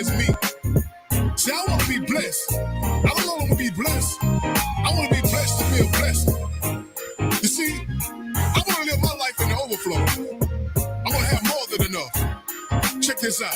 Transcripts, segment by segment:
is me. See, I want to be blessed. I don't want to be blessed. I want to be blessed to feel blessed. You see, I want to live my life in the overflow. I want to have more than enough. Check this out.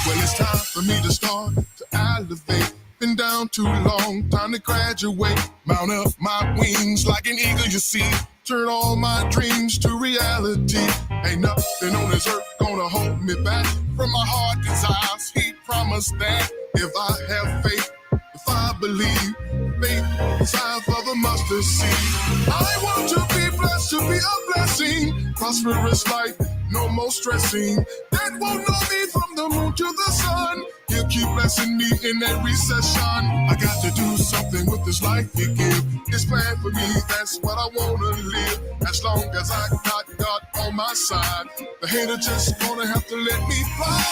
Well, it's time for me to start to elevate. Been down too long, time to graduate. Mount up my wings like an eagle, you see. Turn all my dreams to reality. Ain't nothing on this earth gonna hold me back from my heart desires. He promised that if I have faith, if I believe, faith the size of a mustard seed. I want to be blessed, to be a blessing. Prosperous life, no more stressing. That won't know me from the moon to the sun. He'll keep blessing me in that recession. I got to do something with this life he give. His plan for me, that's what I wanna live. As long as I got God on my side, the hater just gonna have to let me fly.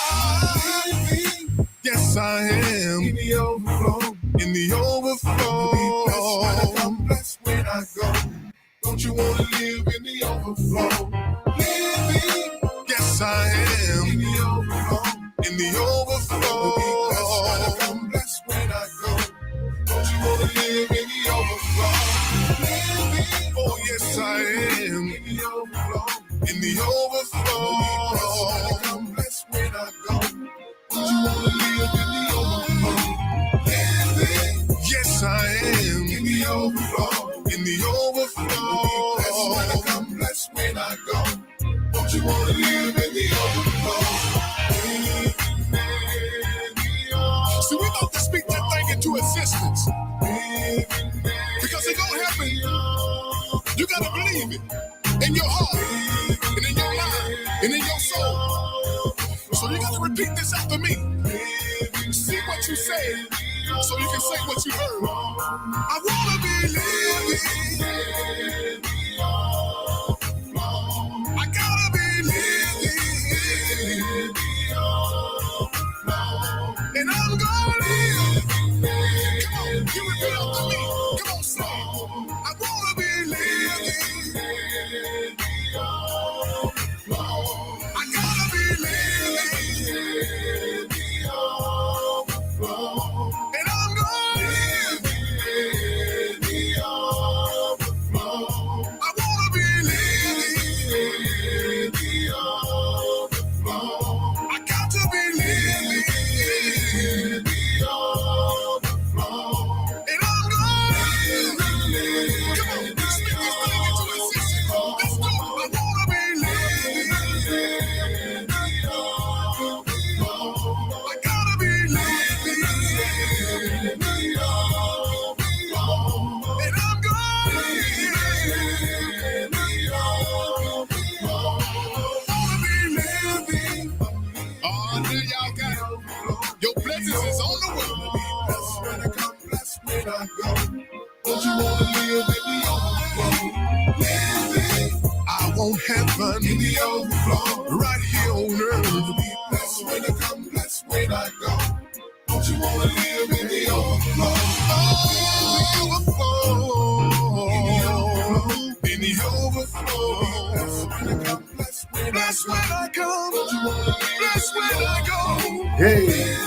Yes, I am in the overflow. In the overflow. I'm blessed when I go. Don't you wanna live in the overflow? Living. Yes, I am in the overflow. In the overflow. I'm blessed when I go. Don't you wanna live in the overflow? Living. Oh, yes, I am in the overflow. In the overflow. I'm blessed when I go. Don't you wanna live in the overflow? Living. Yes, I am in the overflow. In the overflow. I'm blessed when I go. Don't you wanna live in the overflow? See, we got to speak that thing into existence. Because it's gonna happen. You gotta believe it. In your heart, and in your mind, and in your soul. So you gotta repeat this after me. See what you say, so you can say what you heard. I wanna be living. I gotta be living. And I'm gonna live. Come on, you repeat after me. Come on, say it. I wanna be living. I gotta be living. And I'm gonna live. I wanna be living. I got to be living. And I'm gonna live. Come on, speak this thing into existence. Let's go. I wanna be living. I gotta be living. And I'm gonna live. I wanna be living. Oh, there y'all got it. Your blessings is on the way. Blessed when I come, blessed when I go. Don't you wanna live in the overflow? Living. I want heaven in the overflow. Right here on earth. Blessed when I come, blessed when I go. Don't you wanna live in the overflow? Oh, in the overflow. Blessed when I come, blessed when I come. Don't you wanna live? Blessed when I go. Hey,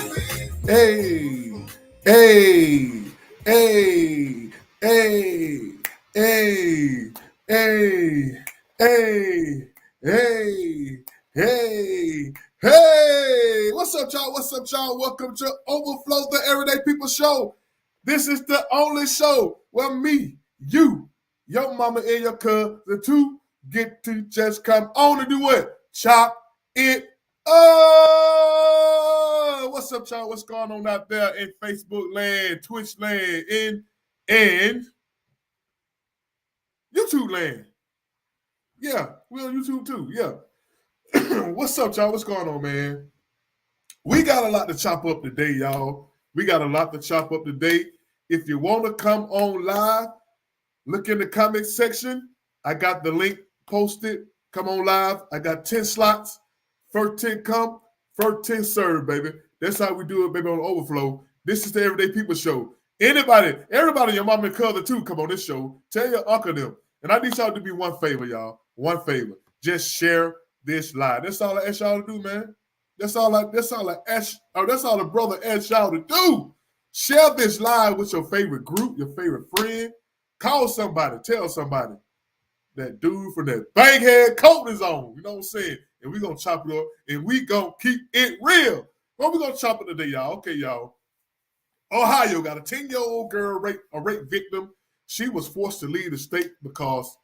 hey, hey, hey, hey, hey, hey, hey, hey, hey, hey. What's up, y'all? What's up, y'all? Welcome to Overflow, the Everyday People Show. This is the only show where me, you, your mama, and your cuz, the two, get to just come on and do what? Chop it up. What's up, y'all? What's going on out there in Facebook land, Twitch land, and YouTube land? Yeah, we're on YouTube too. Yeah. What's up, y'all? What's going on, man? We got a lot to chop up today, y'all. We got a lot to chop up today. If you want to come on live, look in the comment section. I got the link posted. Come on live. I got 10 slots. First 10 come, first 10 serve, baby. That's how we do it, baby, on Overflow. This is the Everyday People Show. Everybody, your mama and cousin too, come on this show. Tell your uncle them. And I need y'all to do me one favor, y'all. One favor. Just share this live. That's all I ask y'all to do, man. That's all the brother asked y'all to do. Share this live with your favorite group, your favorite friend. Call somebody, tell somebody that dude from that Bankhead coat is on. You know what I'm saying? And we're gonna chop it up and we gonna keep it real. What we gonna chop it today, y'all? Okay, y'all. Ohio got a 10-year-old girl a rape victim. She was forced to leave the state because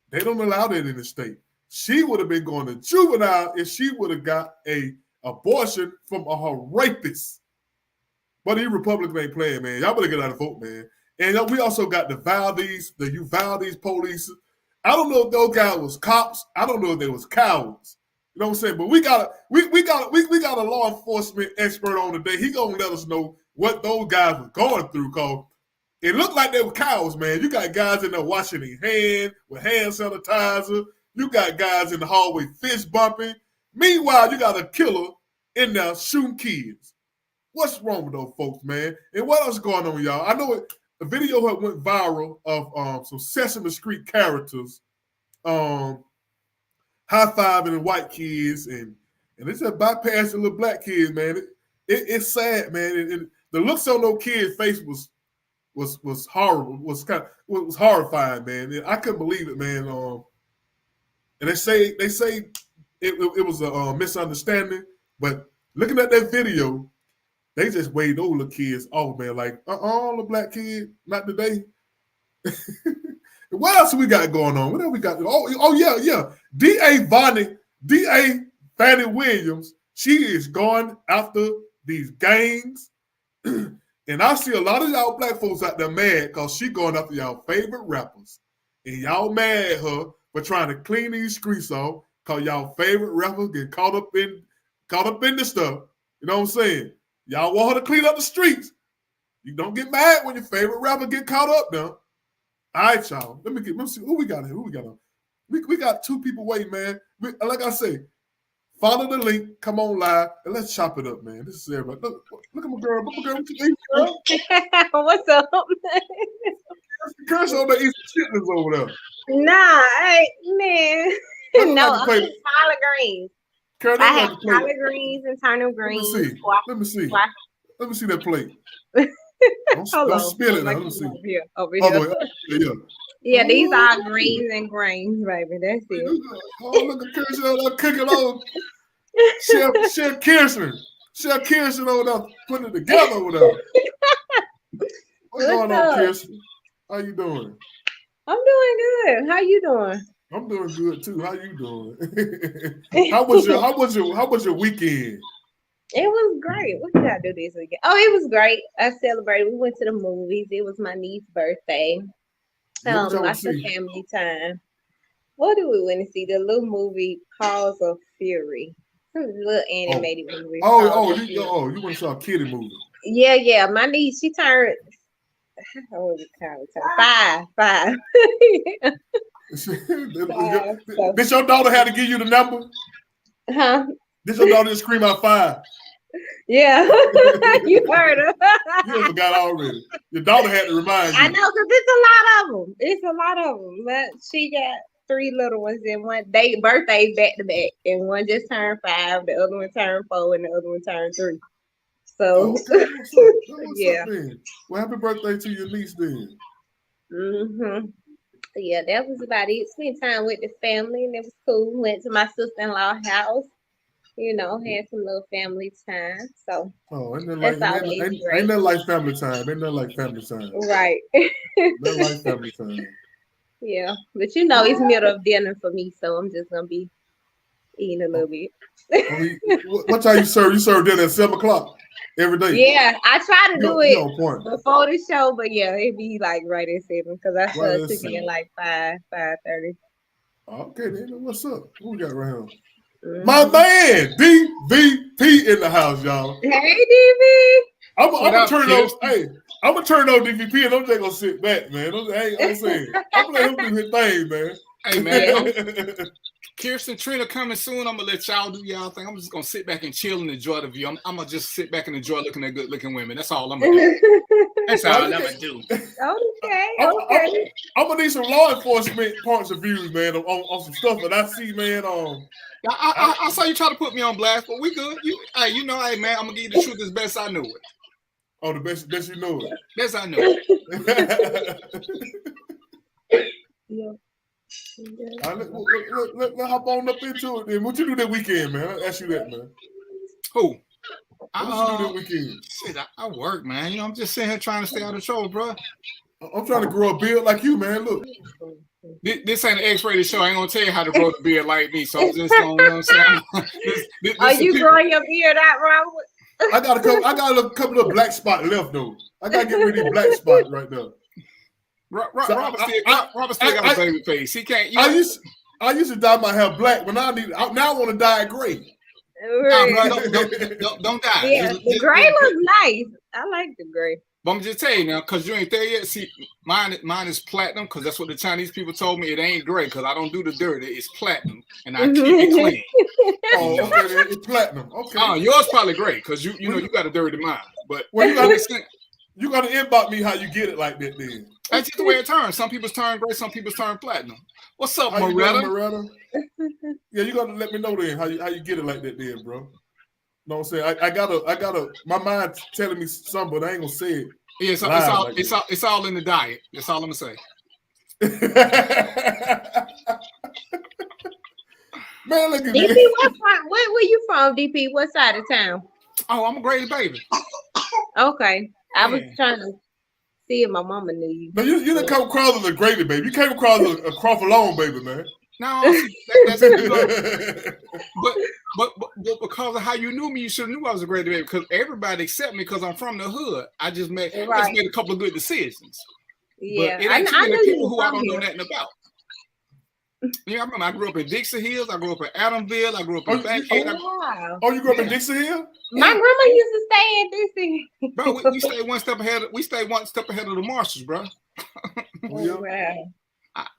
they don't allow that in the state. She would have been going to juvenile if she would have got a abortion from her rapist. But these Republicans ain't playing, man. Y'all better get out and vote, man. And we also got the Uvalde police. I don't know if those guys was cops. I don't know if they was cowards. You know what I'm saying? But we got a law enforcement expert on today. He gonna let us know what those guys were going through, cause it looked like they were cowards, man. You got guys in there washing their hands with hand sanitizer. You got guys in the hallway fist bumping. Meanwhile, you got a killer in there shooting kids. What's wrong with those folks, man? And what else going on, y'all? I know a video went viral of some Sesame Street characters high-fiving white kids, and it's just bypassing little black kids, man. It's sad, man. And the looks on those kids' face was horrible. Was horrifying, man. And I couldn't believe it, man. And they say it was a misunderstanding, but looking at that video, they just waved those little kids off, man. Like, the black kid, not today. What else we got going on? What else we got? Oh yeah. DA Fani Willis, she is going after these gangs. And I see a lot of y'all black folks out there mad because she going after y'all favorite rappers. And y'all mad at her for trying to clean these streets off because y'all favorite rappers get caught up in this stuff. You know what I'm saying? Y'all want her to clean up the streets. You don't get mad when your favorite rapper get caught up now. All right, y'all. Let me see who we got here. We got two people waiting, man. Like I say, follow the link, come on live, and let's chop it up, man. This is everybody. Look at my girl. What you think, girl? What's up? Curse on the East chitlins over there. Nah, man. No, I'm just collard greens. I have collard greens and turnip greens. Let me see that plate. Don't spill it now. Let me see. Over here. Yeah, these are greens and grains, baby. That's it. Oh, look at Kirsten cooking on. Chef Kirsten over there putting it together over there. What's going on, Kirsten? How you doing? I'm doing good. How you doing? I'm doing good too. How you doing? How was your weekend? It was great. What did I do this weekend? Oh, it was great. I celebrated. We went to the movies. It was my niece's birthday. Lots of family time. What did we went to see? The little movie Cause of Fury. Some little animated movie. You went to saw a kiddie movie. Yeah. My niece, she turned. How old is it? 5. Did your daughter have to give you the number? Huh? Did your daughter just scream out 5? Yeah, you heard her. You forgot already. Your daughter had to remind you. I know, because it's a lot of them. But she got 3 little ones, and one they birthdays back to back, and one just turned 5, the other one turned 4, and the other one turned 3. So, yeah. Well, happy birthday to your niece then. Mm-hmm. Yeah, that was about it. Spent time with the family, and it was cool. Went to my sister-in-law's house. You know, had some little family time. So, ain't that like family time? Ain't that like family time? Right. That like family time. Yeah, but you know, it's middle of dinner for me, so I'm just gonna be eating a little bit. What time you serve? You serve dinner at 7:00 every day. Yeah, I try to do it before the show, but yeah, it'd be like right at 7 because I started cooking at like 5:30. Okay, then what's up? What we got right here? Mm-hmm. My man, DVP in the house, y'all. Hey, DV. I'm gonna turn those. Hey, I'm gonna turn those DVP, and I'm just gonna sit back, man. I'm saying, I'm gonna let him do his thing, man. Hey, man. Kirsten, Trina coming soon. I'm gonna let y'all do y'all thing. I'm just gonna sit back and chill and enjoy the view. I'm gonna just sit back and enjoy looking at good looking women. That's all I'm gonna do. That's all I'm gonna do. Okay. I'm gonna need some law enforcement points of views, man, on some stuff that I see, man. I saw you try to put me on blast, but we good. Hey, man, I'm gonna give you the truth as best I know it. Oh, the best you know it. Best I know it. Yeah. All right, let's hop on up into it then. What you do that weekend, man? I'll ask you that, man. Who? What you do that weekend? Shit, I work, man. I'm just sitting here trying to stay out of trouble, bro. I'm trying to grow a beard like you, man. Look. This ain't an X-rated show. I ain't gonna tell you how to grow the beard like me. So I'm just going, you know what I'm saying? Are you growing your beard out, Robert? I got a couple of black spots left though. I gotta get rid of these black spots right now. Robert still got a baby face. He can't. I used to dye my hair black, but now I want to dye it gray. Right. Don't die. Yeah, the gray looks nice. I like the gray. But I'm just telling you now, because you ain't there yet. See, mine is platinum, because that's what the Chinese people told me. It ain't gray, because I don't do the dirty. It's platinum, and I keep it clean. Oh, okay, it's platinum. Okay. Yours probably gray, because you got a dirty mind. But well, you got to inbox me how you get it like that then. That's just the way it turns. Some people's turn gray, some people's turn platinum. What's up, how Moretta? Yeah, you got to let me know then how you get it like that then, bro. You know what I'm saying? I gotta. My mind's telling me something, but I ain't gonna say it. Yeah, it's all in the diet. That's all I'm gonna say. Man, look at DP, me. where you from, DP? What side of town? Oh, I'm a Grady baby. Okay, I was trying to see if my mama knew you. No, you didn't come across as a Grady baby. You came across as a Crawford Long baby, man. No, that's good. But because of how you knew me, you should have knew I was a Grady baby. Because everybody accept me because I'm from the hood. I just made a couple of good decisions. Yeah, but it ain't too many people who I don't know nothing about. Yeah, I remember I grew up in Dixie Hills. I grew up in Adamville. I grew up in Bankhead. Wow. Oh, you grew up in Dixie Hill? My grandma used to stay in Dixie. Bro, we stayed one step ahead. We stayed one step ahead of the Marshalls, bro. Wow.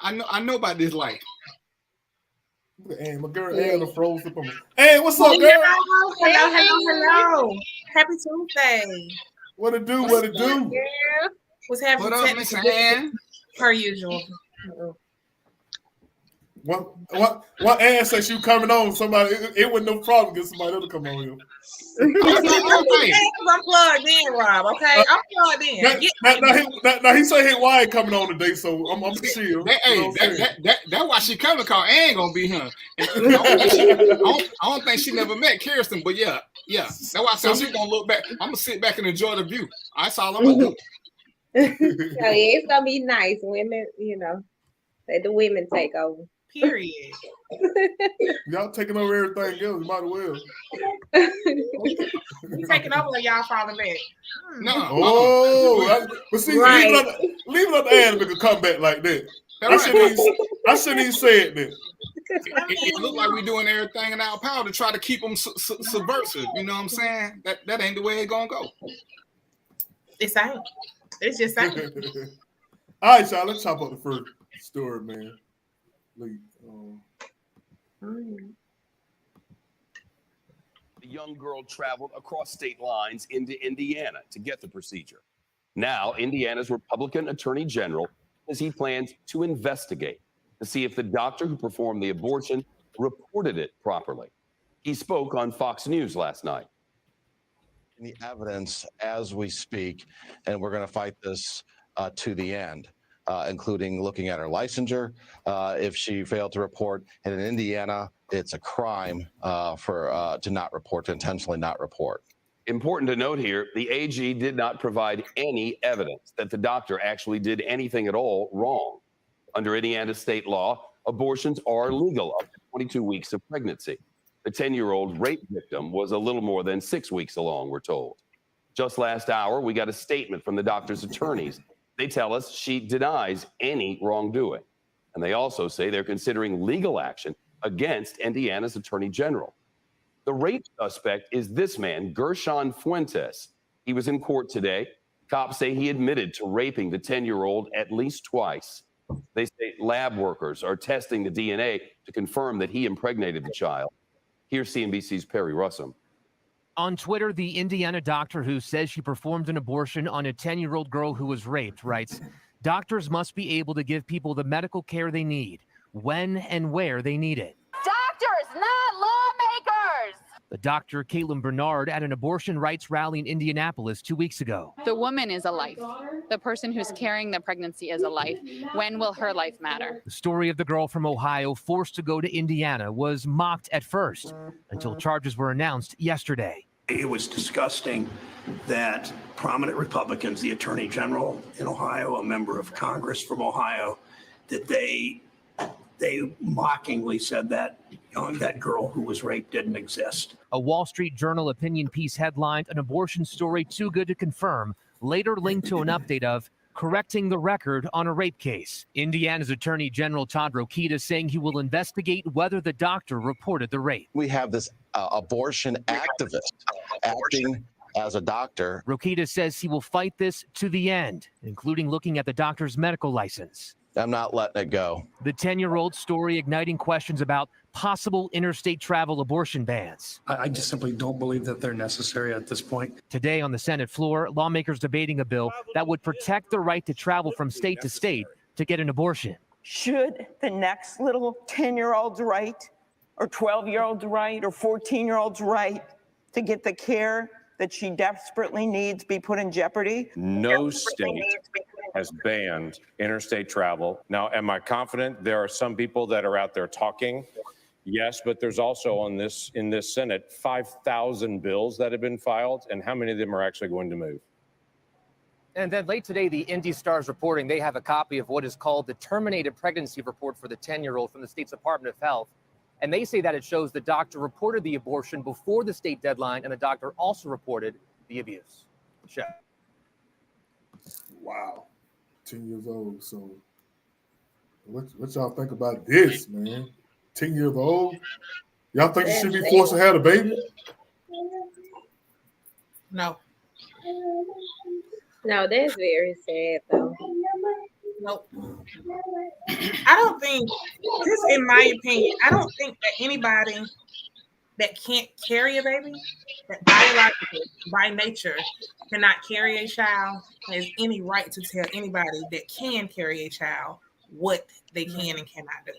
I know about this life. Hey, my girl Anna froze up on me. Hey, what's up, girl? Hello. Happy Tuesday. What it do? What's happening? What up, Miss Ann? Per usual. What Ann said she was coming on? Somebody, it wasn't no problem get somebody else to come on here. I'm plugged in, Rob. Okay, I'm plugged in. Now he say his wife coming on today, so I'm chill. That's why she coming. Cause Ann ain't gonna be here. I don't think she never met Kirsten, but yeah. That's why I said she's gonna look back. I'm gonna sit back and enjoy the view. That's all I'm gonna do. So it's gonna be nice. Women, let the women take over. Period. Y'all taking over everything else. You might as well. We taking over y'all falling back. No. Oh, but see, leave it up to Ann to come back like that. I shouldn't even say it then. It look like we're doing everything in our power to try to keep them subversive. You know what I'm saying? That ain't the way it's gonna go. It's ain't. It's just ain't. All right, y'all. Let's chop up the first story, man. The young girl traveled across state lines into Indiana to get the procedure. Now, Indiana's Republican Attorney General says he plans to investigate to see if the doctor who performed the abortion reported it properly. He spoke on Fox News last night. The evidence as we speak, and we're going to fight this to the end. Including looking at her licensure, if she failed to report. And in Indiana, it's a crime to not report, to intentionally not report. Important to note here, the AG did not provide any evidence that the doctor actually did anything at all wrong. Under Indiana state law, abortions are legal up to 22 weeks of pregnancy. The 10-year-old rape victim was a little more than 6 weeks along, we're told. Just last hour, we got a statement from the doctor's attorneys. They tell us she denies any wrongdoing. And they also say they're considering legal action against Indiana's Attorney General. The rape suspect is this man, Gershon Fuentes. He was in court today. Cops say he admitted to raping the 10-year-old at least twice. They say lab workers are testing the DNA to confirm that he impregnated the child. Here's CNBC's Perry Russum. On Twitter, the Indiana doctor who says she performed an abortion on a 10-year-old girl who was raped writes, "Doctors must be able to give people the medical care they need, when and where they need it." Doctors, not lawmakers! The Dr. Caitlin Bernard at an abortion rights rally in Indianapolis 2 weeks ago. The woman is a life. The person who's carrying the pregnancy is a life. When will her life matter? The story of the girl from Ohio forced to go to Indiana was mocked at first until charges were announced yesterday. It was disgusting that prominent Republicans, the Attorney General in Ohio, a member of Congress from Ohio, that they mockingly said that that girl who was raped didn't exist. A Wall Street Journal opinion piece headlined "An abortion story too good to confirm," later linked to an update of "correcting the record on a rape case." Indiana's Attorney General Todd Rokita saying he will investigate whether the doctor reported the rape. We have this abortion activist acting as a doctor. Rokita says he will fight this to the end, including looking at the doctor's medical license. I'm not letting it go. The 10-year-old story igniting questions about possible interstate travel abortion bans. I just simply don't believe that they're necessary at this point. Today on the Senate floor, lawmakers debating a bill that would protect the right to travel from state to state to get an abortion. Should the next little 10-year-old's right, or 12-year-old's right, or 14-year-old's right to get the care that she desperately needs be put in jeopardy? No state has banned interstate travel. Now, am I confident there are some people that are out there talking? Yes, but there's also in this Senate 5,000 bills that have been filed, and how many of them are actually going to move? And then late today, the Indy Star's reporting they have a copy of what is called the terminated pregnancy report for the 10-year-old from the state's Department of Health. And they say that it shows the doctor reported the abortion before the state deadline, and the doctor also reported the abuse. Chef. Wow. 10 years old. So what y'all think about this, man? 10 years old? Y'all think she should be forced to have a baby? No. No, that's very sad, though. Nope. I don't think, just in my opinion, I don't think that anybody that can't carry a baby, that biologically, by nature, cannot carry a child, has any right to tell anybody that can carry a child what they can and cannot do.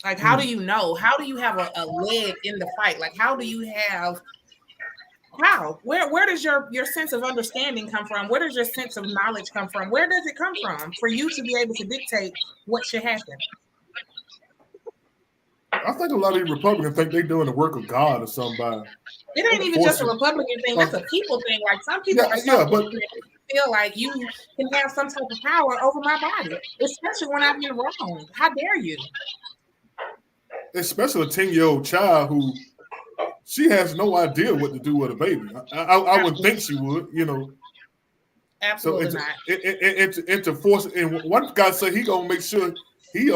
Like, how do you know? How do you have a leg in the fight? Like, how do you have... How? Where does your sense of understanding come from? Where does your sense of knowledge come from? Where does it come from for you to be able to dictate what should happen? I think a lot of these Republicans think they're doing the work of God or something. It ain't even just a Republican thing. That's a people thing. Like, some people but feel like you can have some type of power over my body, especially when I've been wrong. How dare you? Especially a 10-year-old child who she has no idea what to do with a baby. I would think she would, you know. Absolutely so not. And to force, and one guy said he gonna make sure he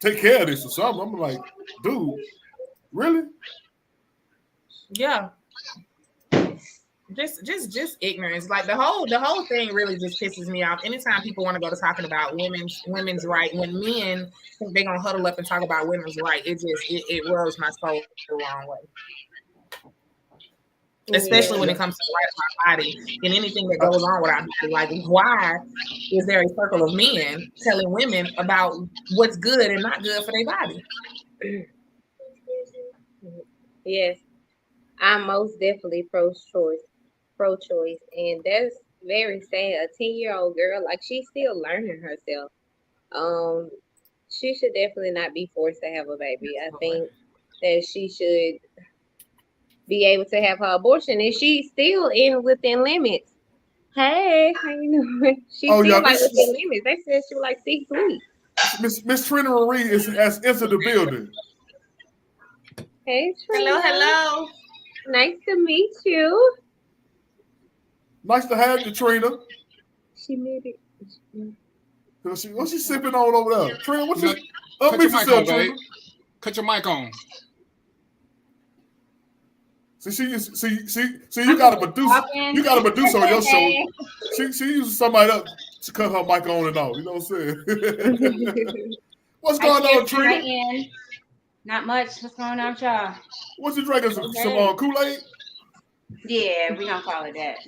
take care of this or something. I'm like, dude, really? Yeah. Just ignorance. Like, the whole thing really just pisses me off. Anytime people want to go to talking about women's right, when men think they're gonna huddle up and talk about women's right, it rubs my soul the wrong way. Especially when it comes to the right of our body and anything that goes on with our body. Like, why is there a circle of men telling women about what's good and not good for their body? Yes, I'm most definitely pro-choice, and that's very sad. A 10-year-old girl, like, she's still learning herself. She should definitely not be forced to have a baby. I think that she should be able to have her abortion, and she's still within limits. Hey, how you doing? She's still within limits. They said she was like 6 weeks. Miss Trina Marie has entered the building. Hey, Trina. Hello. Nice to meet you. Nice to have you, Trina. She made it. What's she sipping on over there? Trina, what's Cut your mic on, babe. Cut your mic on. See, you got a producer. You got a producer on your show. She uses somebody else to cut her mic on and off. You know what I'm saying? What's going on, Trina? Not much. What's going on with y'all? What you drinking? Some Kool-Aid? Yeah, we don't call it that.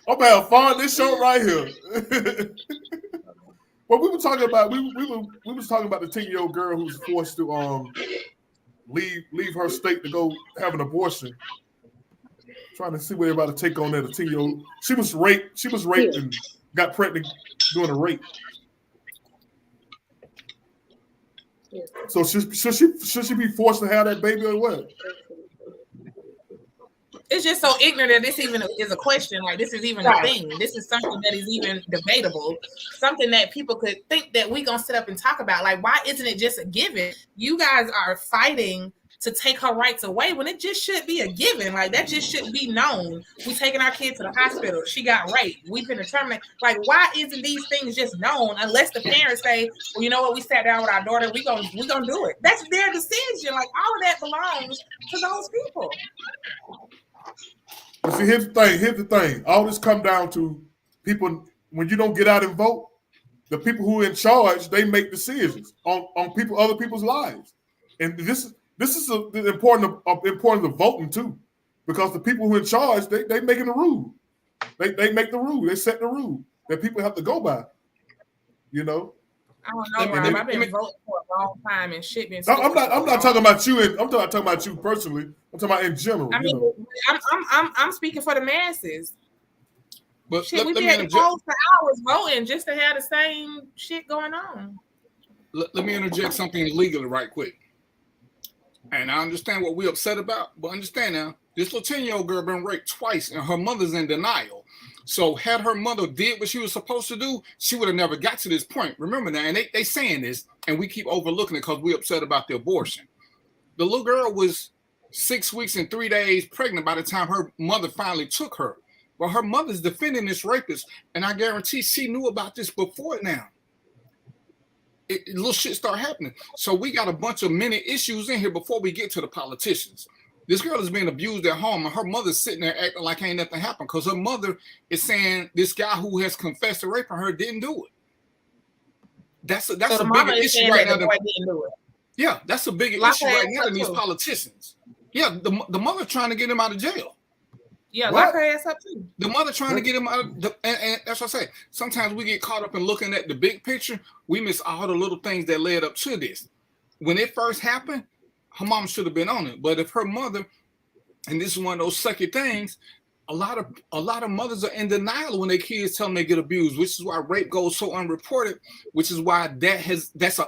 I'm gonna have fun this show right here. Well, we were talking about we was talking about the 10-year-old girl who was forced to leave her state to go have an abortion. Trying to see where everybody take on that. A 10-year-old. She was raped and got pregnant doing a rape. So should she be forced to have that baby or what? It's just so ignorant that this even is a question. Like, this is even a thing. This is something that is even debatable. Something that people could think that we gonna sit up and talk about. Like, why isn't it just a given? You guys are fighting to take her rights away when it just should be a given. Like, that just should be known. We taking our kid to the hospital. She got raped. We've been determined. Like, why isn't these things just known unless the parents say, well, you know what, we sat down with our daughter, we gonna do it. That's their decision. Like, all of that belongs to those people. But see, here's the thing. All this come down to people. When you don't get out and vote, the people who are in charge, they make decisions on other people's lives. And this is the importance of voting too, because the people who are in charge, they making the rule. They make the rule. They set the rule that people have to go by. You know. I don't know, Rob. I've been voting for a long time and shit been. I'm not talking about you. I'm talking about you personally. I'm talking about in general. I mean, I'm speaking for the masses. But shit, we been close for hours voting just to have the same shit going on. Let me interject something legally right quick. And I understand what we're upset about, but understand now, this little 10-year-old girl been raped twice, and her mother's in denial. So had her mother did what she was supposed to do, she would have never got to this point. Remember that, and they saying this, and we keep overlooking it because we're upset about the abortion. The little girl was 6 weeks and 3 days pregnant by the time her mother finally took her. Well, her mother's defending this rapist, and I guarantee she knew about this before now. Little shit start happening. So we got a bunch of many issues in here before we get to the politicians. This girl is being abused at home, and her mother's sitting there acting like ain't nothing happened because her mother is saying this guy who has confessed to raping her didn't do it. That's a big issue right now. Yeah, that's a big issue right now in these politicians. Yeah, the mother trying to get him out of jail. Yeah, lock her ass up too. The mother trying to get him out, and that's what I say. Sometimes we get caught up in looking at the big picture. We miss all the little things that led up to this. When it first happened, her mom should have been on it. But if her mother, and this is one of those sucky things, a lot of mothers are in denial when their kids tell them they get abused, which is why rape goes so unreported, which is why that's a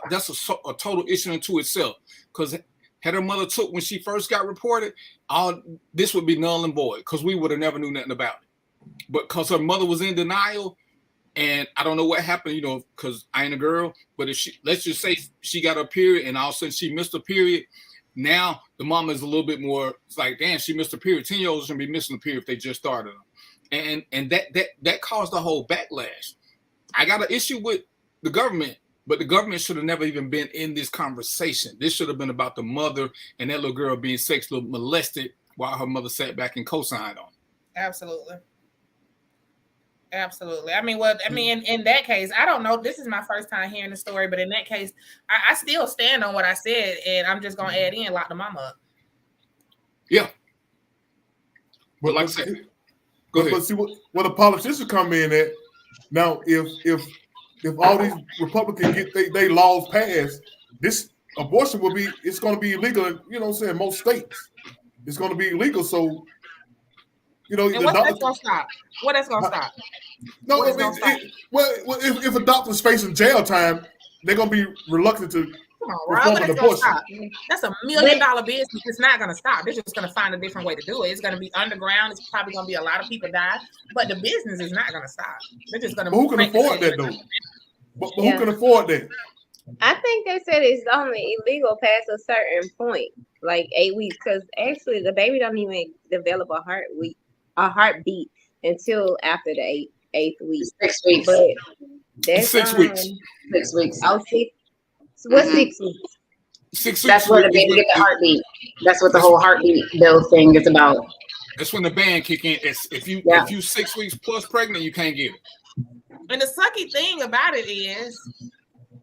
total issue into itself. Because had her mother took when she first got reported, all this would be null and void because we would have never knew nothing about it. But because her mother was in denial, and I don't know what happened, you know, because I ain't a girl, but if she, let's just say she got her period and all of a sudden she missed a period, now the mama is a little bit more, it's like, damn, she missed a period. 10-year-olds are going to be missing a period if they just started them. And that caused a whole backlash. I got an issue with the government, but the government should have never even been in this conversation. This should have been about the mother and that little girl being sexually molested while her mother sat back and co-signed on it. Absolutely. Absolutely. I mean, in that case, I don't know. This is my first time hearing the story, but in that case, I still stand on what I said, and I'm just going to add in, lock the mama up. Yeah. But like I said, go ahead. But see what the politicians come in at now, if all these Republicans get they laws passed, this abortion it's going to be illegal in, you know what I'm saying, most states. It's going to be illegal. So, you know, and what's that's going to stop? What that's going to stop? No, if a doctor's facing jail time, they're going to be reluctant to perform an abortion. That's $1 million business. It's not going to stop. They're just going to find a different way to do it. It's going to be underground. It's probably going to be a lot of people die, but the business is not going to stop. They're just going to. But who can afford that though? But who can afford that? I think they said it's only illegal past a certain point, like 8 weeks, because actually the baby don't even develop a heartbeat until after the eighth week. 6 weeks. But that's 6 weeks. 6 weeks. Oh, 6. What's 6 weeks? 6 weeks. That's where the baby get the heartbeat. That's what the whole heartbeat bill thing is about. That's when the band kick in. If you 6 weeks plus pregnant, you can't get it. And the sucky thing about it is,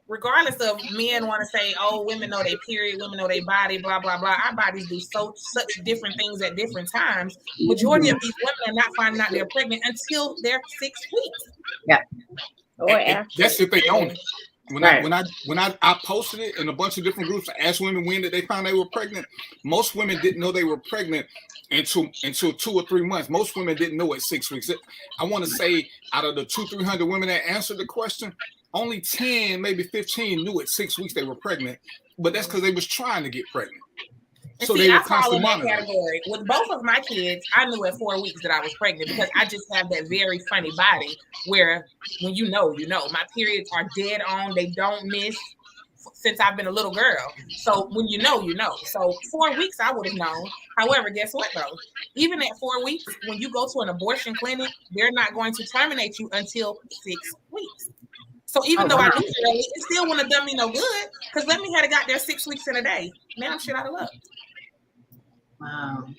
regardless of men want to say, oh, women know their period, women know their body, blah, blah, blah. Our bodies do such different things at different times. Majority of these women are not finding out they're pregnant until they're 6 weeks. Yeah. And that's if they own it. When I posted it in a bunch of different groups, I asked women when did they find they were pregnant. Most women didn't know they were pregnant until 2 or 3 months. Most women didn't know at 6 weeks. I want to say out of the 200-300 women that answered the question, only 10, maybe 15 knew at 6 weeks they were pregnant. But that's because they was trying to get pregnant. So see, they were I fall in that monitoring. category. With both of my kids, I knew at 4 weeks that I was pregnant because I just have that very funny body where when you know. My periods are dead on. They don't miss since I've been a little girl. So when you know. So 4 weeks, I would have known. However, guess what, though? Even at 4 weeks, when you go to an abortion clinic, they're not going to terminate you until 6 weeks. So even though I knew early, it still wouldn't have done me no good because let me had got there 6 weeks in a day. Man, I'm shit out of luck. Wow.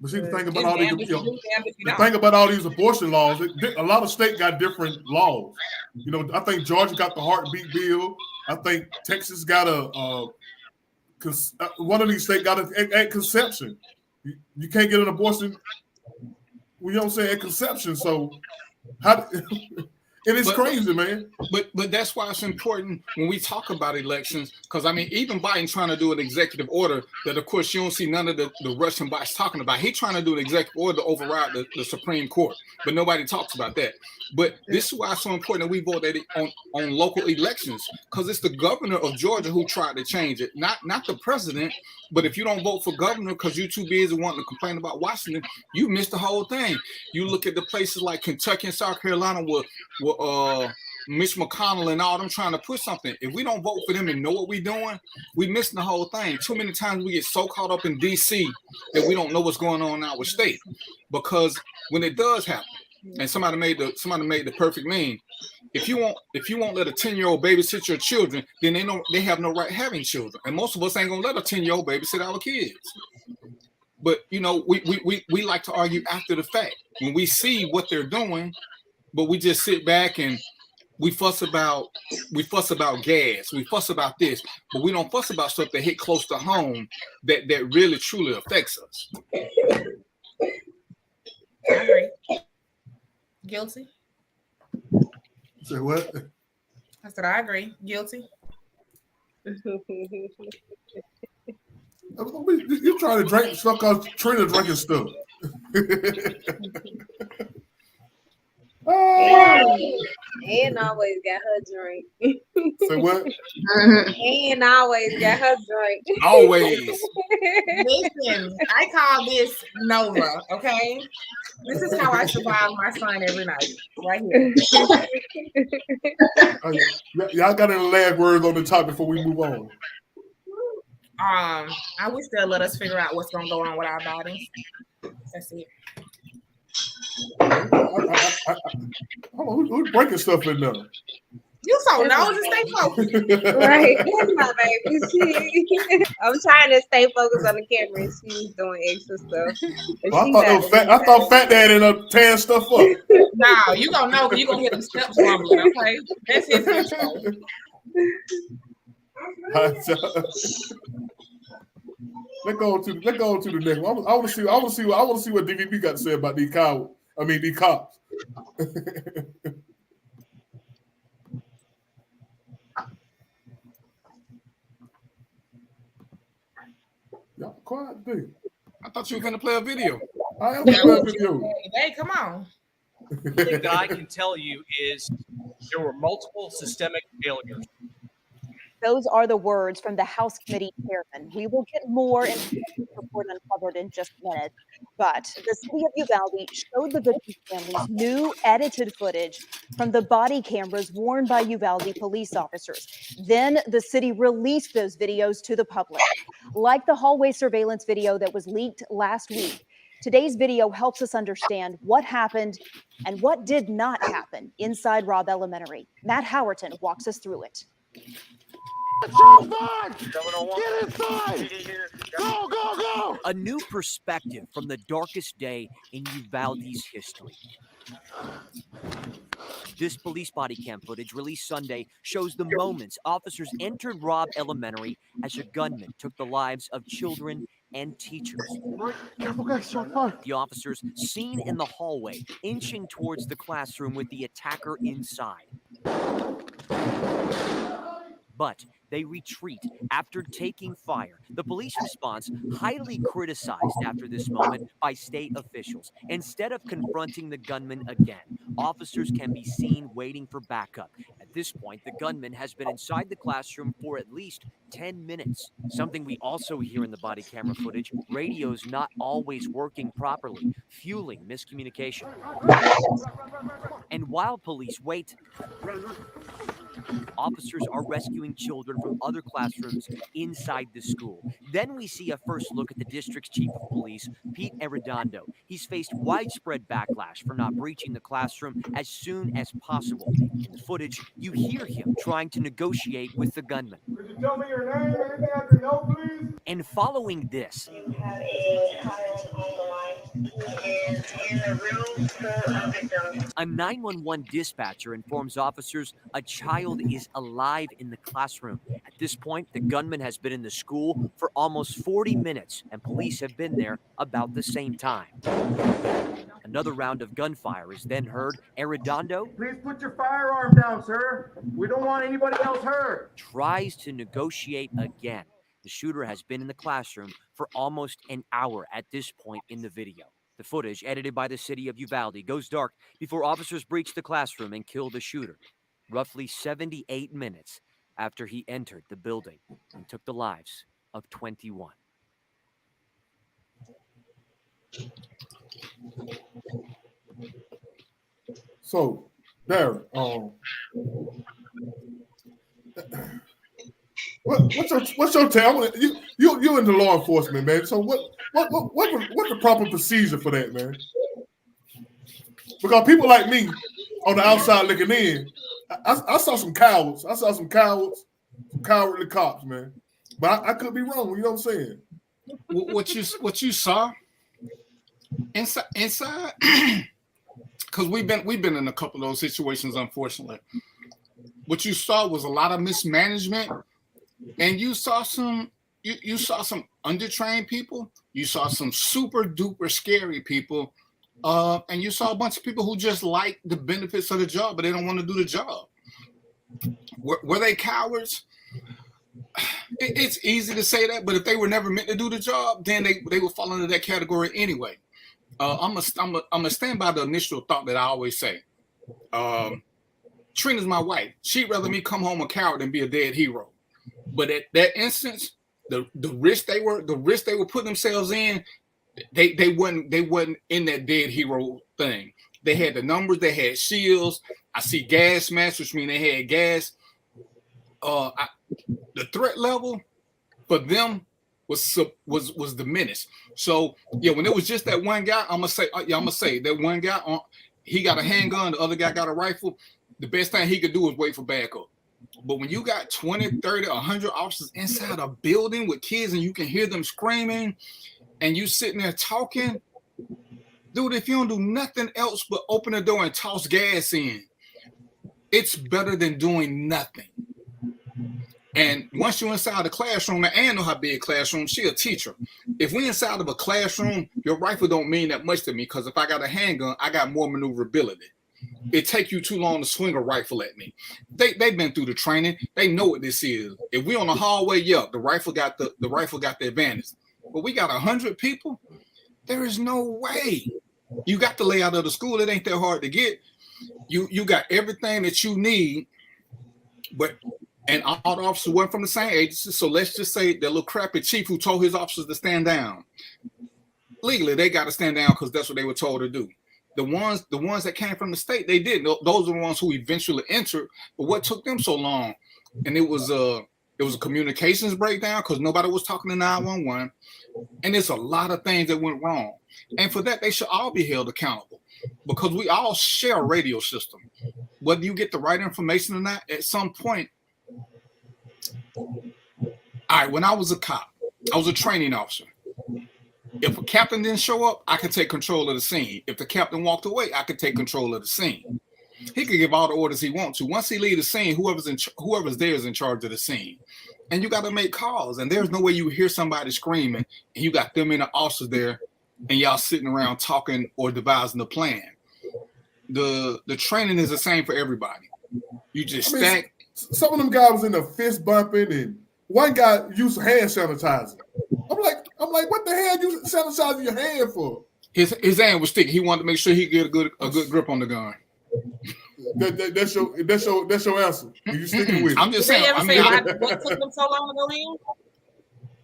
But see, the thing about all these, the thing about all these abortion laws, a lot of states got different laws. I think Georgia got the heartbeat bill. I think Texas got one of these states got at conception. You can't get an abortion. You know what I'm saying? At conception. So how? It is crazy, man. But that's why it's important when we talk about elections, because I mean, even Biden trying to do an executive order that, of course, you don't see none of the Russian bots talking about. He trying to do an executive order to override the Supreme Court, but nobody talks about that. But this is why it's so important that we voted on local elections, because it's the governor of Georgia who tried to change it, not the president. But if you don't vote for governor because you're too busy wanting to complain about Washington, you miss the whole thing. You look at the places like Kentucky and South Carolina where Mitch McConnell and all them trying to push something. If we don't vote for them and know what we're doing, we missing the whole thing. Too many times we get so caught up in D.C. that we don't know what's going on in our state. Because when it does happen, and somebody made the perfect meme. If you won't let a 10-year-old babysit your children, then they have no right having children. And most of us ain't gonna let a 10-year-old babysit our kids. But we like to argue after the fact when we see what they're doing, but we just sit back and we fuss about gas, we fuss about this, but we don't fuss about stuff that hit close to home that really truly affects us. I agree. Guilty. Say what? I said I agree. Guilty. You're trying to drink stuff because Trina drinking stuff. And always got her drink. Say what? And always got her drink. Always. Listen, I call this Nova, okay? This is how I survive my son every night. Right here. Y'all got any last words on the top before we move on? I wish they'll let us figure out what's gonna go on with our bodies. That's it. Who's breaking stuff in there? You so nosy, stay focused. Right. That's my baby. I'm trying to stay focused on the camera and she's doing extra stuff. I thought Fat Dad ended up tearing stuff up. No, you gonna know because you gonna hear them steps rumbling, okay? That's his intro. Let's go on to the next one. I want to see what DVP got to say about these cops. Y'all quiet, dude. I thought you were gonna play a video. I am gonna play a video. Hey, come on. The thing that I can tell you is there were multiple systemic failures. Those are the words from the House Committee Chairman. We will get more in the report uncovered in just a minute. But the city of Uvalde showed the victim families new edited footage from the body cameras worn by Uvalde police officers. Then the city released those videos to the public. Like the hallway surveillance video that was leaked last week, today's video helps us understand what happened and what did not happen inside Robb Elementary. Matt Howerton walks us through it. Get inside! Go, go, go! A new perspective from the darkest day in Uvalde's history. This police body cam footage released Sunday shows the moments officers entered Robb Elementary as a gunman took the lives of children and teachers. The officers seen in the hallway inching towards the classroom with the attacker inside. But they retreat after taking fire. The police response highly criticized after this moment by state officials. Instead of confronting the gunman again, officers can be seen waiting for backup. At this point, the gunman has been inside the classroom for at least 10 minutes. Something we also hear in the body camera footage, radios not always working properly, fueling miscommunication. And while police wait, officers are rescuing children from other classrooms inside the school. Then we see a first look at the district's chief of police, Pete Arredondo. He's faced widespread backlash for not breaching the classroom as soon as possible. In the footage, you hear him trying to negotiate with the gunman. Could you tell me your name? Anything I can know, please? And following this, You have a child on the line. He is in a room full of victims. a 911 dispatcher informs officers a child is alive in the classroom. At this point, the gunman has been in the school for almost 40 minutes, and police have been there about the same time. Another round of gunfire is then heard. Arredondo Please put your firearm down, sir. We don't want anybody else hurt. tries to negotiate again. The shooter has been in the classroom for almost an hour at this point in the video. The footage, edited by the city of Uvalde, goes dark before officers breach the classroom and kill the shooter, roughly 78 minutes after he entered the building and took the lives of 21. So, Darren, what's your take? You into law enforcement, man. So what's the proper procedure for that, man? Because people like me on the outside looking in, I saw some cowards. I saw some cowards, some cowardly cops, man. But I could be wrong. You know what I'm saying? What you saw inside, because we've been in a couple of those situations, unfortunately. What you saw was a lot of mismanagement, and you saw some undertrained people. You saw some super duper scary people, and you saw a bunch of people who just like the benefits of the job, but they don't want to do the job. Were they cowards? It's easy to say that, but if they were never meant to do the job, then they would fall into that category anyway. I'm gonna stand by the initial thought that I always say. Trina's my wife. She'd rather me come home a coward than be a dead hero. But at that instance, the risk they were putting themselves in, they wasn't in that dead hero thing. They had the numbers, they had shields. I see gas masks, which means they had gas. The threat level for them was diminished. So yeah, when it was just that one guy, I'm gonna say that one guy he got a handgun, the other guy got a rifle. The best thing he could do is wait for backup. But when you got 20, 30, 100 officers inside a building with kids and you can hear them screaming and you sitting there talking, dude, if you don't do nothing else but open the door and toss gas in, it's better than doing nothing. And once you're inside the classroom, and Ann know how big classroom, she a teacher. If we inside of a classroom, your rifle don't mean that much to me because if I got a handgun, I got more maneuverability. It take you too long to swing a rifle at me. They've been through the training. They know what this is. If we on the hallway, yeah, the rifle got the advantage. But we got 100 people. There is no way. You got the layout of the school. It ain't that hard to get. You got everything that you need, and all the officers weren't from the same agency. So let's just say that little crappy chief who told his officers to stand down. Legally, they got to stand down because that's what they were told to do. The ones that came from the state, they did. Those are the ones who eventually entered. But what took them so long? And it was a communications breakdown because nobody was talking to 911. And there's a lot of things that went wrong. And for that, they should all be held accountable because we all share a radio system. Whether you get the right information or not, at some point. All right, when I was a cop, I was a training officer. If a captain didn't show up, I could take control of the scene. If the captain walked away, I could take control of the scene. He could give all the orders he wants to. Once he leaves the scene, whoever's there is in charge of the scene. And you got to make calls. And there's no way you hear somebody screaming and you got them in the officers there and y'all sitting around talking or devising a plan. The training is the same for everybody. You just stack. Some of them guys was in the fist bumping, and one guy used hand sanitizer. I'm like, what the hell you sanitizing your hand for? His hand was sticky. He wanted to make sure he get a good grip on the gun. That's your answer. You sticking with it. I'm just saying. What took them so long to go in?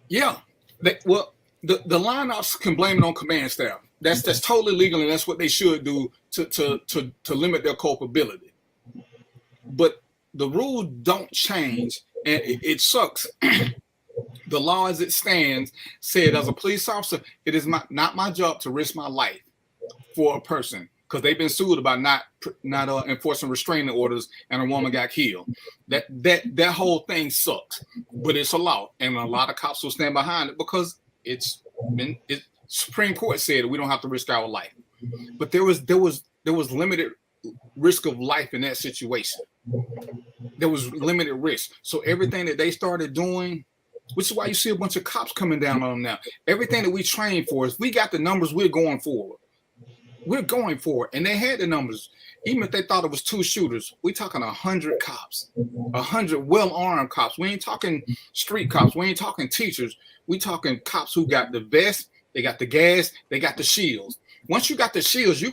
Yeah. The lineops can blame it on command staff. That's totally legal, and that's what they should do to limit their culpability. But the rules don't change, and it sucks. The law as it stands said, as a police officer, it is not my job to risk my life for a person, because they've been sued about not enforcing restraining orders, and a woman got killed. That whole thing sucks, but it's a law, and a lot of cops will stand behind it because Supreme Court said we don't have to risk our life. But there was limited risk of life in that situation. There was limited risk. So everything that they started doing, which is why you see a bunch of cops coming down on them now. Everything that we trained for, if we got the numbers, we're going forward. We're going for it. And they had the numbers. Even if they thought it was 2 shooters, we talking 100 cops, 100 well-armed cops. We ain't talking street cops. We ain't talking teachers. We talking cops who got the vest, they got the gas, they got the shields. Once you got the shields, you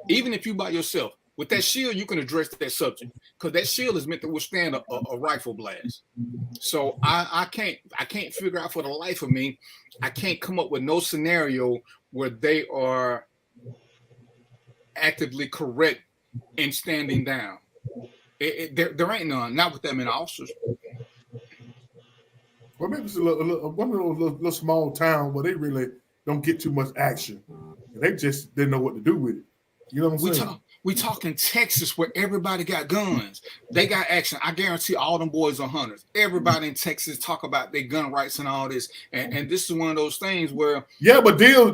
even if you by yourself, with that shield, you can address that subject, because that shield is meant to withstand a rifle blast. So I can't figure out for the life of me, I can't come up with no scenario where they are actively correct in standing down. There ain't none, not with that many officers. Well, maybe it's one of those little small towns where they really don't get too much action. They just didn't know what to do with it. You know what I'm saying? We talking Texas, where everybody got guns. They got action. I guarantee all them boys are hunters. Everybody in Texas talk about their gun rights and all this. And this is one of those things where but deals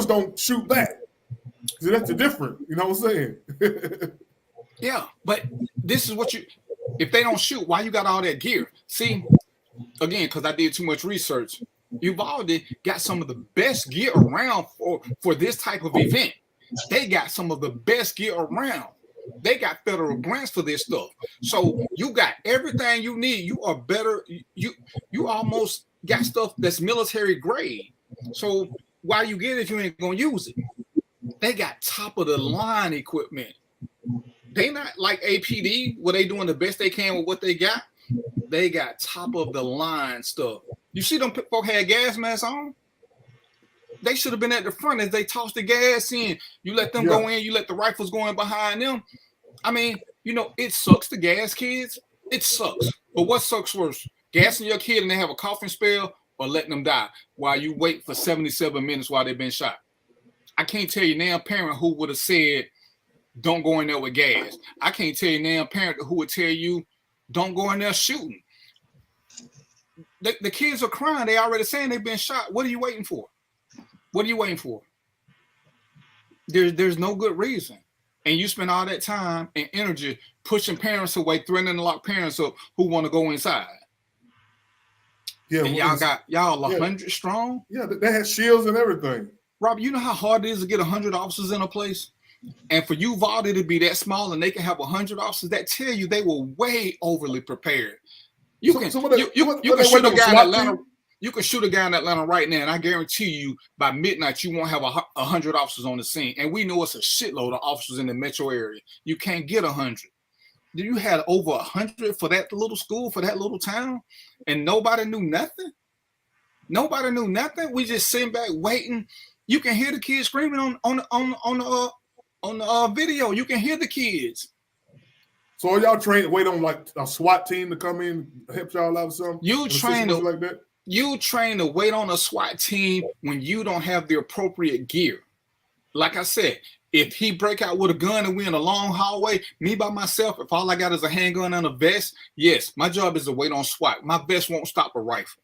don't shoot back. See, that's the difference. You know what I'm saying? Yeah, but this is what if they don't shoot, why you got all that gear? See, again, because I did too much research, Uvalde got some of the best gear around for this type of event. They got some of the best gear around. They got federal grants for this stuff. So you got everything you need. You are better. You almost got stuff that's military grade. So why you get it if you ain't gonna use it? They got top of the line equipment. They not like APD where they doing the best they can with what they got. They got top of the line stuff. You see them folk had gas masks on? They should have been at the front as they tossed the gas in. You let them go in, you let the rifles go in behind them. I mean, it sucks to gas kids. It sucks. But what sucks worse? Gassing your kid and they have a coughing spell, or letting them die while you wait for 77 minutes while they've been shot? I can't tell you now a parent who would have said, don't go in there with gas. I can't tell you now a parent who would tell you, don't go in there shooting. The kids are crying. They already saying they've been shot. What are you waiting for? What are you waiting for? There's no good reason. And you spend all that time and energy pushing parents away, threatening to lock parents up who want to go inside. Yeah, and y'all 100 strong. Yeah, they had shields and everything. Rob, you know how hard it is to get 100 officers in a place? And for Uvalde to be that small and they can have 100 officers, that tell you they were way overly prepared. You can shoot a guy in Atlanta. You can shoot a guy in Atlanta right now, and I guarantee you by midnight you won't have 100 officers on the scene. And we know it's a shitload of officers in the metro area. You can't get 100. You had over 100 for that little school, for that little town, and nobody knew nothing. Nobody knew nothing. We just sitting back waiting. You can hear the kids screaming on the video. You can hear the kids. So are y'all trained? Wait on like a SWAT team to come in, help y'all out or something? You train to wait on a SWAT team when you don't have the appropriate gear. Like I said, if he break out with a gun and we in a long hallway, me by myself, if all I got is a handgun and a vest, yes, my job is to wait on SWAT. My vest won't stop a rifle.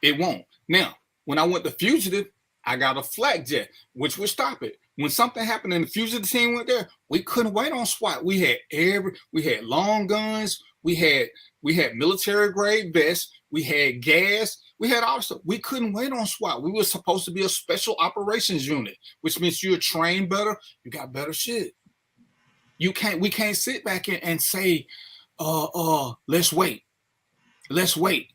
It won't. Now, when I went to Fugitive, I got a flak jet, which would stop it. When something happened and the Fugitive team went there, we couldn't wait on SWAT. We had long guns, we had military grade vests, we had gas, we had all stuff. We couldn't wait on SWAT. We were supposed to be a special operations unit, which means you're trained better, you got better shit. We can't sit back and say, let's wait. Let's wait.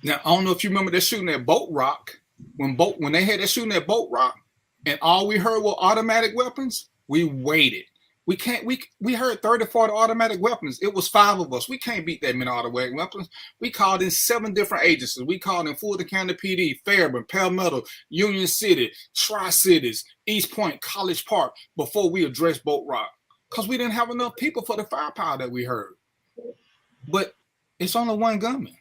Now, I don't know if you remember that shooting at Boat Rock. When they had that shooting at Boat Rock, and all we heard were automatic weapons, we waited. We heard 30, 40 automatic weapons. It was 5 of us. We can't beat that many automatic weapons. We called in 7 different agencies. We called in Fulton County PD, Fairburn, Palmetto, Union City, Tri-Cities, East Point, College Park before we addressed Boat Rock. Because we didn't have enough people for the firepower that we heard. But it's only one gunman.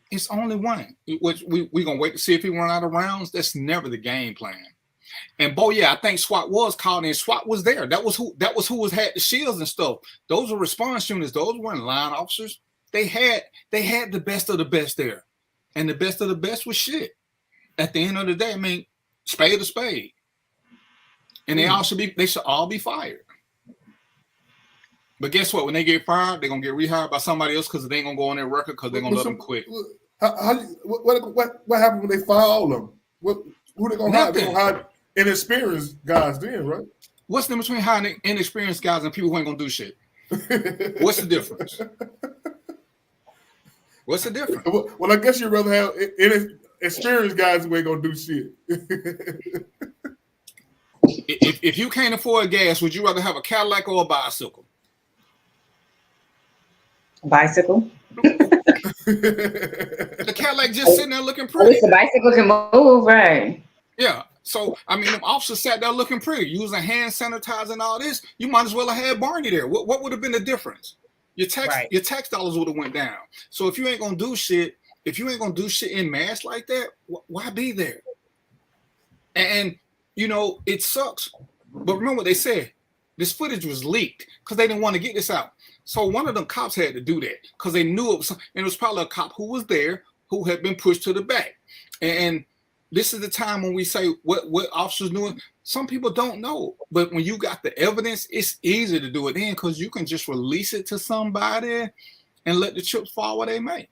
It's only one. Which we're going to wait to see if he run out of rounds. That's never the game plan. And I think SWAT was called in. SWAT was there. That was who had the shields and stuff. Those were response units. Those weren't line officers. They had the best of the best there. And the best of the best was shit. At the end of the day, I mean, spade to spade. And they should all be fired. But guess what? When they get fired, they're gonna get rehired by somebody else because they ain't gonna go on their record because they're gonna let them quit. What happened when they fire all of them? Who they gonna hire? They're gonna hire inexperienced guys then, right? What's the difference between hiring inexperienced guys and people who ain't gonna do shit? What's the difference? What's the difference? Well, I guess you'd rather have inexperienced guys who ain't gonna do shit. If you can't afford gas, would you rather have a Cadillac or a bicycle? Bicycle. The Cadillac just sitting there looking pretty. At least the bicycle can move, right? Yeah. So, I mean, them officers sat there looking pretty, using hand sanitizer and all this. You might as well have had Barney there. What would have been the difference? Your tax dollars would have went down. So if you ain't gonna do shit, in mass like that, why be there? And you know, it sucks. But remember what they said. This footage was leaked because they didn't want to get this out. So one of them cops had to do that because they knew it was, and it was probably a cop who was there who had been pushed to the back. And this is the time when we say what officers knew. Some people don't know, but when you got the evidence, it's easy to do it then because you can just release it to somebody and let the chips fall where they may.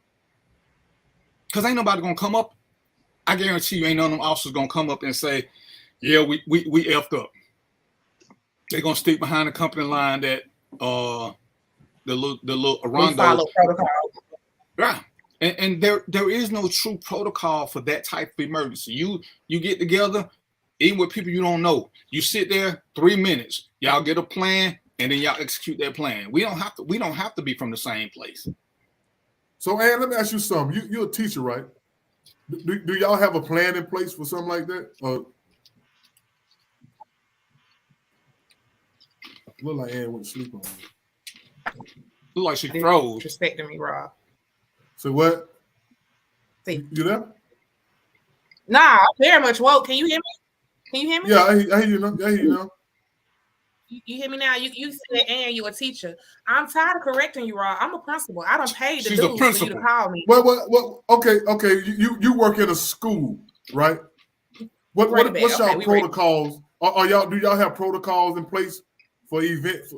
Because ain't nobody gonna come up. I guarantee you, ain't none of them officers gonna come up and say, "Yeah, we effed up." They're gonna stick behind the company line that the little Arondo follow protocol. Right. And there is no true protocol for that type of emergency. You get together, even with people you don't know. You sit there 3 minutes, y'all get a plan, and then y'all execute that plan. We don't have to be from the same place. So, Ann, let me ask you something. You're a teacher, right? Do y'all have a plan in place for something like that? Look like Ann went to sleep on me. Look like she froze. Respecting me, Rob. So what? See. You there? Nah, I'm very much woke. Can you hear me? Can you hear me? Yeah, I hear you now. I hear you now. You hear me now? You said, and you a teacher. I'm tired of correcting you, Rob. I'm a principal. I don't pay the dues for you to call me. Well, okay. You work at a school, right? What's y'all protocols? Do y'all have protocols in place for events?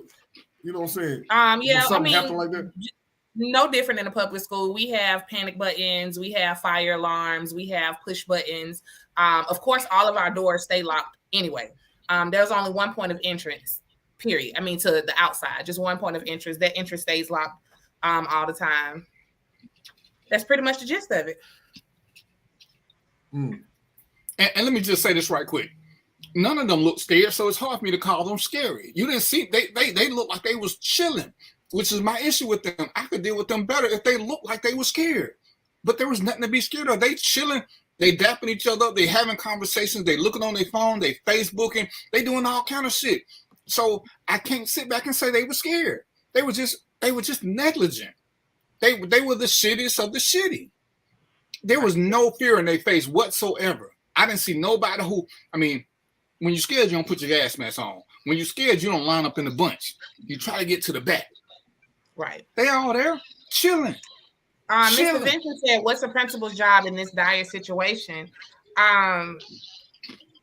You know what I'm saying? Yeah, I mean, happen like that? No different than a public school. We have panic buttons, we have fire alarms, we have push buttons. Of course, all of our doors stay locked anyway. There's only one point of entrance, period. I mean, to the outside, just one point of entrance. That entrance stays locked all the time. That's pretty much the gist of it. And let me just say this right quick. None of them look scared, so it's hard for me to call them scary. You didn't see they look like they was chilling, which is my issue with them. I could deal with them better if they looked like they were scared. But there was nothing to be scared of. They chilling, they dapping each other up, they having conversations, they looking on their phone, they Facebooking, they doing all kind of shit. So I can't sit back and say they were scared. They were just negligent. They were the shittiest of the shitty. There was no fear in their face whatsoever. I didn't see nobody when you're scared, you don't put your gas mask on. When you're scared, you don't line up in a bunch. You try to get to the back. Right. They all there chilling. Mr. Vincent said, "What's the principal's job in this dire situation?"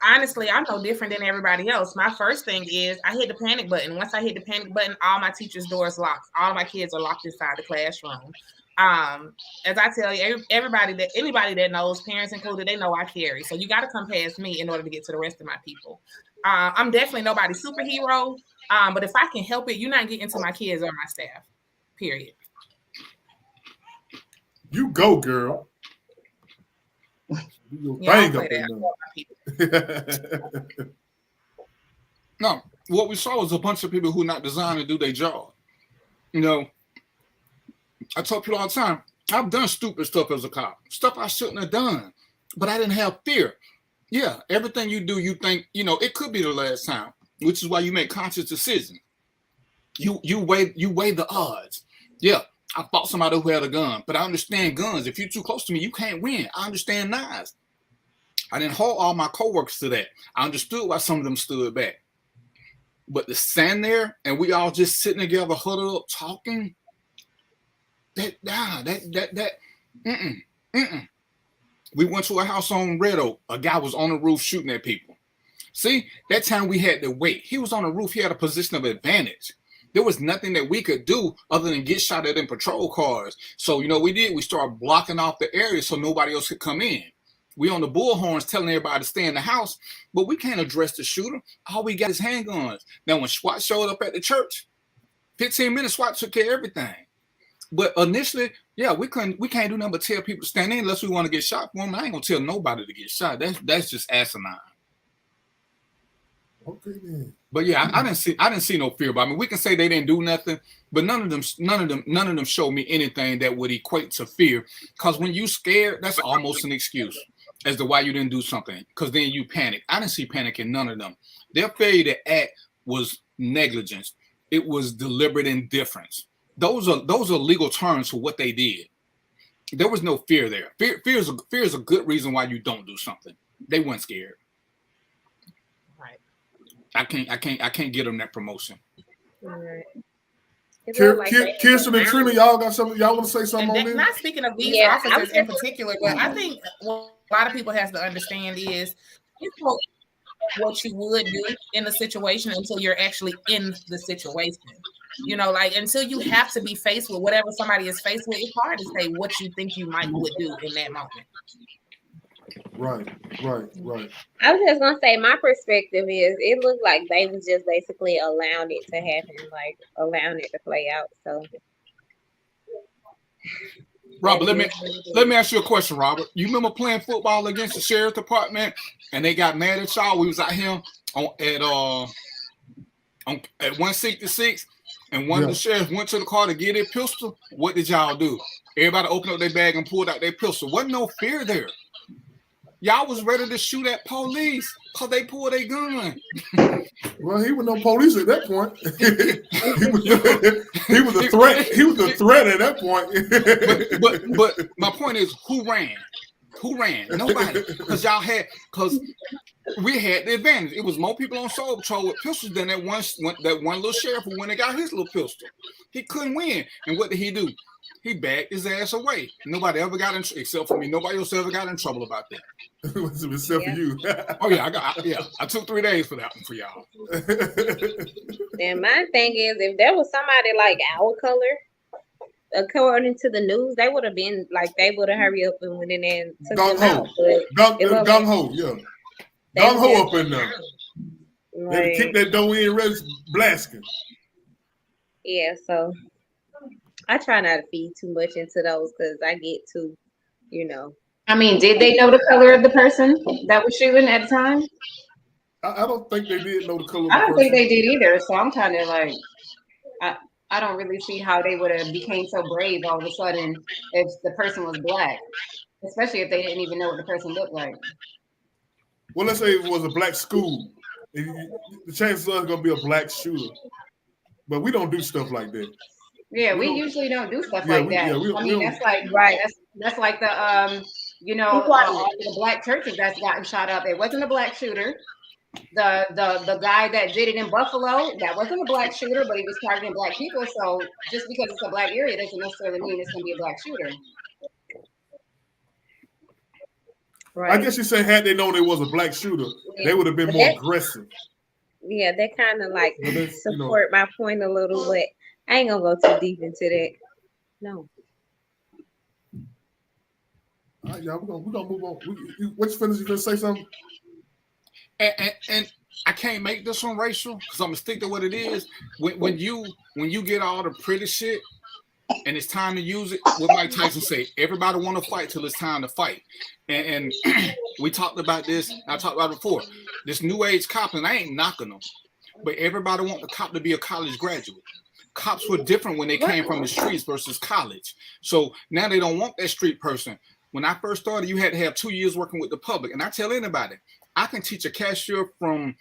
Honestly, I'm no different than everybody else. My first thing is I hit the panic button. Once I hit the panic button, all my teachers' doors locked. All my kids are locked inside the classroom. As I tell you, anybody that knows, parents included, they know I carry. So you got to come past me in order to get to the rest of my people. I'm definitely nobody's superhero. But if I can help it, you're not getting to my kids or my staff. Period. You go, girl. No, what we saw was a bunch of people who not designed to do their job. You know, I tell people all the time, I've done stupid stuff as a cop, stuff I shouldn't have done, but I didn't have fear. Yeah, everything you do, you think, you know, it could be the last time, which is why you make conscious decisions. You weigh the odds. Yeah, I fought somebody who had a gun, but I understand guns. If you're too close to me, you can't win. I understand knives. I didn't hold all my coworkers to that. I understood why some of them stood back. But to stand there and we all just sitting together, huddled up, talking, We went to a house on Red Oak. A guy was on the roof shooting at people. See, that time we had to wait. He was on the roof. He had a position of advantage. There was nothing that we could do other than get shot at in patrol cars. So, you know, we started blocking off the area so nobody else could come in. We on the bullhorns telling everybody to stay in the house, but we can't address the shooter. All we got is handguns. Now, when SWAT showed up at the church, 15 minutes, SWAT took care of everything. But initially, yeah, we can't do nothing but tell people to stand in unless we want to get shot for them. I ain't gonna tell nobody to get shot. That's just asinine. Okay, man. But yeah, I didn't see no fear. But I mean, we can say they didn't do nothing, but none of them showed me anything that would equate to fear. Because when you scared, that's almost an excuse as to why you didn't do something. Because then you panic. I didn't see panic in none of them. Their failure to act was negligence. It was deliberate indifference. Those are legal terms for what they did. There was no fear there. Fear is a good reason why you don't do something. They weren't scared. Right. I can't get them that promotion. Right. Kirsten and Trina, y'all got something? Y'all want to say something on this? Not speaking of these officers in particular, but I think what a lot of people has to understand is what you would do in a situation until you're actually in the situation. You know, like until you have to be faced with whatever somebody is faced with, it's hard to say what you think you would do in that moment. Right. I was just gonna say my perspective is it looked like they was just basically allowing it to happen, like allowing it to play out. So Robert, let me ask you a question, Robert. You remember playing football against the sheriff department and they got mad at y'all? We was out here at 166 and one of the sheriffs went to the car to get their pistol. What did y'all do? Everybody opened up their bag and pulled out their pistol. Wasn't no fear there. Y'all was ready to shoot at police because they pulled a gun. Well, he was no police at that point. he was a threat. He was a threat at that point. but my point is, who ran? Who ran? Nobody. Because we had the advantage. It was more people on Soul Patrol with pistols than that one little sheriff who went and got his little pistol. He couldn't win. And what did he do? He backed his ass away. Nobody ever got in, except for me. Nobody else ever got in trouble about that. Except for you. Oh yeah, I took 3 days for that one for y'all. And my thing is, if there was somebody like our color, according to the news, they would have been like they would have hurried up and went in there and took them out. Gung ho, yeah. Gung ho up in there. They kick that door in, ready blasting. Yeah, so I try not to feed too much into those because I get too, I mean, did they know the color of the person that was shooting at the time? I don't think they did know the color of the person. I don't think they did either. So I'm kind of like, I don't really see how they would have became so brave all of a sudden if the person was black, especially if they didn't even know what the person looked like. Well, let's say it was a black school. The chances are it's going to be a black shooter. But we don't do stuff like that. Yeah, we usually don't do stuff like that. I mean, that's like that's like the the black churches that's gotten shot up. It wasn't a black shooter. The guy that did it in Buffalo, that wasn't a black shooter, but he was targeting black people. So just because it's a black area doesn't necessarily mean it's going to be a black shooter. Right. I guess you said had they known it was a black shooter, they would have been more aggressive. Yeah, that kind of like support my point a little, but I ain't gonna go too deep into that. No. All right, y'all, we're gonna move on. What's finished? You gonna say something? And I can't make this one racial because I'm gonna stick to what it is. When you get all the pretty shit and it's time to use it, what Mike Tyson say, everybody want to fight till it's time to fight. And we talked about this. I talked about it before. This new age cop, and I ain't knocking them, but everybody want the cop to be a college graduate. Cops were different when they came from the streets versus college. So now they don't want that street person. When I first started, you had to have 2 years working with the public. And I tell anybody, I can teach a cashier from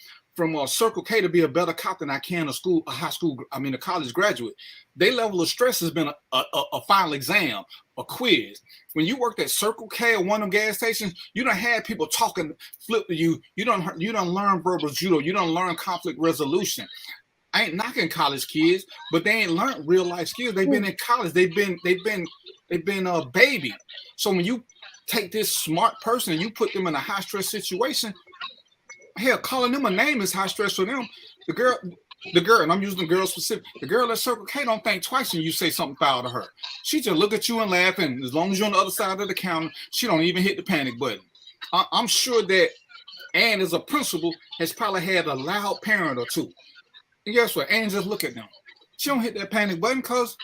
Circle K to be a better cop than I can a college graduate. Their level of stress has been a final exam, a quiz. When you worked at Circle K or one of them gas stations, you don't have people talking, flip to you. You don't learn verbal judo. You don't learn conflict resolution. I ain't knocking college kids, but they ain't learned real life skills. They've been in college. They've been a baby. So when you take this smart person and you put them in a high stress situation, hell, calling them a name is high stress for them. The girl, and I'm using the girl specific. The girl at Circle K don't think twice when you say something foul to her. She just look at you and laugh, and as long as you're on the other side of the counter, she don't even hit the panic button. I'm sure that Ann, as a principal, has probably had a loud parent or two. And guess what? Ann just look at them. She don't hit that panic button because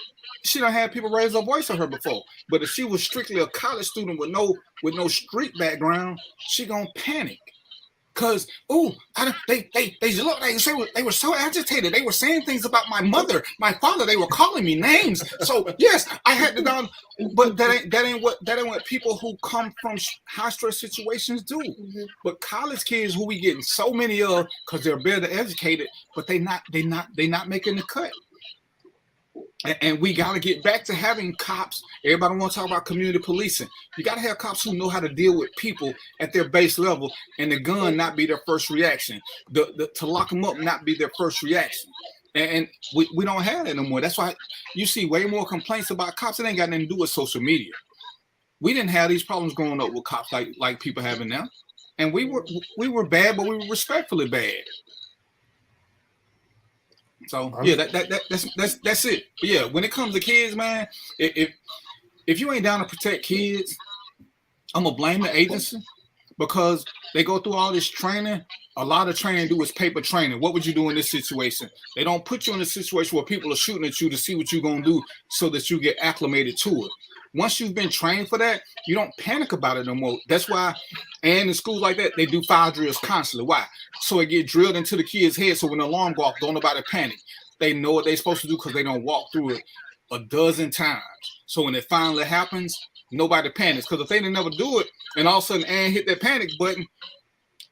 she don't have people raise their voice at her before. But if she was strictly a college student with no street background, she gonna panic. Cause they were so agitated. They were saying things about my mother, my father. They were calling me names. So yes, I had to down. But that ain't what people who come from high stress situations do. Mm-hmm. But college kids who we getting so many of because they're better educated, but they not making the cut. And we got to get back to having cops. Everybody want to talk about community policing. You got to have cops who know how to deal with people at their base level, and the gun not be their first reaction. To lock them up not be their first reaction. And we don't have that no more. That's why you see way more complaints about cops. It ain't got nothing to do with social media. We didn't have these problems growing up with cops like people having now. And we were bad, but we were respectfully bad. So yeah, that's it. But yeah, when it comes to kids, man, if you ain't down to protect kids, I'm gonna blame the agency because they go through all this training. A lot of training do is paper training. What would you do in this situation? They don't put you in a situation where people are shooting at you to see what you're gonna do so that you get acclimated to it. Once you've been trained for that, you don't panic about it no more. That's why, and in schools like that, they do fire drills constantly. Why? So it get drilled into the kids' head. So when the alarm go off, don't nobody panic. They know what they're supposed to do because they don't walk through it a dozen times. So when it finally happens, nobody panics. Because if they didn't never do it, and all of a sudden Ann hit that panic button,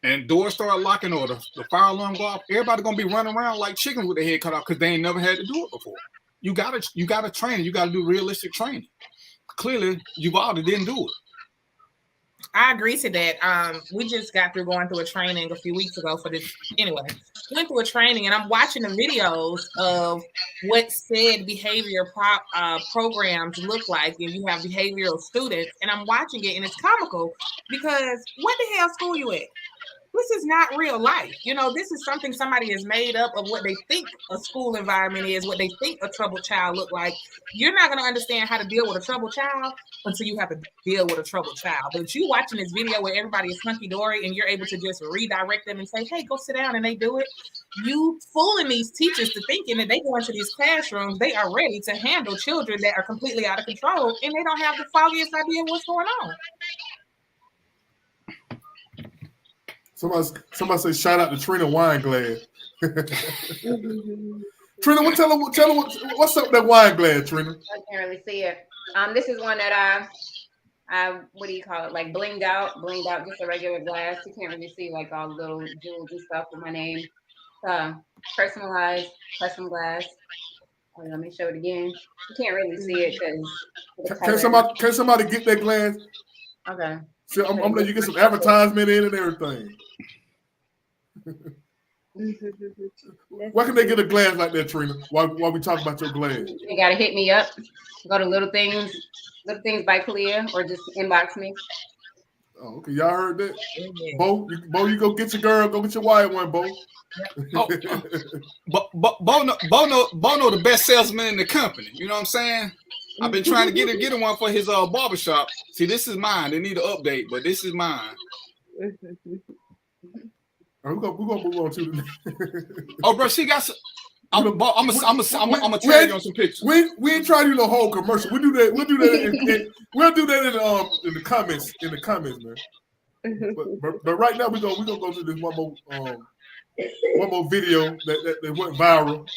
and doors start locking or the fire alarm go off, everybody gonna be running around like chickens with their head cut off because they ain't never had to do it before. You gotta train it. You gotta do realistic training. Clearly, Uvalde didn't do it. I agree to that. We just got through going through a training a few weeks ago for this. Anyway, went through a training, and I'm watching the videos of what said behavior programs look like, and you have behavioral students, and I'm watching it, and it's comical because what the hell school you at? This is not real life. You know, this is something somebody has made up of what they think a school environment is, what they think a troubled child look like. You're not going to understand how to deal with a troubled child until you have to deal with a troubled child. But if you watching this video where everybody is hunky-dory and you're able to just redirect them and say, hey, go sit down, and they do it, you fooling these teachers to thinking that they go into these classrooms, they are ready to handle children that are completely out of control, and they don't have the foggiest idea of what's going on. Somebody say shout out to Trina Wineglass. Trina, tell her what's up with that wine glass, Trina? I can't really see it. This is one that I what do you call it? Like blinged out, just a regular glass. You can't really see like all the little jewels and stuff with my name. Personalized custom glass. Oh, let me show it again. You can't really see it because can somebody get that glass? Okay. So I'm gonna let you get some advertisement in and everything. Where can they get a glass like that, Trina? While we talk about your glass, you gotta hit me up. Go to Little Things by Kalia, or just inbox me. Oh, okay. Y'all heard that? Bo, you go get your girl. Go get your wife one, Bo. Bono the best salesman in the company. You know what I'm saying? I've been trying to get him one for his barbershop. See, this is mine. They need an update, but this is mine. We're gonna move on to the. Oh, bro, she got some. I'm gonna tag you on some pictures. We ain't trying to do the whole commercial. We'll do that. We'll do that in the comments. In the comments, man. But right now we're gonna go to this one more video that went viral.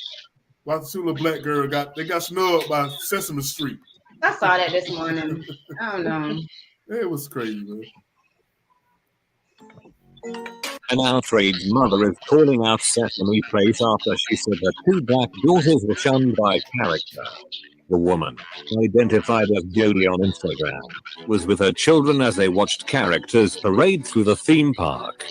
While the two little black girl got snubbed by Sesame Street. I saw that this morning. I don't know. It was crazy, man. An outraged mother is calling out Sesame Place after she said her two black daughters were shunned by a character. The woman, identified as Jody on Instagram, was with her children as they watched characters parade through the theme park.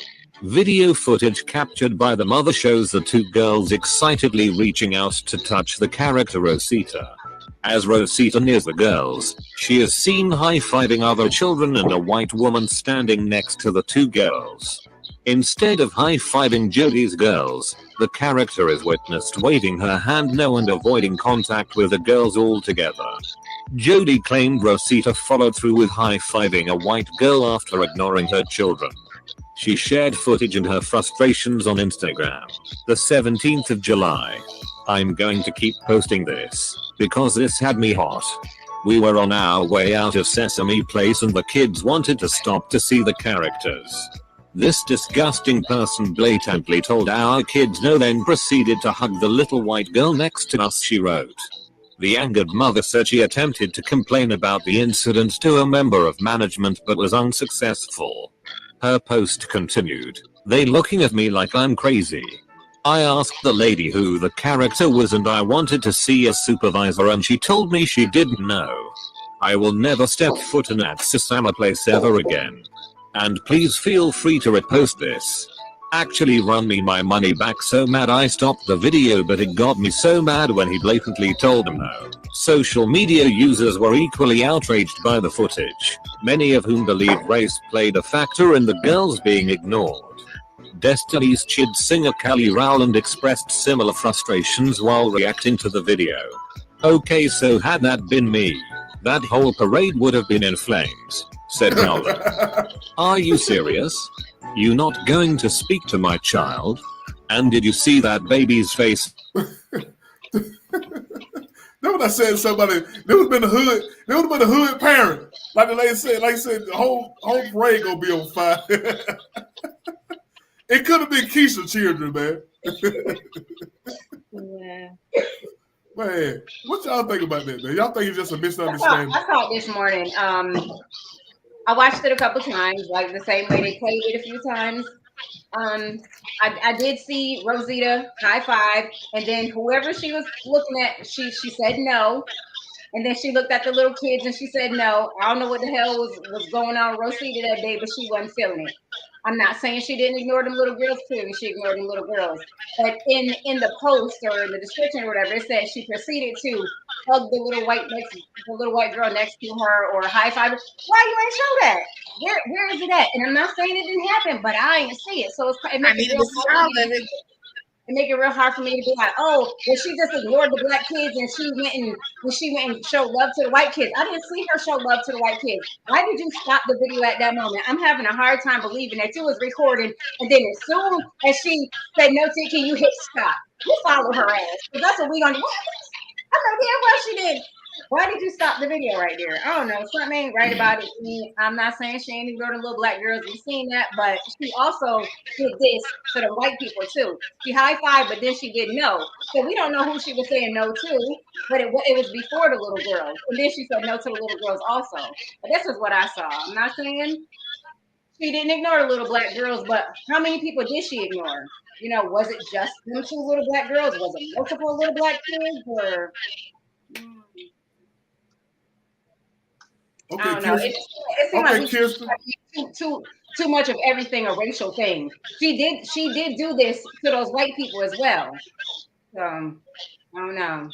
Video footage captured by the mother shows the two girls excitedly reaching out to touch the character Rosita. As Rosita nears the girls, she is seen high-fiving other children and a white woman standing next to the two girls. Instead of high-fiving Jody's girls, the character is witnessed waving her hand no and avoiding contact with the girls altogether. Jody claimed Rosita followed through with high-fiving a white girl after ignoring her children. She shared footage and her frustrations on Instagram. The 17th of July. I'm going to keep posting this, because this had me hot. We were on our way out of Sesame Place and the kids wanted to stop to see the characters. This disgusting person blatantly told our kids no, then proceeded to hug the little white girl next to us, she wrote. The angered mother said she attempted to complain about the incident to a member of management but was unsuccessful. Her post continued, "They looking at me like I'm crazy. I asked the lady who the character was and I wanted to see a supervisor and she told me she didn't know. I will never step foot in that Sesame Place ever again. And please feel free to repost this. Actually run me my money back." So mad I stopped the video, but it got me so mad when he blatantly told them no. Social media users were equally outraged by the footage, many of whom believe race played a factor in the girls being ignored. Destiny's Child singer Kelly Rowland expressed similar frustrations while reacting to the video. "Okay, so had that been me, that whole parade would have been in flames," said Rowland. "Are you serious? You not going to speak to my child? And did you see that baby's face?" That what I said. Somebody, there would have been a hood parent, like the lady said. Like I said, the whole parade gonna be on fire. It could have been Keisha's children, man. Yeah. Man, what y'all think about that, man? Y'all think it's just a misunderstanding? I saw it this morning. I watched it a couple times, like the same way they played it a few times. I did see Rosita high five, and then whoever she was looking at, she said no. And then she looked at the little kids and she said no. I don't know what the hell was going on with Rosita that day, but she wasn't feeling it. I'm not saying she didn't ignore them little girls too. She ignored them little girls. But in the post or in the description or whatever, it said she proceeded to hug the little white girl next to her or high five. Why you ain't show that? Where is it at? And I'm not saying it didn't happen, but I ain't see it. So it make it real hard for me to be like, oh, well, she just ignored the black kids and she went and showed love to the white kids. I didn't see her show love to the white kids. Why did you stop the video at that moment? I'm having a hard time believing that you was recording, and then as soon as she said no, can you hit stop? You follow her ass, because that's what we gonna do. I'm like, yeah, well, she did. Why did you stop the video right there? I don't know. Something ain't right about it. I'm not saying she ain't ignored the little black girls. We've seen that, but she also did this to the white people too. She high five, but then she did no. So we don't know who she was saying no to, but it was before the little girls, and then she said no to the little girls also. But this is what I saw. I'm not saying she didn't ignore the little black girls, but how many people did she ignore? You know, was it just them two little black girls? Was it multiple little black kids, or? Okay, I don't know. It seems like too much of everything a racial thing. She did do this to those white people as well. So I don't know.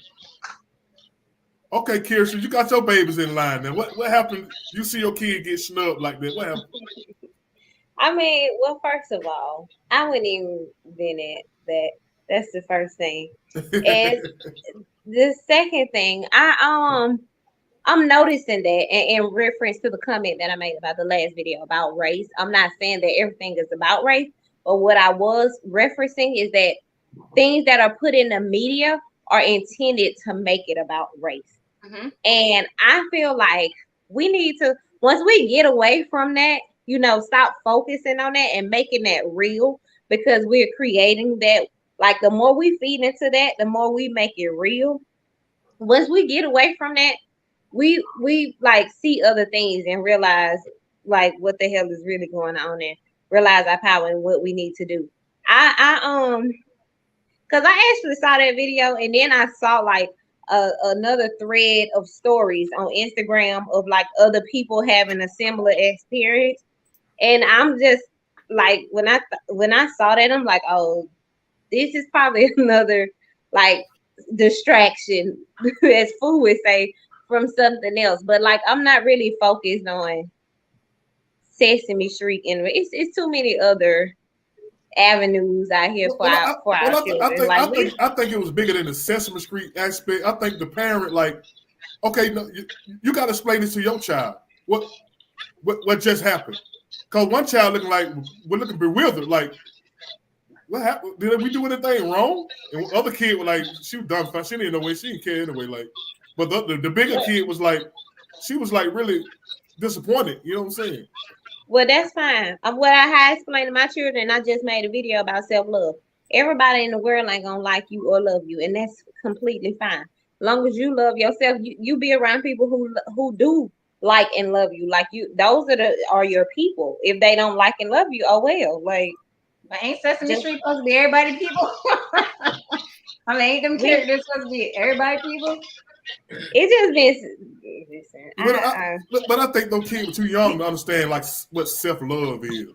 Okay, Kirsten, you got your babies in line. Now, what happened? You see your kid get snubbed like that. What happened? I mean, well, first of all, I wouldn't even been at that. That's the first thing. And the second thing, I'm noticing that in reference to the comment that I made about the last video about race. I'm not saying that everything is about race, but what I was referencing is that things that are put in the media are intended to make it about race. Mm-hmm. And I feel like we need to, once we get away from that, you know, stop focusing on that and making that real, because we're creating that. Like, the more we feed into that, the more we make it real. Once we get away from that, we like see other things and realize like what the hell is really going on and realize our power and what we need to do. Because I actually saw that video and then I saw like another thread of stories on Instagram of like other people having a similar experience, and I'm just like, when I saw that, I'm like, oh, this is probably another like distraction, as Fu would say, from something else. But like, I'm not really focused on Sesame Street, and it's too many other avenues out here for our children. I think it was bigger than the Sesame Street aspect. I think the parent, like, okay, no, you got to explain this to your child. What just happened? Because one child looking bewildered, like, what happened? Did we do anything wrong? And the other kid was like, she was dumbfounded. She didn't know way. She didn't care anyway. Like, but the bigger kid was like, she was like really disappointed. You know what I'm saying? Well, that's fine. What I explained to my children, I just made a video about self-love. Everybody in the world ain't gonna like you or love you, and that's completely fine. As long as you love yourself, you be around people who do like and love you. Like, you, those are your people. If they don't like and love you, oh well. Like, but ain't Sesame Street supposed to be everybody people? I mean, ain't them characters supposed to be everybody people? It just been. But I think those kids were too young to understand like what self-love is.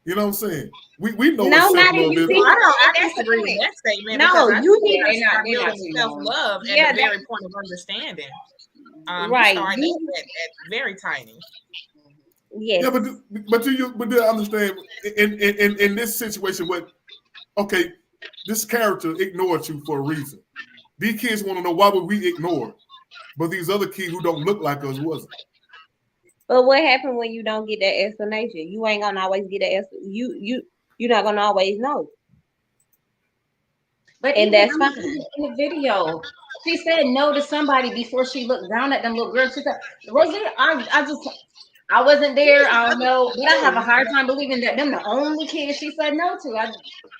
You know what I'm saying? We know what self-love is. I disagree with that statement. No, you need to start building self-love at the very point of understanding. Right. Starting at very tiny. Yes. Yeah, but do you understand in this situation okay, this character ignored you for a reason. These kids want to know, why would we ignore? But these other kids who don't look like us wasn't. But what happened when you don't get that explanation? You ain't gonna always get that you're not gonna always know. But and that's fine. In the video, she said no to somebody before she looked down at them little girls. She said, Rosie, I wasn't there. I don't know, but I have a hard time believing that them the only kids she said no to.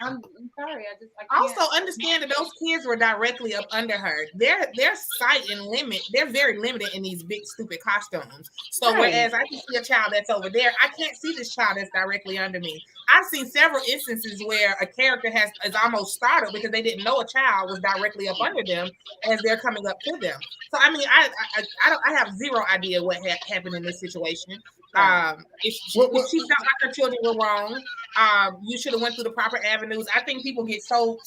I'm sorry. I also understand that those kids were directly up under her. Their sight and limit, they're very limited in these big stupid costumes. So whereas I can see a child that's over there, I can't see this child that's directly under me. I've seen several instances where a character is almost startled because they didn't know a child was directly up under them as they're coming up to them. So I mean, I have zero idea what happened in this situation. If she felt like her children were wrong, you should have went through the proper avenues. I think people get so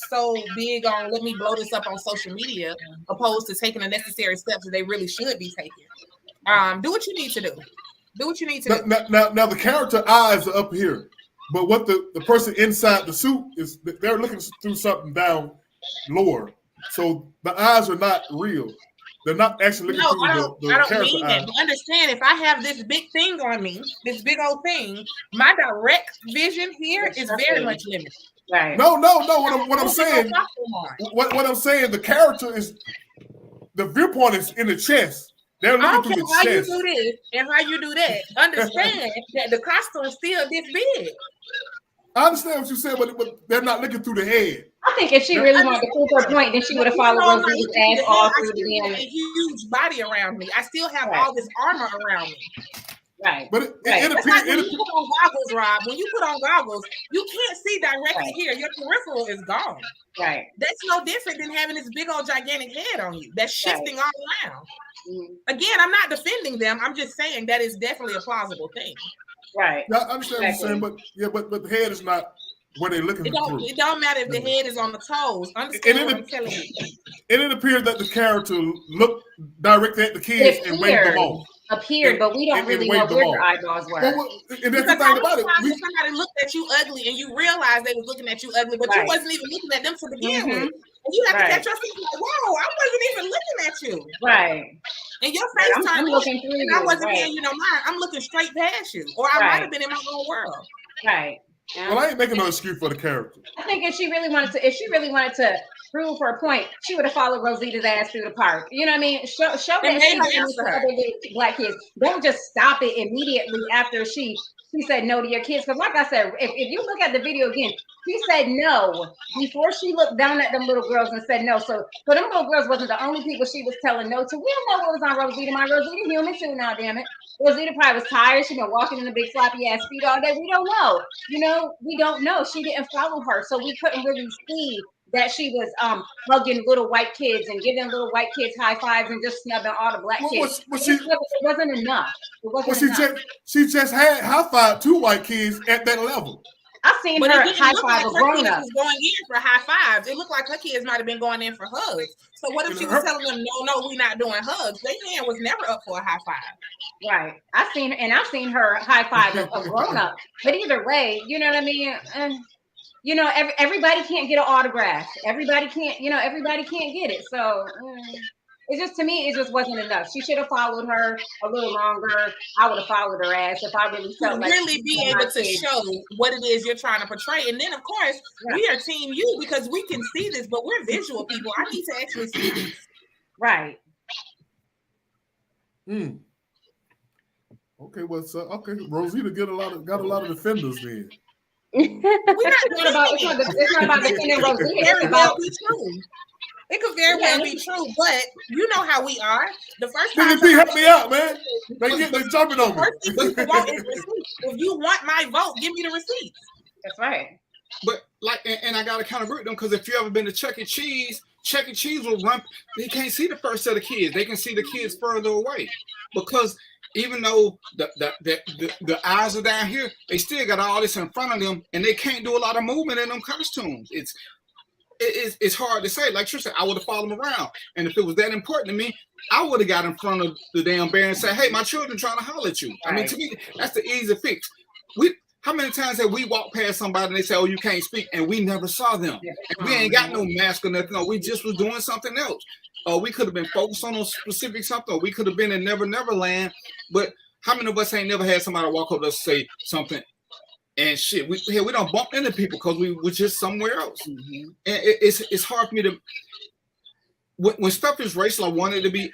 big on let me blow this up on social media, opposed to taking the necessary steps that they really should be taking. Do what you need to do. Do what you need to do. Now the character eyes are up here, but what the person inside the suit is, they're looking through something down lower. So the eyes are not real. They're not actually looking through the character eyes. That. But understand, if I have this big thing on me, this big old thing, my direct vision here is very much limited. Right. No. What I'm saying, what I'm saying, the character is, the viewpoint is in the chest. They're looking through the chest. You do this and how you do that. Understand that the costume is still this big. I understand what you said, but they're not looking through the head. I think if she really wanted to prove her point, then she would have followed Rosie's ass all through the end. A huge body around me. I still have all this armor around me. Right. But it appears when you put on goggles, Rob. When you put on goggles, you can't see directly here. Your peripheral is gone. Right. That's no different than having this big old gigantic head on you. That's shifting all around. Mm-hmm. Again, I'm not defending them. I'm just saying that is definitely a plausible thing. Right. I understand what you're saying, but the head is not where they're looking through. It don't matter if the head is on the toes. Understand what I'm telling you. And it appears that the character looked directly at the kids and waved them off. Appeared, but we don't really know where their eyeballs were. And that's the thing about it. Somebody looked at you ugly and you realized they was looking at you ugly, but you wasn't even looking at them to begin with. And you have to catch yourself like, whoa, I wasn't even looking at you. Right. And your face turned looking through and you. I wasn't paying you no mind. I'm looking straight past you. Or I might have been in my own world. Right. Well, I ain't making no excuse for the character. I think if she really wanted to prove her point, she would have followed Rosita's ass through the park. You know what I mean? Show that she was for other black kids. Don't just stop it immediately after she said no to your kids. Because like I said, if you look at the video again, she said no before she looked down at them little girls and said no. So them little girls wasn't the only people she was telling no to. We don't know what was on Rosita. My Rosita human too now, damn it. Rosita probably was tired. She been walking in the big floppy ass feet all day. We don't know. You know, we don't know. She didn't follow her. So we couldn't really see that she was hugging little white kids and giving little white kids high fives and just snubbing all the black kids. It wasn't enough. It wasn't enough. She just had high five 2 white kids at that level. I seen her high five a grown up. Going in for high fives. It looked like her kids might have been going in for hugs. So what if she was telling them, no, we're not doing hugs? Their hand was never up for a high five. Right. I've seen her high five a grown up. But either way, you know what I mean? And you know, everybody can't get an autograph. Everybody can't get it. So it just, to me, it just wasn't enough. She should have followed her a little longer. I would have followed her ass if I really felt like really be able to show what it is you're trying to portray. And then, of course, we are Team You because we can see this, but we're visual people. I need to actually see this. Right. Okay, well, okay, Rosita got a lot of defenders then. It's not about defending Rosita. Very well be true. It could very well be true, but you know how we are. The first time, help me out, man. They jumping on me. If you want my vote, give me the receipt. That's right. But and I gotta kind of root them because if you ever been to Chuck E. Cheese will run. They can't see the first set of kids. They can see the kids further away because even though the eyes are down here, they still got all this in front of them, and they can't do a lot of movement in them costumes. It's hard to say. Like Trisha, I would have followed them around, and if it was that important to me, I would have got in front of the damn bear and said, "Hey, my children trying to holler at you." Right. I mean, to me, that's the easy fix. How many times have we walked past somebody and they say, "Oh, you can't speak," and we never saw them, and we ain't got no mask or nothing. No, we just was doing something else. We could have been focused on a specific something. Or we could have been in Never Never Land. But how many of us ain't never had somebody walk up to us and say something? And shit, we don't bump into people because we were just somewhere else. Mm-hmm. And it's hard for me to when stuff is racial. I want it to be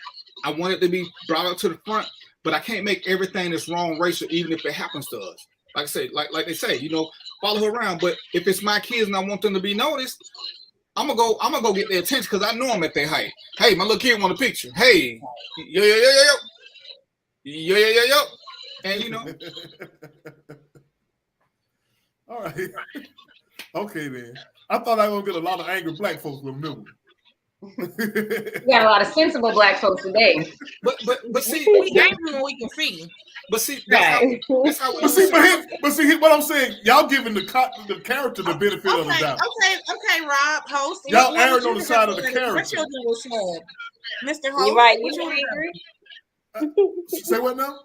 brought up to the front, but I can't make everything that's wrong racial, even if it happens to us. Like I say, like they say, follow her around. But if it's my kids and I want them to be noticed, I'm gonna go get their attention because I know them at their height. Hey, my little kid want a picture. Hey, yo. And all right. Okay then. I thought I was gonna get a lot of angry black folks with me. We got a lot of sensible black folks today. But see, we angry when we can see. But see, that's how what I'm saying, y'all giving the character the benefit of the doubt. Okay, Rob, host. Y'all erring on the side of the character. Your children will snub. Mr. Host, you're right. You angry? Say what now?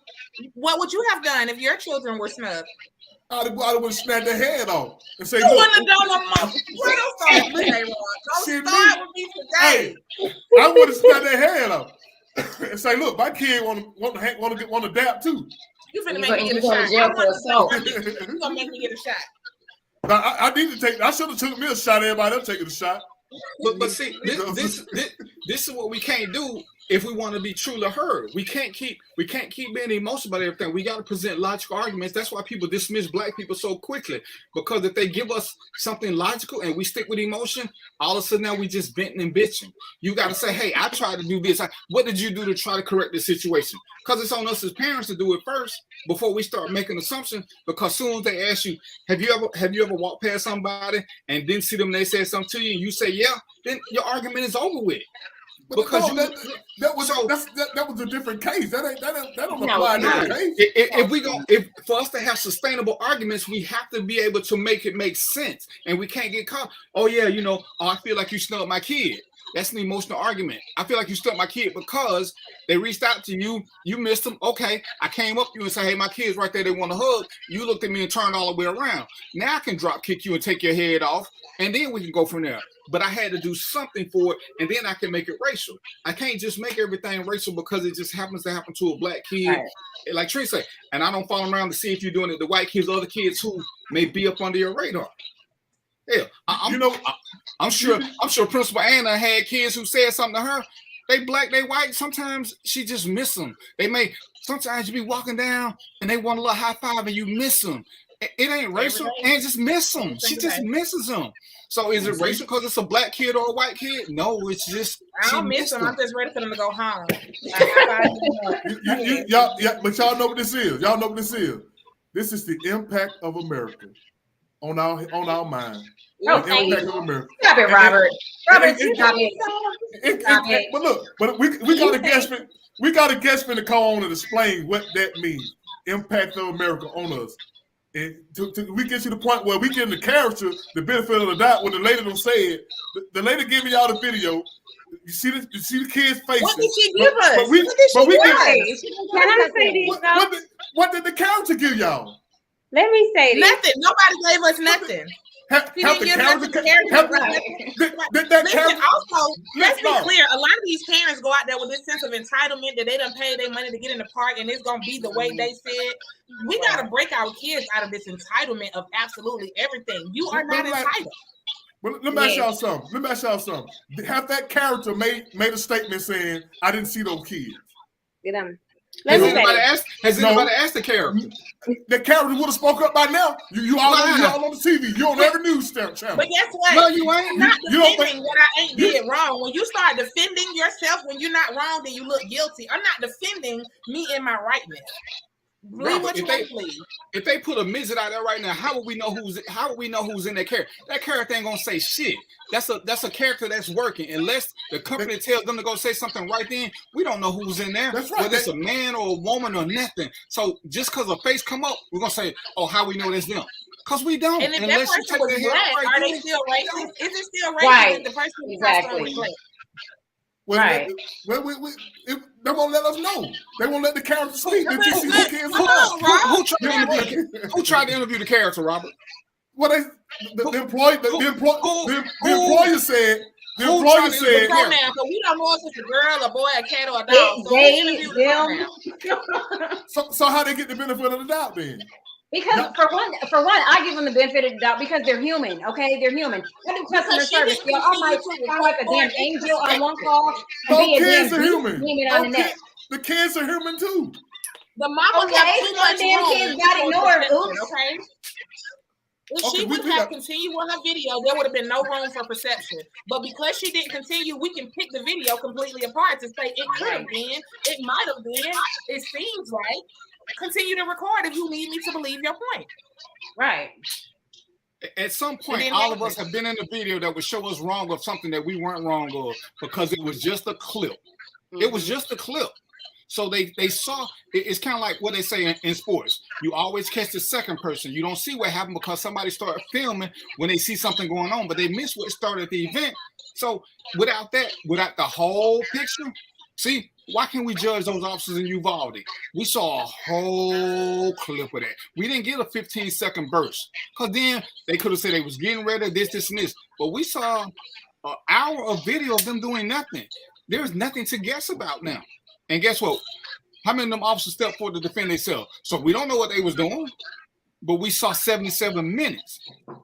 What would you have done if your children were snubbed? I would have snapped their head off and say, "You wouldn't have done no more." Don't start with me today. I would have snapped their head off and say, "Look, my kid want to dap too." You finna make me get a shot. You gonna make me get a shot? Now, I need to take. I should have took me a shot. Everybody else taking a shot. But see, this is what we can't do if we want to be truly heard. We can't keep being emotional about everything. We got to present logical arguments. That's why people dismiss black people so quickly, because if they give us something logical and we stick with emotion, all of a sudden now we just venting and bitching. You got to say, "Hey, I tried to do this. What did you do to try to correct the situation?" Because it's on us as parents to do it first before we start making assumptions. Because as soon as they ask you, have you ever walked past somebody and didn't see them and they said something to you and you say, "Yeah," then your argument is over with. Because that was a different case. That don't apply to that case. If for us to have sustainable arguments, we have to be able to make it make sense, and we can't get caught. Oh yeah, I feel like you snubbed my kid. That's an emotional argument. I feel like you snubbed my kid because they reached out to you. You missed them. Okay, I came up to you and said, hey, my kid's right there. They want a hug. You looked at me and turned all the way around. Now I can drop kick you and take your head off, and then we can go from there. But I had to do something for it, and then I can make it racial. I can't just make everything racial because it just happens to happen to a black kid. Right. Like Trey said, and I don't follow around to see if you're doing it to white kids or other kids who may be up under your radar. Yeah, I'm sure Principal Anna had kids who said something to her. They black, they white. Sometimes she just miss them. Sometimes you be walking down and they want a little high five and you miss them. It ain't racial, and just miss them. She just misses them. So is it racial because it's a black kid or a white kid? No, it's just I don't miss them. I'm just ready for them to go home. But y'all know what this is. Y'all know what this is. This is the impact of America on our mind. Stop it, Robert. But look, we got a guest. We got a guest to come on and explain what that means. Impact of America on us. And we get to the point where we give the character the benefit of the doubt. When the lady don't say it, the lady giving y'all the video. You see the kids' faces. What did she give us? What did the character give y'all? Let me say this. Nothing. Nobody gave us nothing. Also, let's be clear. A lot of these parents go out there with this sense of entitlement that they done paid their money to get in the park and it's gonna be the way they said. We gotta break our kids out of this entitlement of absolutely everything. You are not entitled. Well, let me ask y'all something. Have that character made a statement saying, "I didn't see those kids." Get them. Has anybody asked the character? The character would have spoke up by now. You all on the TV. You on every news channel. But guess what? No, you ain't. Not defending what I ain't did wrong. When you start defending yourself when you're not wrong, then you look guilty. I'm not defending me in my rightness. If they put a midget out there right now, how would we know who's in that character? That character ain't gonna say shit. That's a character that's working. Unless the company tells them to go say something right then, we don't know who's in there. That's right. Whether it's a man or a woman or nothing. So just because a face come up, we're gonna say, "Oh, how we know that's them?" Because we don't. And if that person was black, are they still racist? Is it still racist if the person was black? Well, right. They won't let us know. They won't let the character speak. Who tried to interview the character, Robert? Well, the employer said. The employer said. Pronoun, so we don't know if it's a girl, a boy, a cat, or a dog. So how they get the benefit of the doubt then? Because for one, I give them the benefit of the doubt because they're human. Okay, they're human. I do customer service. I might sound like a damn angel on one call and be a damn demon on the next. The kids are human too. The mama got too much damn kids got ignored. Oops. Okay. If she would have continued with her video, there would have been no room for perception. But because she didn't continue, we can pick the video completely apart to say it could have been, it might have been, it seems like. Continue to record if you need me to believe your point. Right. At some point, all of us have been in the video that would show us wrong of something that we weren't wrong of because it was just a clip. Mm-hmm. It was just a clip. So they saw, it's kind of like what they say in sports. You always catch the second person. You don't see what happened because somebody started filming when they see something going on, but they miss what started the event. So without the whole picture, see, why can't we judge those officers in Uvalde? We saw a whole clip of that. We didn't get a 15-second burst because then they could have said they was getting ready, this, and this. But we saw an hour of video of them doing nothing. There's nothing to guess about now. And guess what? How many of them officers stepped forward to defend themselves? So we don't know what they was doing, but we saw 77 minutes.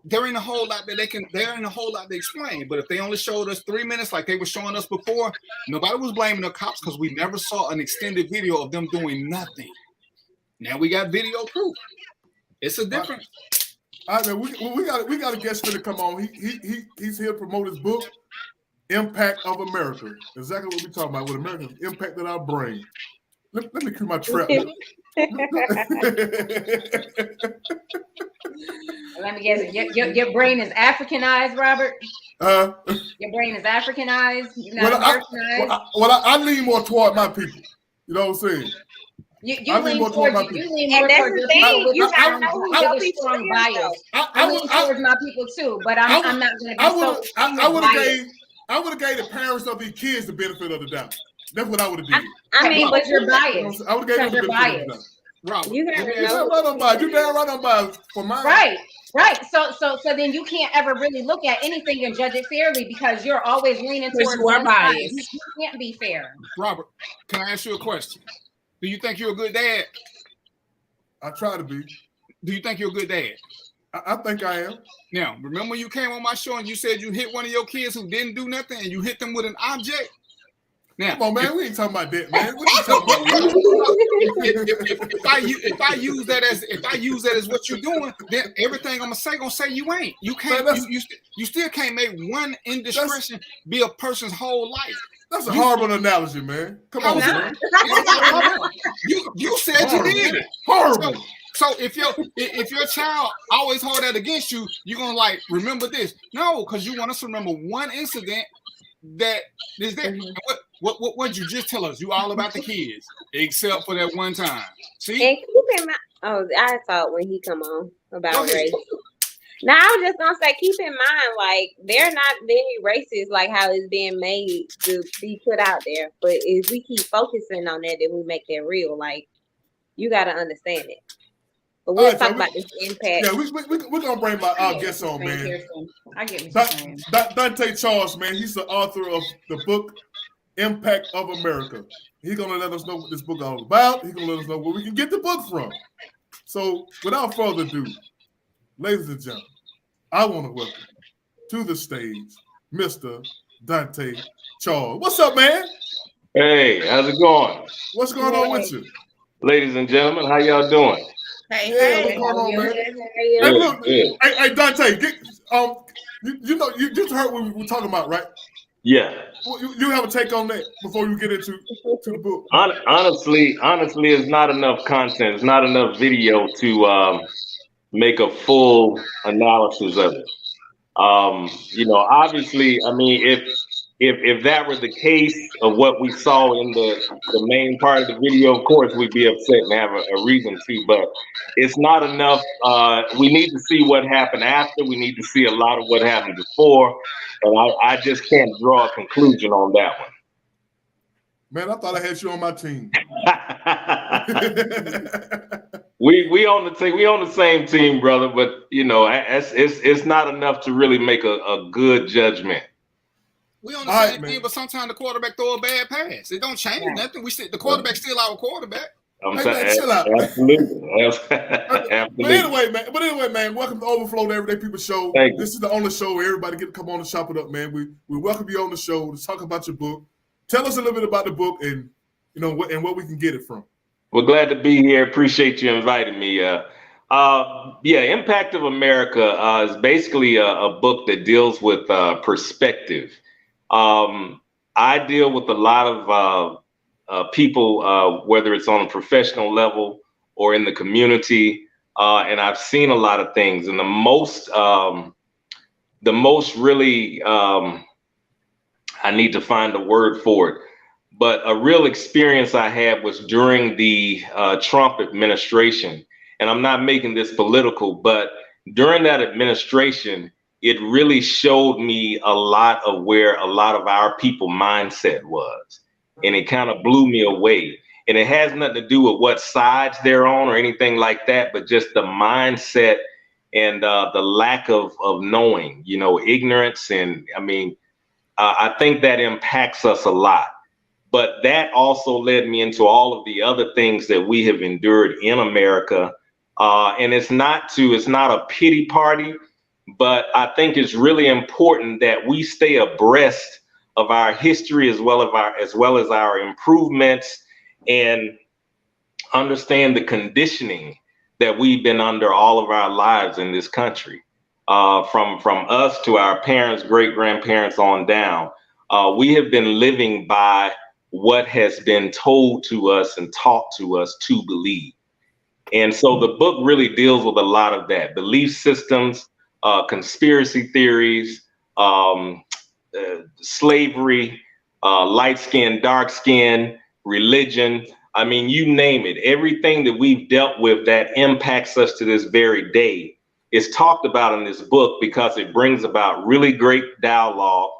There ain't a whole lot to explain. But if they only showed us 3 minutes like they were showing us before, nobody was blaming the cops because we never saw an extended video of them doing nothing. Now we got video proof. It's a difference. All right, man, we got a guest to come on. He's here to promote his book, Impact of America. Exactly what we're talking about with America's impacted our brain. Let me cue my trap. Let me guess. Your brain is Africanized, Robert. Your brain is Africanized. You're not Americanized. I lean more toward my people. You know what I'm saying? You lean more towards my people. And that's the thing. You gotta know who your people strong bias. I lean towards my people too, but I'm not gonna be I would have gave the parents of these kids the benefit of the doubt. That's what I would have did. I mean, but you're biased. I would have gave them the benefit of the doubt. Robert, you damn right on bias for mine. Right. So then you can't ever really look at anything and judge it fairly because you're always leaning towards one side. You can't be fair. Robert, can I ask you a question? Do you think you're a good dad? I try to be. Do you think you're a good dad? I think I am. Now, remember when you came on my show and you said you hit one of your kids who didn't do nothing and you hit them with an object? Now, come on, man, we ain't talking about that, man. What you talking about? If I use that as what you're doing, then everything I'm gonna say you ain't. You can't. You still can't make one indiscretion be a person's whole life. That's a horrible analogy, man. Come on, man. You said you did it. Horrible. So if your child always hold that against you, you're gonna like remember this. No, because you want us to remember one incident that is there. What you just tell us? You all about the kids, except for that one time. See? And keep in mind, I thought when he come on about race. Now I was just gonna say, keep in mind, like they're not very racist, like how it's being made to be put out there. But if we keep focusing on that, then we make that real. Like you got to understand it. But we'll talk about this impact. Yeah, we're gonna bring our guest on, man. I get what you're saying. Dante Charles, man. He's the author of the book Impact of America. He's gonna let us know what this book is all about. He's gonna let us know where we can get the book from. So, without further ado, ladies and gentlemen, I want to welcome to the stage Mr. Dante Charles. What's up, man? Hey, how's it going? What's going on with you? Ladies and gentlemen, how y'all doing? Hey, what's going on, man? Hey, look, hey, Dante, you just heard what we were talking about, right? Yeah. You have a take on that before you get into the book? Honestly, it's not enough content. It's not enough video to make a full analysis of it. Obviously, I mean, if that were the case of what we saw in the main part of the video, of course we'd be upset and have a reason to, but it's not enough. We need to see what happened after. We need to see a lot of what happened before, and I just can't draw a conclusion on that one. Man, I thought I had you on my team. We on the team. We on the same team, brother. But it's not enough to really make a good judgment. We on the same team, but sometimes the quarterback throw a bad pass. It don't change nothing. The quarterback's still our quarterback. I'm saying, chill out. Absolutely. But anyway, man, welcome to Overflow, the Everyday People Show. This is the only show where everybody get to come on and chop it up, man. We welcome you on the show to talk about your book. Tell us a little bit about the book and where we can get it from. We're glad to be here. Appreciate you inviting me. Impact of America is basically a book that deals with perspective. I deal with a lot of people, whether it's on a professional level or in the community, and I've seen a lot of things. And the most really, I need to find a word for it, but a real experience I had was during the Trump administration. And I'm not making this political, but during that administration, it really showed me a lot of where a lot of our people mindset was. And it kind of blew me away. And it has nothing to do with what sides they're on or anything like that, but just the mindset and the lack of knowing, ignorance. And I mean, I think that impacts us a lot. But that also led me into all of the other things that we have endured in America. And it's not a pity party, but I think it's really important that we stay abreast of our history as well as our improvements, and understand the conditioning that we've been under all of our lives in this country, from us to our parents, great grandparents on down. We have been living by what has been told to us and taught to us to believe. And so the book really deals with a lot of that: belief systems, conspiracy theories, slavery, light skin, dark skin, religion. I mean, you name it. Everything that we've dealt with that impacts us to this very day is talked about in this book because it brings about really great dialogue,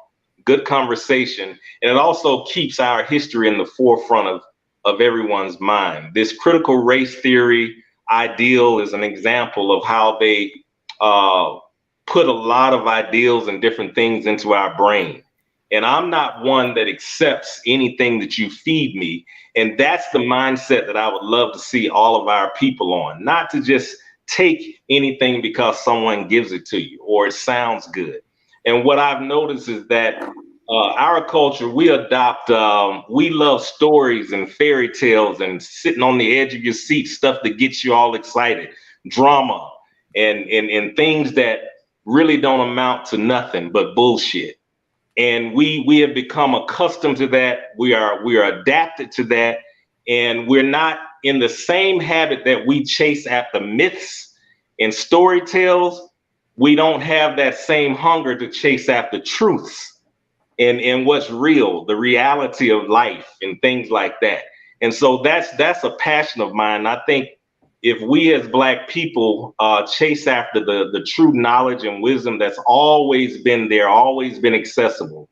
good conversation, and it also keeps our history in the forefront of everyone's mind. This critical race theory ideal is an example of how they put a lot of ideals and different things into our brain. And I'm not one that accepts anything that you feed me. And that's the mindset that I would love to see all of our people on, not to just take anything because someone gives it to you or it sounds good. And what I've noticed is that our culture, we adopt, we love stories and fairy tales and sitting on the edge of your seat, stuff that gets you all excited, drama and things that really don't amount to nothing but bullshit. And we have become accustomed to that. We are adapted to that. And we're not in the same habit that we chase after myths and story tales. We don't have that same hunger to chase after truths and what's real, the reality of life and things like that. And so that's a passion of mine. I think if we as Black people chase after the true knowledge and wisdom that's always been there, always been accessible,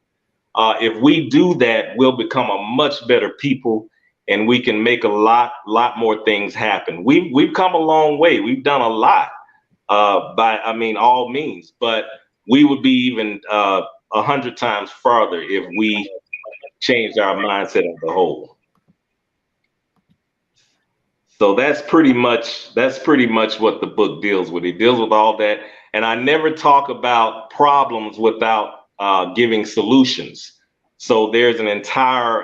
if we do that, we'll become a much better people and we can make a lot more things happen. We've come a long way. We've done a lot by all means, but we would be even 100 times farther if we changed our mindset as a whole. So that's pretty much what the book deals with. It deals with all that. And I never talk about problems without giving solutions. So there's an entire,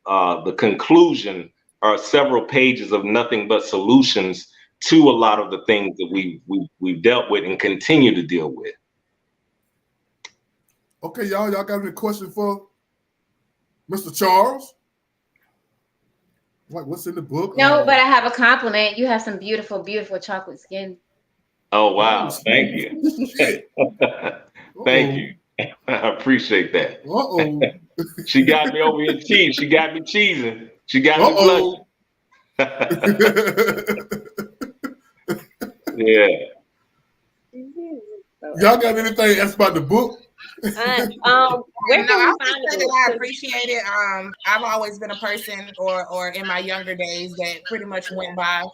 the conclusion are several pages of nothing but solutions to a lot of the things that we've dealt with and continue to deal with. Okay, y'all got any question for Mr. Charles? Like, what's in the book? No, but I have a compliment. You have some beautiful, beautiful chocolate skin. Oh, wow. Thank you. Thank you. I appreciate that. She got me over here cheesing. She got me cheesing. She got me blushing. Yeah. Y'all got anything else about the book? Where can we find it? I appreciate it. I've always been a person, or in my younger days, that pretty much went by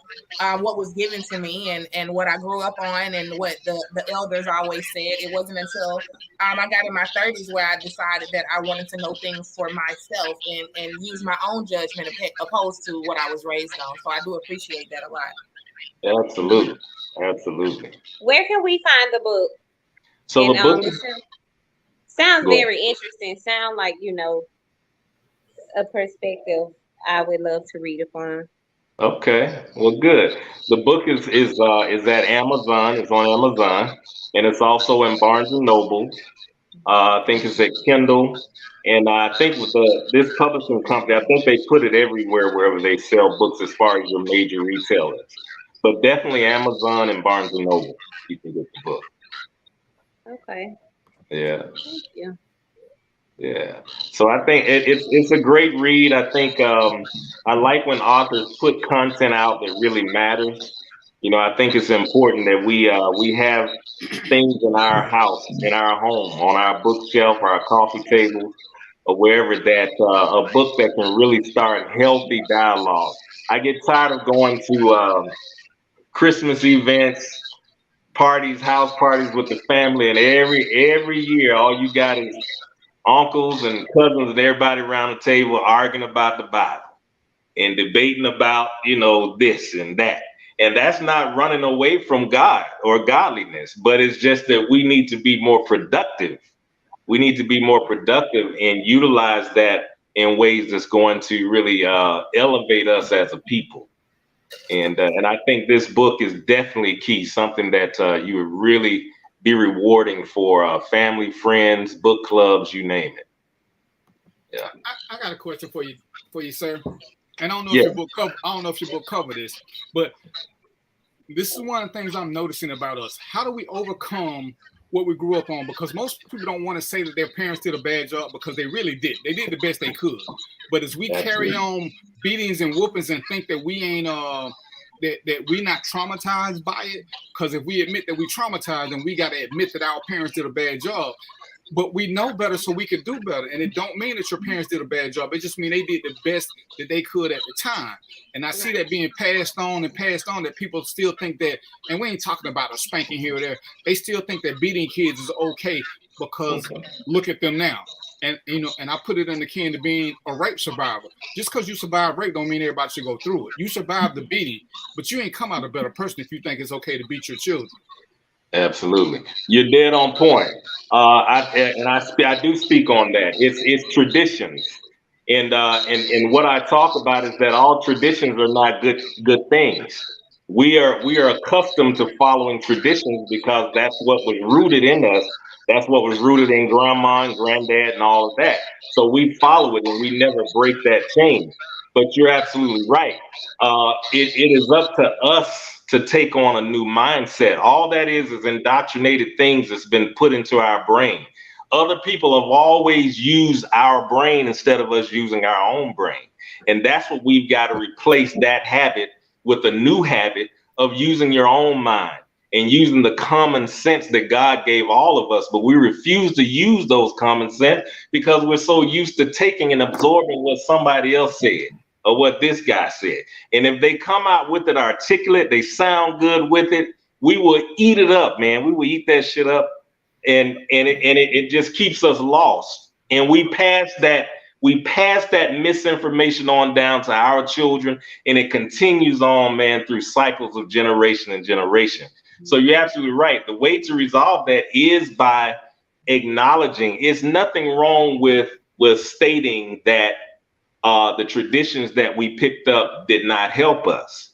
what was given to me and what I grew up on and what the elders always said. It wasn't until I got in my 30s where I decided that I wanted to know things for myself and use my own judgment opposed to what I was raised on. So I do appreciate that a lot. Absolutely. Absolutely. Where can we find the book? So and, the book sounds very interesting. Sound like, a perspective I would love to read upon. Okay, well, good. The book is at Amazon. It's on Amazon, and it's also in Barnes and Noble. I think it's at Kindle, and I think with this publishing company, I think they put it everywhere wherever they sell books, as far as your major retailers. But definitely Amazon and Barnes and Noble, you can get the book. Okay. Yeah. Thank you. Yeah. So I think it's a great read. I think I like when authors put content out that really matters. I think it's important that we have things in our house, in our home, on our bookshelf, our coffee table, or wherever that a book that can really start healthy dialogue. I get tired of going to Christmas events, parties, house parties with the family, and every year all you got is uncles and cousins and everybody around the table arguing about the Bible and debating about, this and that. And that's not running away from God or godliness, but it's just that we need to be more productive. We need to be more productive and utilize that in ways that's going to really elevate us as a people. And I think this book is definitely key, something that you would really be rewarding for family, friends, book clubs, you name it. Yeah. I got a question for you, sir. And I don't know if your book covered this, but this is one of the things I'm noticing about us. How do we overcome what we grew up on, because most people don't want to say that their parents did a bad job, because they really did. They did the best they could. But as we carry on beatings and whoopings and think that we ain't that we not traumatized by it, because if we admit that we traumatized, then we got to admit that our parents did a bad job. But we know better, so we can do better. And it don't mean that your parents did a bad job. It just mean they did the best that they could at the time. And I see that being passed on, that people still think that, and we ain't talking about a spanking here or there. They still think that beating kids is okay, because look at them now. And and I put it in the can to being a rape survivor. Just because you survive rape don't mean everybody should go through it. You survived the beating, but you ain't come out a better person if you think it's okay to beat your children. Absolutely, you're dead on point. I do speak on that. It's traditions, and what I talk about is that all traditions are not good things. We are accustomed to following traditions because that's what was rooted in us. That's what was rooted in grandma and granddad and all of that. So we follow it and we never break that chain. But you're absolutely right. It is up to us to take on a new mindset. All that is indoctrinated things that's been put into our brain. Other people have always used our brain instead of us using our own brain. And that's what we've got to replace, that habit with a new habit of using your own mind and using the common sense that God gave all of us. But we refuse to use those common sense because we're so used to taking and absorbing what somebody else said or what this guy said. And if they come out with it articulate, they sound good with it, we will eat it up, man. We will eat that shit up, and it just keeps us lost. And we pass that misinformation on down to our children, and it continues on, man, through cycles of generation and generation. So you're absolutely right. The way to resolve that is by acknowledging it's nothing wrong with stating that the traditions that we picked up did not help us.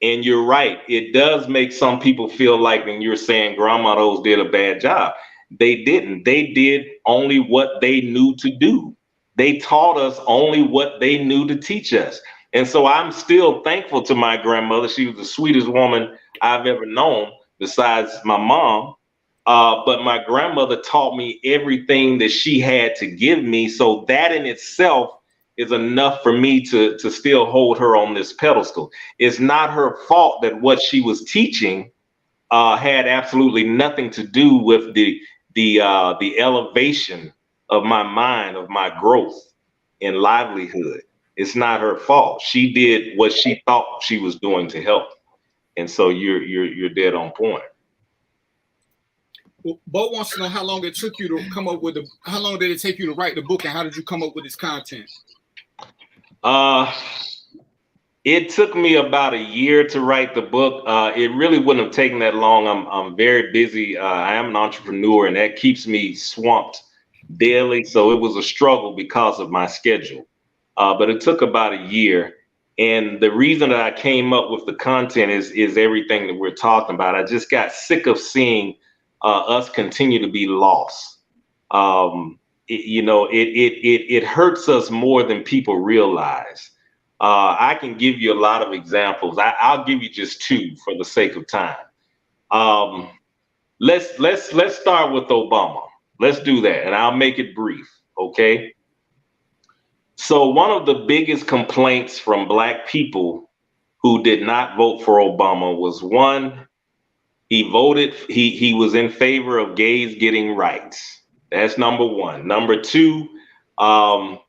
And you're right. It does make some people feel like when you're saying grandmas did a bad job. They didn't. They did only what they knew to do. They taught us only what they knew to teach us. And so I'm still thankful to my grandmother. She was the sweetest woman I've ever known besides my mom. But my grandmother taught me everything that she had to give me. So that in itself is enough for me to still hold her on this pedestal. It's not her fault that what she was teaching had absolutely nothing to do with the elevation of my mind, of my growth and livelihood. It's not her fault. She did what she thought she was doing to help. And so you're dead on point. Well, Bo wants to know how long it took you to come up with how long did it take you to write the book, and how did you come up with this content? It took me about a year to write the book. It really wouldn't have taken that long. I'm very busy. I am an entrepreneur, and that keeps me swamped daily. So it was a struggle because of my schedule. But it took about a year. And the reason that I came up with the content is everything that we're talking about. I just got sick of seeing us continue to be lost. It hurts us more than people realize. I can give you a lot of examples. I'll give you just two for the sake of time. Let's start with Obama. Let's do that, and I'll make it brief, okay? So one of the biggest complaints from Black people who did not vote for Obama was, one, he was in favor of gays getting rights. That's number one. Number two, what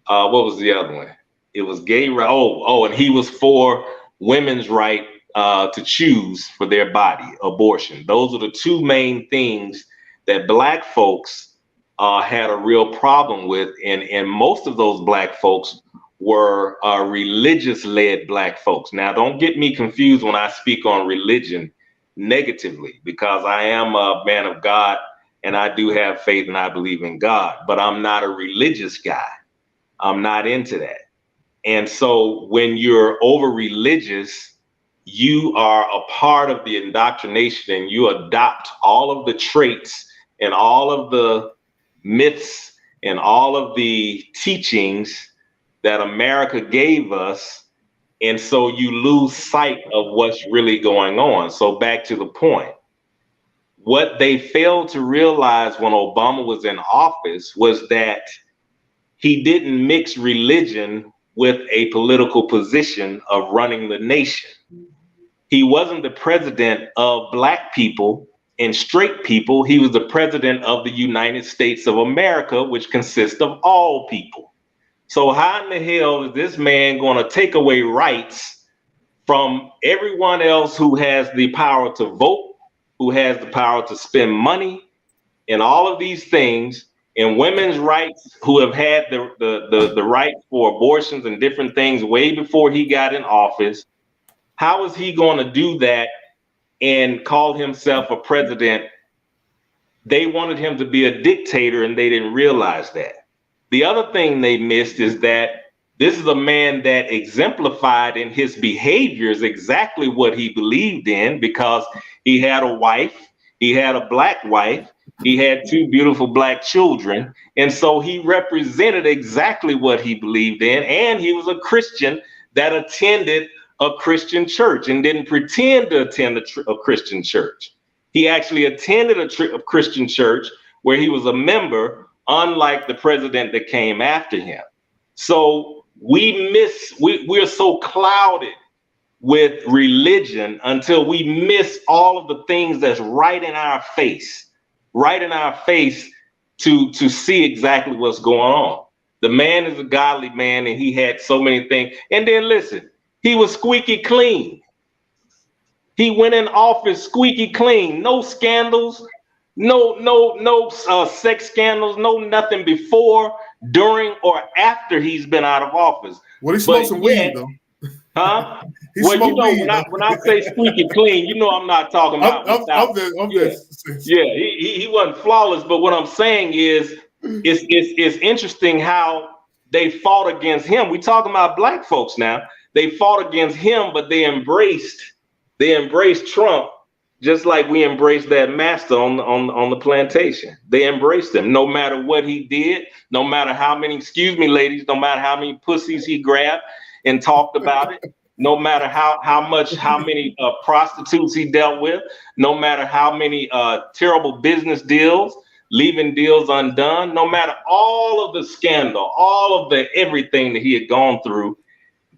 was the other one? It was gay right. And he was for women's right to choose for their body, abortion. Those are the two main things that Black folks had a real problem with, and most of those Black folks were religious-led Black folks. Now, don't get me confused when I speak on religion negatively, because I am a man of God and I do have faith and I believe in God, but I'm not a religious guy. I'm not into that. And so when you're over religious, you are a part of the indoctrination and you adopt all of the traits and all of the myths and all of the teachings that America gave us. And so you lose sight of what's really going on. So back to the point, what they failed to realize when Obama was in office was that he didn't mix religion with a political position of running the nation. He wasn't the president of Black people and straight people. He was the president of the United States of America, which consists of all people. So how in the hell is this man going to take away rights from everyone else who has the power to vote, who has the power to spend money, and all of these things, and women's rights, who have had the right for abortions and different things way before he got in office? How is he going to do that and call himself a president? They wanted him to be a dictator, and they didn't realize that. The other thing they missed is that this is a man that exemplified in his behaviors exactly what he believed in, because he had a wife, he had a Black wife, he had 2 beautiful Black children. And so he represented exactly what he believed in. And he was a Christian that attended a Christian church and didn't pretend to attend a Christian church. He actually attended a Christian church where he was a member, unlike the president that came after him. So we're so clouded with religion until we miss all of the things that's right in our face to see exactly what's going on. The man is a godly man, and he had so many things. And then listen, he was squeaky clean. He went in office squeaky clean, no scandals, no sex scandals, no nothing before, during, or after he's been out of office. Well, he smoked some weed though. Huh? Well, you know, when I say squeaky clean, you know I'm not talking about. Yeah, he wasn't flawless, but what I'm saying is, it's interesting how they fought against him. We talking about Black folks now. They fought against him, but they embraced Trump, just like we embraced that master on the plantation. They embraced him, no matter what he did, no matter how many, excuse me, ladies, no matter how many pussies he grabbed and talked about it, no matter how many prostitutes he dealt with, no matter how many terrible business deals, leaving deals undone, no matter all of the scandal, all of the everything that he had gone through,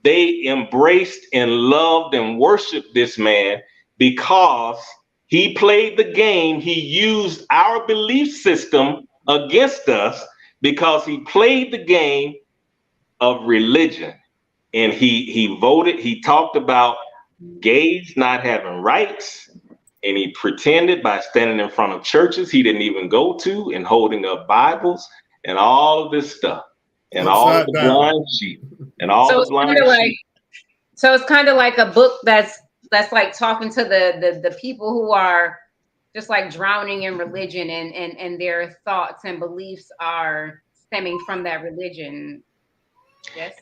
they embraced and loved and worshiped this man because he played the game. He used our belief system against us because he played the game of religion. And he voted, he talked about gays not having rights, and he pretended by standing in front of churches he didn't even go to and holding up Bibles and all of this stuff. And all of the blind sheep and all the blind sheep. So it's kind of like a book that's like talking to the people who are just like drowning in religion, and their thoughts and beliefs are stemming from that religion. Yes.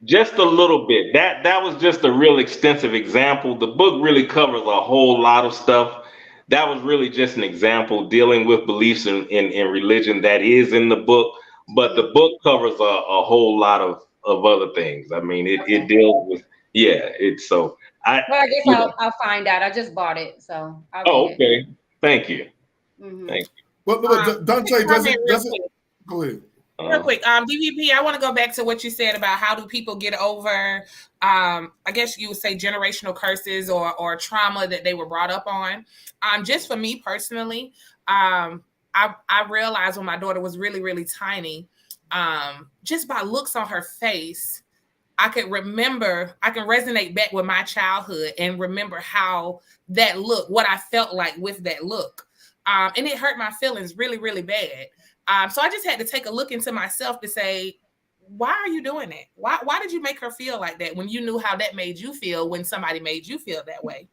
Just a little bit. That was just a real extensive example. The book really covers a whole lot of stuff. That was really just an example dealing with beliefs in religion that is in the book. But the book covers a whole lot of other things. I mean, it deals with, it's so. Well, I guess I'll find out. I just bought it, so. Okay. Thank you. Mm-hmm. Thank you. But Dante, does it? Go ahead. Real quick, DVP, I want to go back to what you said about how do people get over, I guess you would say generational curses or trauma that they were brought up on. Just for me personally, I realized when my daughter was really, really tiny, just by looks on her face, I can resonate back with my childhood and remember how that looked, what I felt like with that look. And it hurt my feelings really, really bad. So I just had to take a look into myself to say, why are you doing that? Why did you make her feel like that when you knew how that made you feel when somebody made you feel that way?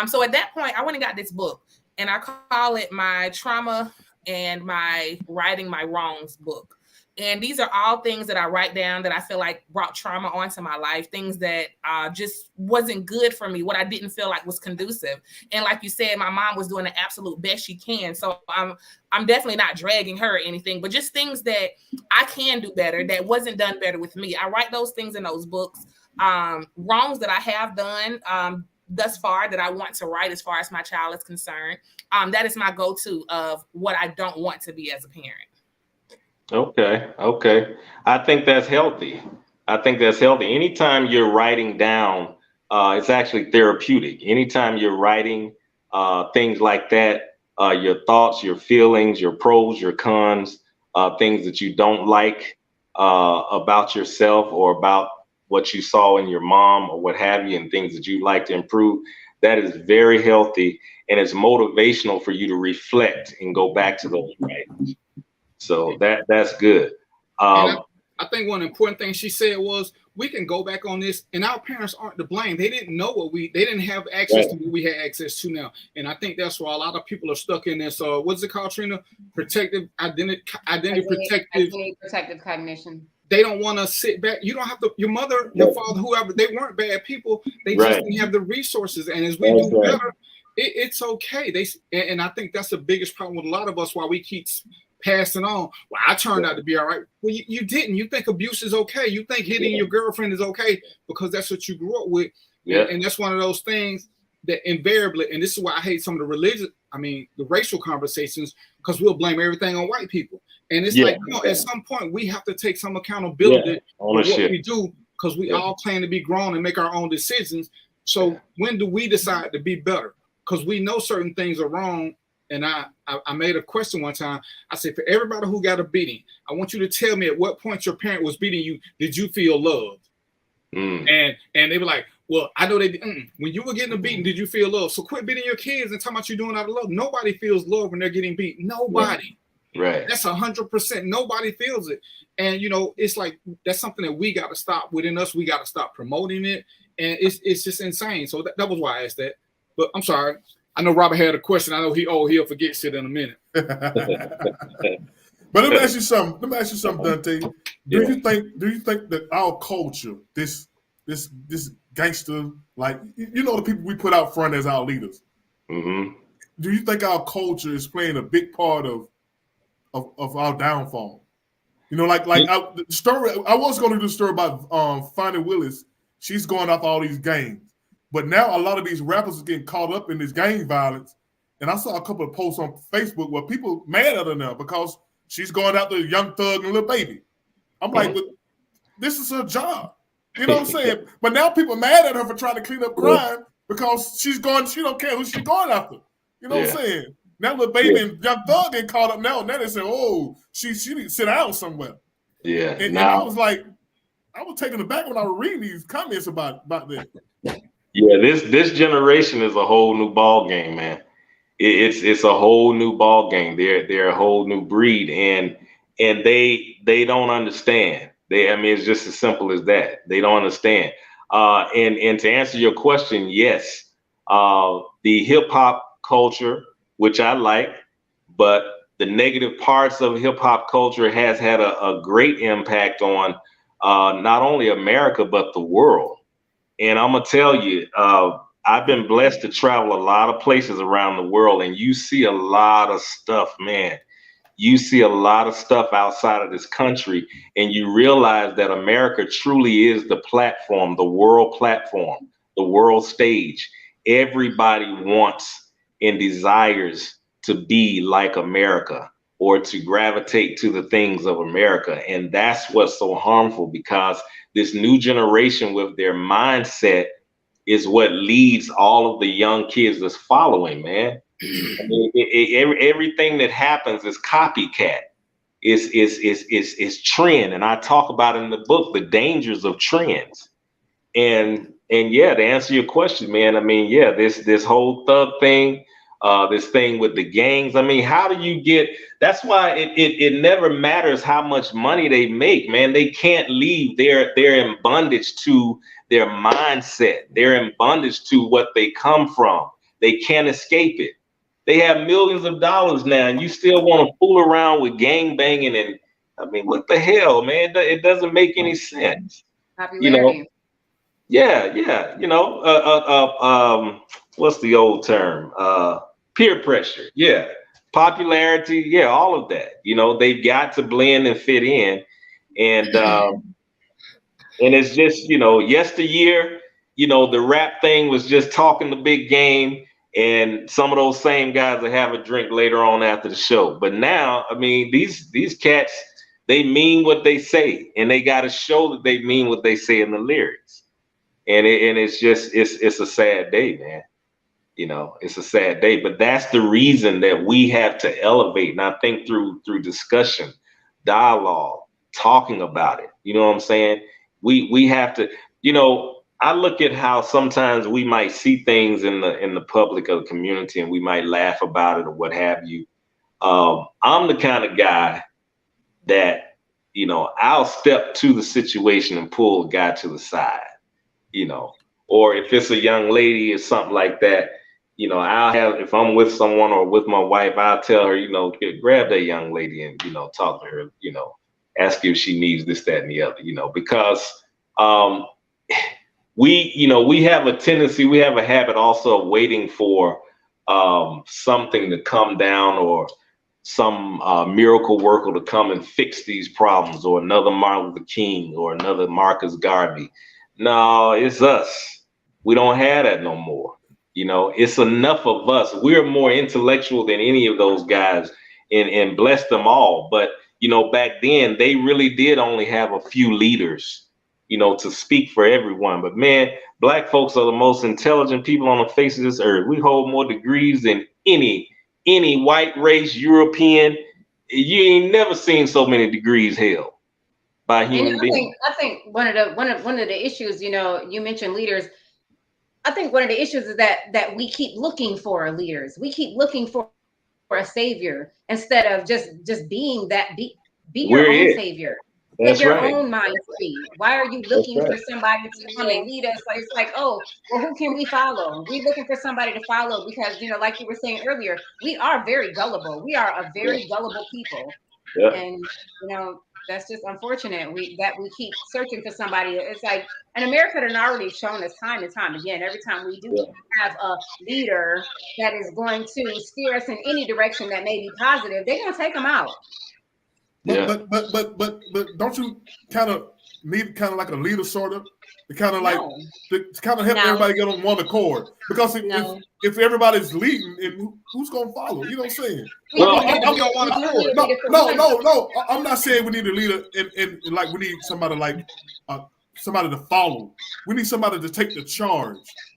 So at that point, I went and got this book, and I call it my Trauma and My Righting My Wrongs book. And these are all things that I write down that I feel like brought trauma onto my life, things that just wasn't good for me, what I didn't feel like was conducive. And like you said, my mom was doing the absolute best she can. So I'm definitely not dragging her or anything, but just things that I can do better, that wasn't done better with me. I write those things in those books. Wrongs that I have done, thus far that I want to write as far as my child is concerned. That is my go-to of what I don't want to be as a parent. Okay. I think that's healthy. Anytime you're writing down, it's actually therapeutic. Anytime you're writing things like that, your thoughts, your feelings, your pros, your cons, things that you don't like about yourself or about what you saw in your mom or what have you, and things that you'd like to improve, that is very healthy, and it's motivational for you to reflect and go back to those writings. So that's good. I think one important thing she said was we can go back on this, and our parents aren't to blame. They didn't know they didn't have access to what we had access to now. And I think that's why a lot of people are stuck in this. What's it called, Trina? Protective identity protective cognition. They don't want to sit back. You don't have to. Your mother, your father, whoever, they weren't bad people. They just didn't have the resources. And as we do better, it's okay. And I think that's the biggest problem with a lot of us. Why we keep passing on. Well, I turned out to be all right. Well, you didn't. You think abuse is okay. You think hitting your girlfriend is okay because that's what you grew up with. Yeah. And that's one of those things that invariably, and this is why I hate some of the racial conversations, because we'll blame everything on white people. And it's like, at some point we have to take some accountability for what we do, because we all claim to be grown and make our own decisions. So when do we decide to be better? Because we know certain things are wrong. And I made a question one time. I said, for everybody who got a beating, I want you to tell me at what point your parent was beating you, did you feel loved? And they were like, well, I know they didn't. When you were getting a beating, did you feel love? So quit beating your kids and talking about you doing out of love. Nobody feels love when they're getting beat. Nobody. Right. That's 100%. Nobody feels it. And, it's like, that's something that we got to stop within us. We got to stop promoting it. And it's just insane. So that was why I asked that. But I'm sorry. I know Robert had a question. I know he'll forget shit in a minute. But let me ask you something. Dante. Do you think that our culture, this gangster, like the people we put out front as our leaders, do you think our culture is playing a big part of our downfall? The story. I was going to do a story about Fani Willis. She's going after all these gangs. But now a lot of these rappers are getting caught up in this gang violence. And I saw a couple of posts on Facebook where people mad at her now because she's going after Young Thug and Lil Baby. I'm like, but this is her job. You know what I'm saying? But now people are mad at her for trying to clean up crime because she don't care who she's going after. You know what I'm saying? Now Lil Baby and Young Thug get caught up now. Now they say, oh, she needs to sit down somewhere. Yeah. And I was like, I was taken aback when I was reading these comments about this. Yeah, this generation is a whole new ball game, man. It's a whole new ball game. They're a whole new breed, and they don't understand. It's just as simple as that. They don't understand. And to answer your question, yes, the hip hop culture, which I like, but the negative parts of hip hop culture has had a great impact on not only America but the world. And I'm gonna tell you, I've been blessed to travel a lot of places around the world, and you see a lot of stuff, man. You see a lot of stuff outside of this country, and you realize that America truly is the platform, the world stage. Everybody wants and desires to be like America or to gravitate to the things of America. And that's what's so harmful, because this new generation with their mindset is what leads all of the young kids that's following, man. Everything that happens is copycat. It's trend. And I talk about in the book the dangers of trends. And yeah, to answer your question, man, this whole thug thing, this thing with the gangs. How do you get? That's why it never matters how much money they make, man. They can't leave. They're in bondage to their mindset. They're in bondage to what they come from. They can't escape it. They have millions of dollars now, and you still want to fool around with gang banging, and what the hell, man? It doesn't make any sense. Popularity. Yeah. What's the old term? Peer pressure. Yeah. Popularity. Yeah. All of that. They've got to blend and fit in. And it's just, yesteryear, you know, the rap thing was just talking the big game, and some of those same guys will have a drink later on after the show. But now, I mean, these cats, they mean what they say, and they got to show that they mean what they say in the lyrics. And it's just it's a sad day, man. You know, it's a sad day. But that's the reason that we have to elevate. And I think through discussion, dialogue, talking about it. You know what I'm saying? We have to, you know. I look at how sometimes we might see things in the public or the community, and we might laugh about it or what have you. I'm the kind of guy that, you know, I'll step to the situation and pull a guy to the side, you know, or if it's a young lady or something like that, you know, if I'm with someone or with my wife, I'll tell her, you know, grab that young lady and, you know, talk to her, you know, ask her if she needs this, that, and the other, you know, because, we have a tendency, we have a habit also of waiting for something to come down, or some miracle worker to come and fix these problems, or another Martin Luther King or another Marcus Garvey. No, it's us. We don't have that no more. You know, it's enough of us. We're more intellectual than any of those guys, and bless them all. But, you know, back then they really did only have a few leaders, you know, to speak for everyone. But man, black folks are the most intelligent people on the face of this earth. We hold more degrees than any white race, European. You ain't never seen so many degrees held by human beings. I think one of the issues, you know, you mentioned leaders. I think one of the issues is that we keep looking for leaders. We keep looking for a savior instead of just being that. Be your own savior. That's your own mind free. Why are you looking for somebody to come and lead us? Like, it's like, oh, well, who can we follow? We're looking for somebody to follow because, you know, like you were saying earlier, we are very gullible. We are a very gullible people. Yeah. And, you know, that's just unfortunate. We keep searching for somebody. It's like, and America has already shown us time and time again, every time we do have a leader that is going to steer us in any direction that may be positive, they're going to take them out. But don't you kind of need kind of like a leader, sort of, to kind of like to kind of help everybody get on one accord? Because if everybody's leading, and who's gonna follow? You know what I'm saying? No. I'm not saying we need a leader and like we need somebody like somebody to follow. We need somebody to take the charge.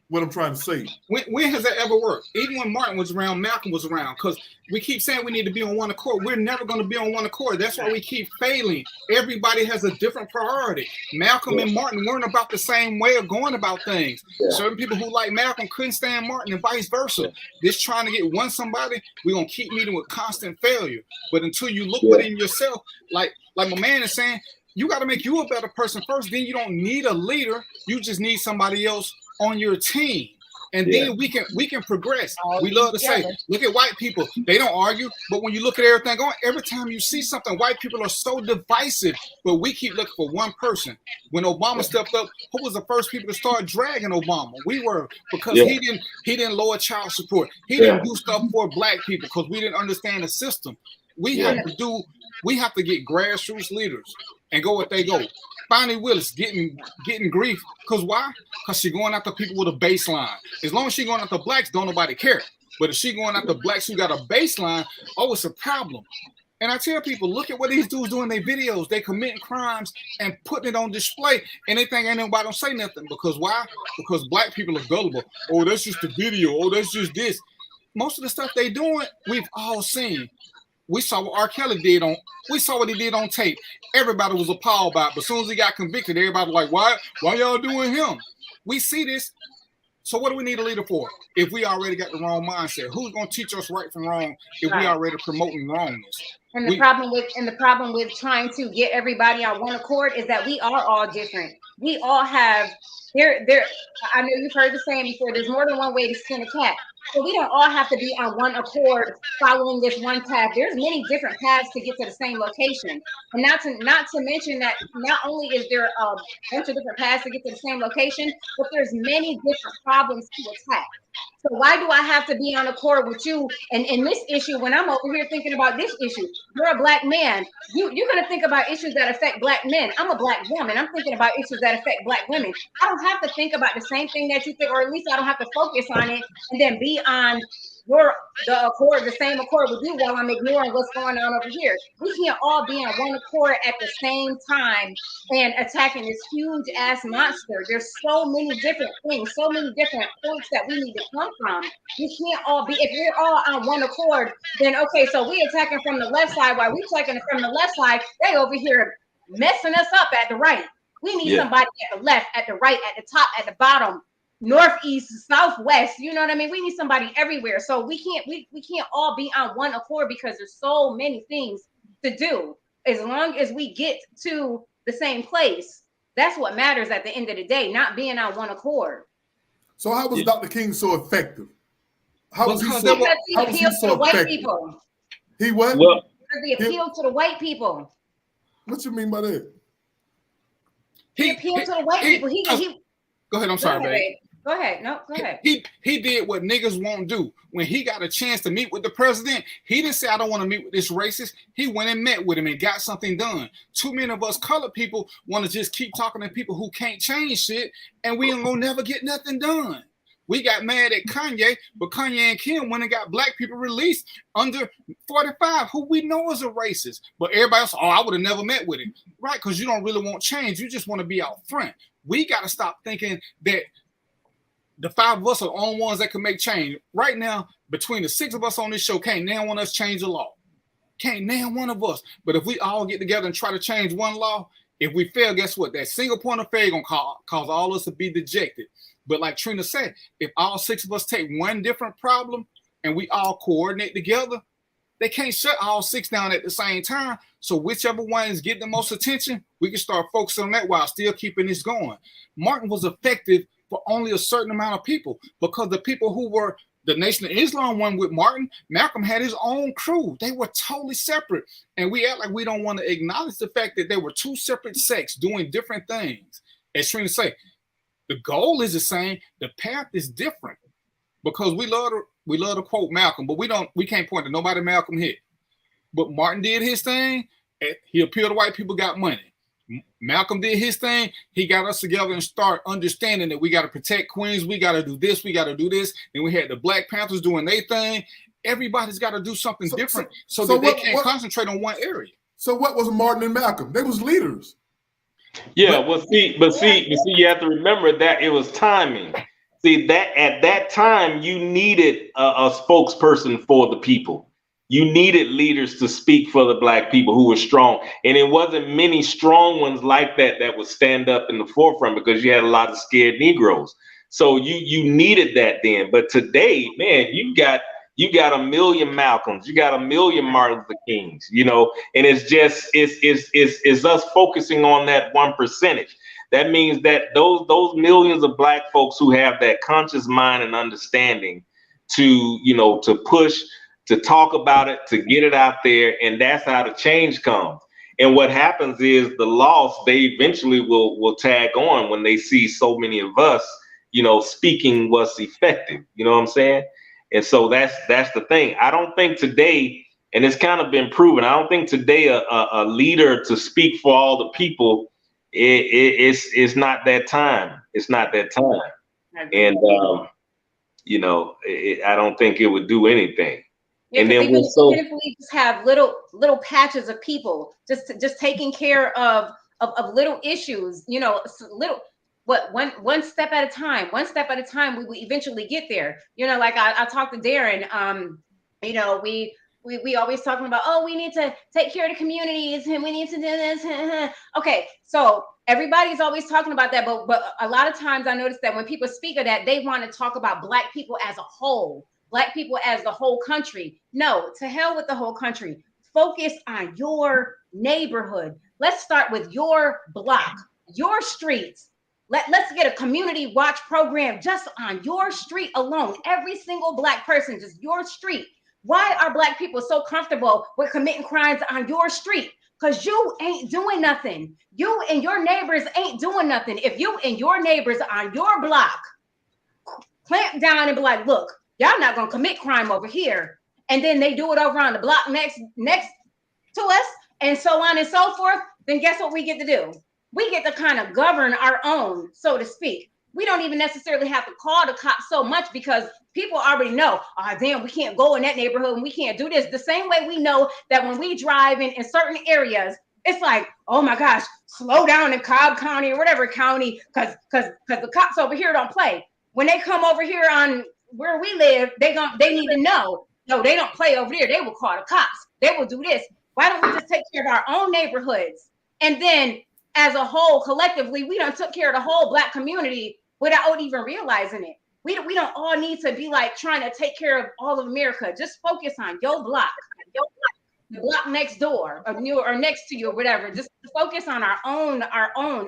What I'm trying to say. When has that ever worked? Even when Martin was around, Malcolm was around, because we keep saying we need to be on one accord. We're never going to be on one accord. That's why we keep failing. Everybody has a different priority. Malcolm and Martin weren't about the same way of going about things. Certain people who like Malcolm couldn't stand Martin, and vice versa. Just trying to get somebody, we're going to keep meeting with constant failure. But until you look within yourself, like my man is saying, you got to make you a better person first. Then you don't need a leader. You just need somebody else on your team, and then we can progress. We love to say, look at white people, they don't argue, but when you look at everything going, every time you see something, white people are so divisive, but we keep looking for one person. When Obama stepped up, who was the first people to start dragging Obama? We were, because he didn't lower child support, he didn't do stuff for black people because we didn't understand the system. We have to get grassroots leaders and go what they go. Fani Willis getting grief because why? Because she's going after people with a baseline. As long as she's going after blacks, don't nobody care. But if she's going after blacks who got a baseline, it's a problem. And I tell people, look at what these dudes do in their videos. They committing crimes and putting it on display, and they think ain't nobody don't say nothing. Because why? Because black people are gullible. Oh, that's just the video. Oh, that's just this. Most of the stuff they doing, we've all seen. We saw what R. Kelly did we saw what he did on tape. Everybody was appalled by it. But as soon as he got convicted, everybody was like, why y'all doing him? We see this. So what do we need a leader for? If we already got the wrong mindset, who's going to teach us right from wrong if we already promoting wrongness? And the problem with trying to get everybody on one accord is that we are all different. We all have I know you've heard the saying before, there's more than one way to skin a cat. So we don't all have to be on one accord following this one path. There's many different paths to get to the same location. And not to mention that not only is there a bunch of different paths to get to the same location, but there's many different problems to attack. So why do I have to be on accord with you and in this issue when I'm over here thinking about this issue? You're a black man. You're going to think about issues that affect black men. I'm a black woman. I'm thinking about issues that affect black women. I don't have to think about the same thing that you think, or at least I don't have to focus on it and then be on the same accord with you while I'm ignoring what's going on over here. We can't all be on one accord at the same time and attacking this huge ass monster. There's so many different things, so many different points that we need to come from. We can't all be, if we're all on one accord, then okay, so we attacking from the left side while we attacking from the left side, they over here messing us up at the right. We need somebody at the left, at the right, at the top, at the bottom, northeast, southwest. You know what I mean? We need somebody everywhere. So we can't all be on one accord because there's so many things to do. As long as we get to the same place, that's what matters at the end of the day, not being on one accord. So how was Dr. King so effective? How was he so white people? He what? Because he appealed to the white people. What you mean by that? He appealed to the white people. He Go ahead. I'm sorry, babe. Go ahead. No, go ahead. He did what niggas won't do. When he got a chance to meet with the president, he didn't say, I don't want to meet with this racist. He went and met with him and got something done. Too many of us colored people want to just keep talking to people who can't change shit, and we ain't gonna never get nothing done. We got mad at Kanye, but Kanye and Kim went and got black people released under 45, who we know is a racist. But everybody else, I would have never met with him. Right, because you don't really want change. You just want to be out front. We got to stop thinking that the 5 of us are the only ones that can make change. Right now, between the 6 of us on this show, can't none one of us change the law. Can't none one of us. But if we all get together and try to change one law, if we fail, guess what? That single point of failure going to cause all of us to be dejected. But like Trina said, if all 6 of us take one different problem and we all coordinate together, they can't shut all 6 down at the same time. So whichever one is getting the most attention, we can start focusing on that while still keeping this going. Martin was effective for only a certain amount of people because the people who were the Nation of Islam one with Martin, Malcolm had his own crew. They were totally separate. And we act like we don't want to acknowledge the fact that they were 2 separate sects doing different things. As Trina say, the goal is the same. The path is different because we love to quote Malcolm, but we can't point to nobody Malcolm hit. But Martin did his thing. He appealed to white people, got money. Malcolm did his thing. He got us together and start understanding that we got to protect Queens. We got to do this. We got to do this. And we had the Black Panthers doing their thing. Everybody's got to do something different so that they can't concentrate on one area. So what was Martin and Malcolm? They was leaders. Yeah, but you have to remember that it was timing. See, that at that time you needed a spokesperson for the people. You needed leaders to speak for the black people who were strong. And it wasn't many strong ones like that would stand up in the forefront because you had a lot of scared Negroes. So you needed that then. But today, man, you got a million Malcolms, you got a million Martin Luther Kings, and it's us focusing on that 1%. That means that those millions of black folks who have that conscious mind and understanding to push, to talk about it, to get it out there, and that's how the change comes. And what happens is the loss, they eventually will tag on when they see so many of us, speaking what's effective. You know what I'm saying? And so that's the thing. I don't think today, and it's kind of been proven, I don't think today a leader to speak for all the people, it's not that time. It's not that time. And, I don't think it would do anything. Yeah, and then even if we just have little patches of people just taking care of little issues, one step at a time. One step at a time, we eventually get there. Like I talked to Darren. We always talking about, we need to take care of the communities and we need to do this. Okay, so everybody's always talking about that, but a lot of times I notice that when people speak of that, they want to talk about black people as a whole. Black people as the whole country. No, to hell with the whole country. Focus on your neighborhood. Let's start with your block, your streets. Let's get a community watch program just on your street alone. Every single Black person, just your street. Why are Black people so comfortable with committing crimes on your street? Because you ain't doing nothing. You and your neighbors ain't doing nothing. If you and your neighbors on your block clamp down and be like, look, y'all not gonna commit crime over here, and then they do it over on the block next to us, and so on and so forth, then guess what we get to do? We get to kind of govern our own, so to speak. We don't even necessarily have to call the cops so much because people already know, oh, damn, we can't go in that neighborhood and we can't do this. The same way we know that when we drive in certain areas, it's like, oh my gosh, slow down in Cobb County or whatever county, because the cops over here don't play. When they come over here on where we live, they need to know, no, they don't play over there. They will call the cops. They will do this. Why don't we just take care of our own neighborhoods? And then as a whole, collectively, we done took care of the whole Black community without even realizing it. We don't all need to be like trying to take care of all of America. Just focus on your block, the block next door or next to you or whatever. Just focus on our own.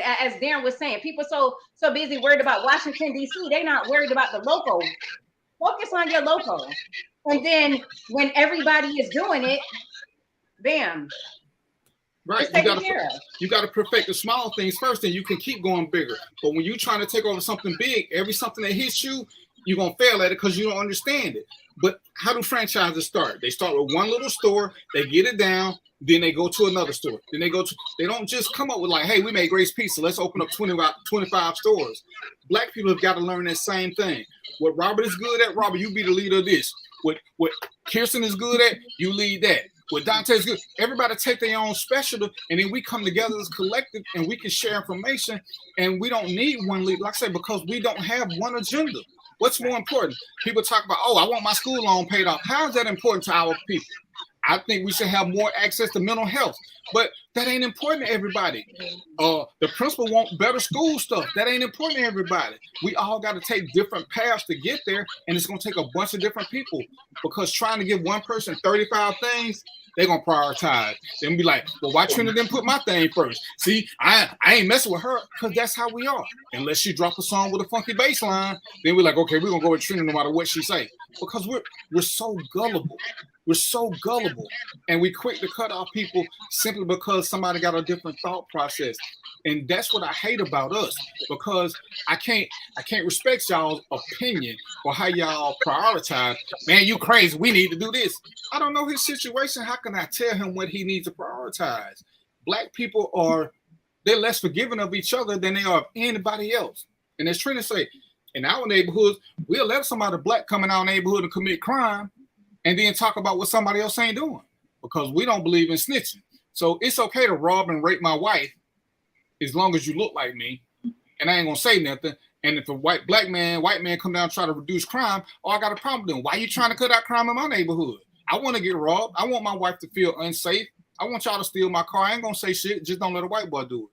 As Darren was saying, people so busy worried about Washington, D.C. They're not worried about the local. Focus on your local. And then when everybody is doing it, bam. Right, you got to perfect the small things first, and you can keep going bigger. But when you're trying to take over something big, something that hits you, you're gonna fail at it because you don't understand it. But how do franchises start? They start with one little store, they get it down, then they go to another store. Then they don't just come up with like, hey, we made Grace Pizza, let's open up 25 stores. Black people have got to learn that same thing. What Robert is good at, Robert, you be the leader of this. What Kirsten is good at, you lead that. What Dante is good, everybody take their own specialty, and then we come together as a collective, and we can share information, and we don't need one leader, like I say, because we don't have one agenda. What's more important? People talk about, oh, I want my school loan paid off. How is that important to our people? I think we should have more access to mental health, but that ain't important to everybody. The principal want better school stuff. That ain't important to everybody. We all got to take different paths to get there, and it's going to take a bunch of different people, because trying to give one person 35 things, they're going to prioritize. They're going to be like, well, why Trina didn't put my thing first? See, I ain't messing with her, because that's how we are. Unless she drop a song with a funky bass line, then we're like, okay, we're going to go with Trina no matter what she say. Because we're so gullible. We're so gullible, and we quick to cut off people simply because somebody got a different thought process. And that's what I hate about us, because I can't respect y'all's opinion or how y'all prioritize. Man, you crazy. We need to do this. I don't know his situation. How can I tell him what he needs to prioritize? Black people they're less forgiving of each other than they are of anybody else. And as Trina say, in our neighborhoods, we'll let somebody Black come in our neighborhood and commit crime, and then talk about what somebody else ain't doing, because we don't believe in snitching. So it's okay to rob and rape my wife as long as you look like me, and I ain't gonna say nothing. And if a white man come down and try to reduce crime, I got a problem with them. Why you trying to cut out crime in my neighborhood? I want to get robbed. I want my wife to feel unsafe. I want y'all to steal my car. I ain't gonna say shit. Just don't let a white boy do it.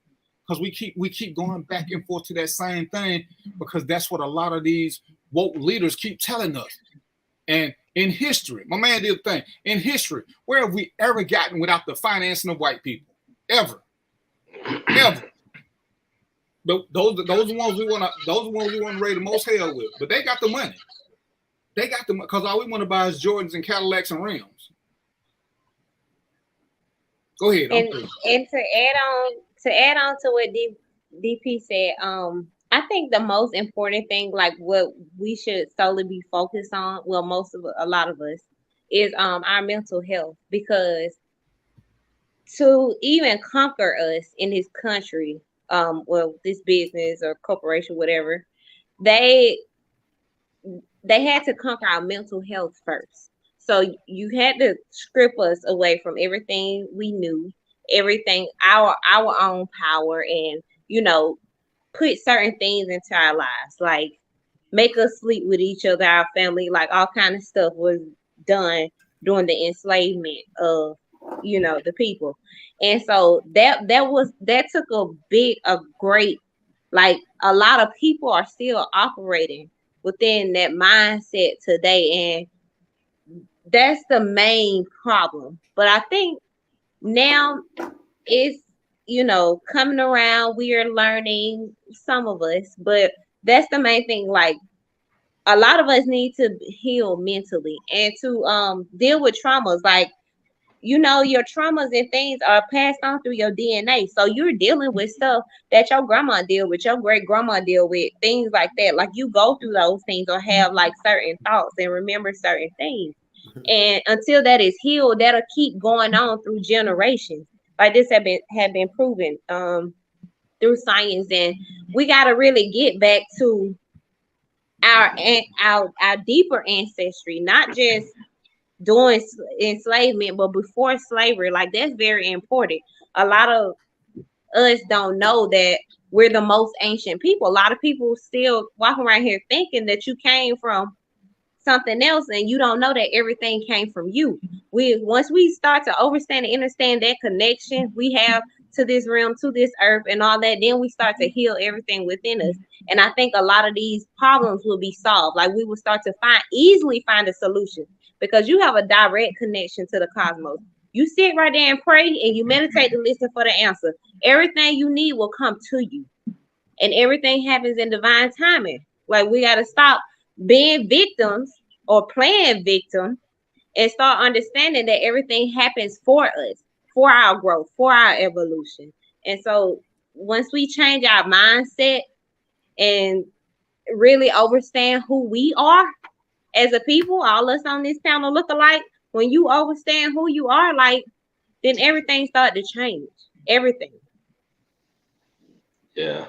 Because we keep going back and forth to that same thing, because that's what a lot of these woke leaders keep telling us. And in history, my man did the thing. In history, where have we ever gotten without the financing of white people? Ever. Those ones we want to raise the most hell with. But they got the money. They got the, because all we want to buy is Jordans and Cadillacs and rims. Go ahead. And to add on to what DP said, I think the most important thing, like what we should solely be focused on, well, a lot of us, is our mental health, because to even conquer us in this country, this business or corporation, whatever, they had to conquer our mental health first. So you had to strip us away from everything we knew, everything, our own power, and put certain things into our lives, like make us sleep with each other, our family, like all kind of stuff was done during the enslavement of the people. And so that took a great, like, a lot of people are still operating within that mindset today, and that's the main problem. But I think now it's coming around. We are learning, some of us, but that's the main thing. Like, a lot of us need to heal mentally and to deal with traumas. Like, your traumas and things are passed on through your DNA. So you're dealing with stuff that your grandma deal with, your great grandma deal with, things like that. Like, you go through those things or have like certain thoughts and remember certain things. And until that is healed, that'll keep going on through generations. Like, this have been proven through science. And we got to really get back to our deeper ancestry, not just doing enslavement, but before slavery. Like, that's very important. A lot of us don't know that we're the most ancient people. A lot of people still walking around here thinking that you came from something else, and you don't know that everything came from you. Once we start to understand and understand that connection we have to this realm, to this earth, and all that, then we start to heal everything within us. And I think a lot of these problems will be solved. Like, we will start to easily find a solution, because you have a direct connection to the cosmos. You sit right there and pray, and you meditate to listen for the answer. Everything you need will come to you, and everything happens in divine timing. Like, we got to stop being victims or playing victim and start understanding that everything happens for us, for our growth, for our evolution. And so once we change our mindset and really understand who we are as a people, all us on this panel look alike. When you understand who you are, like, then everything starts to change. Everything. Yeah,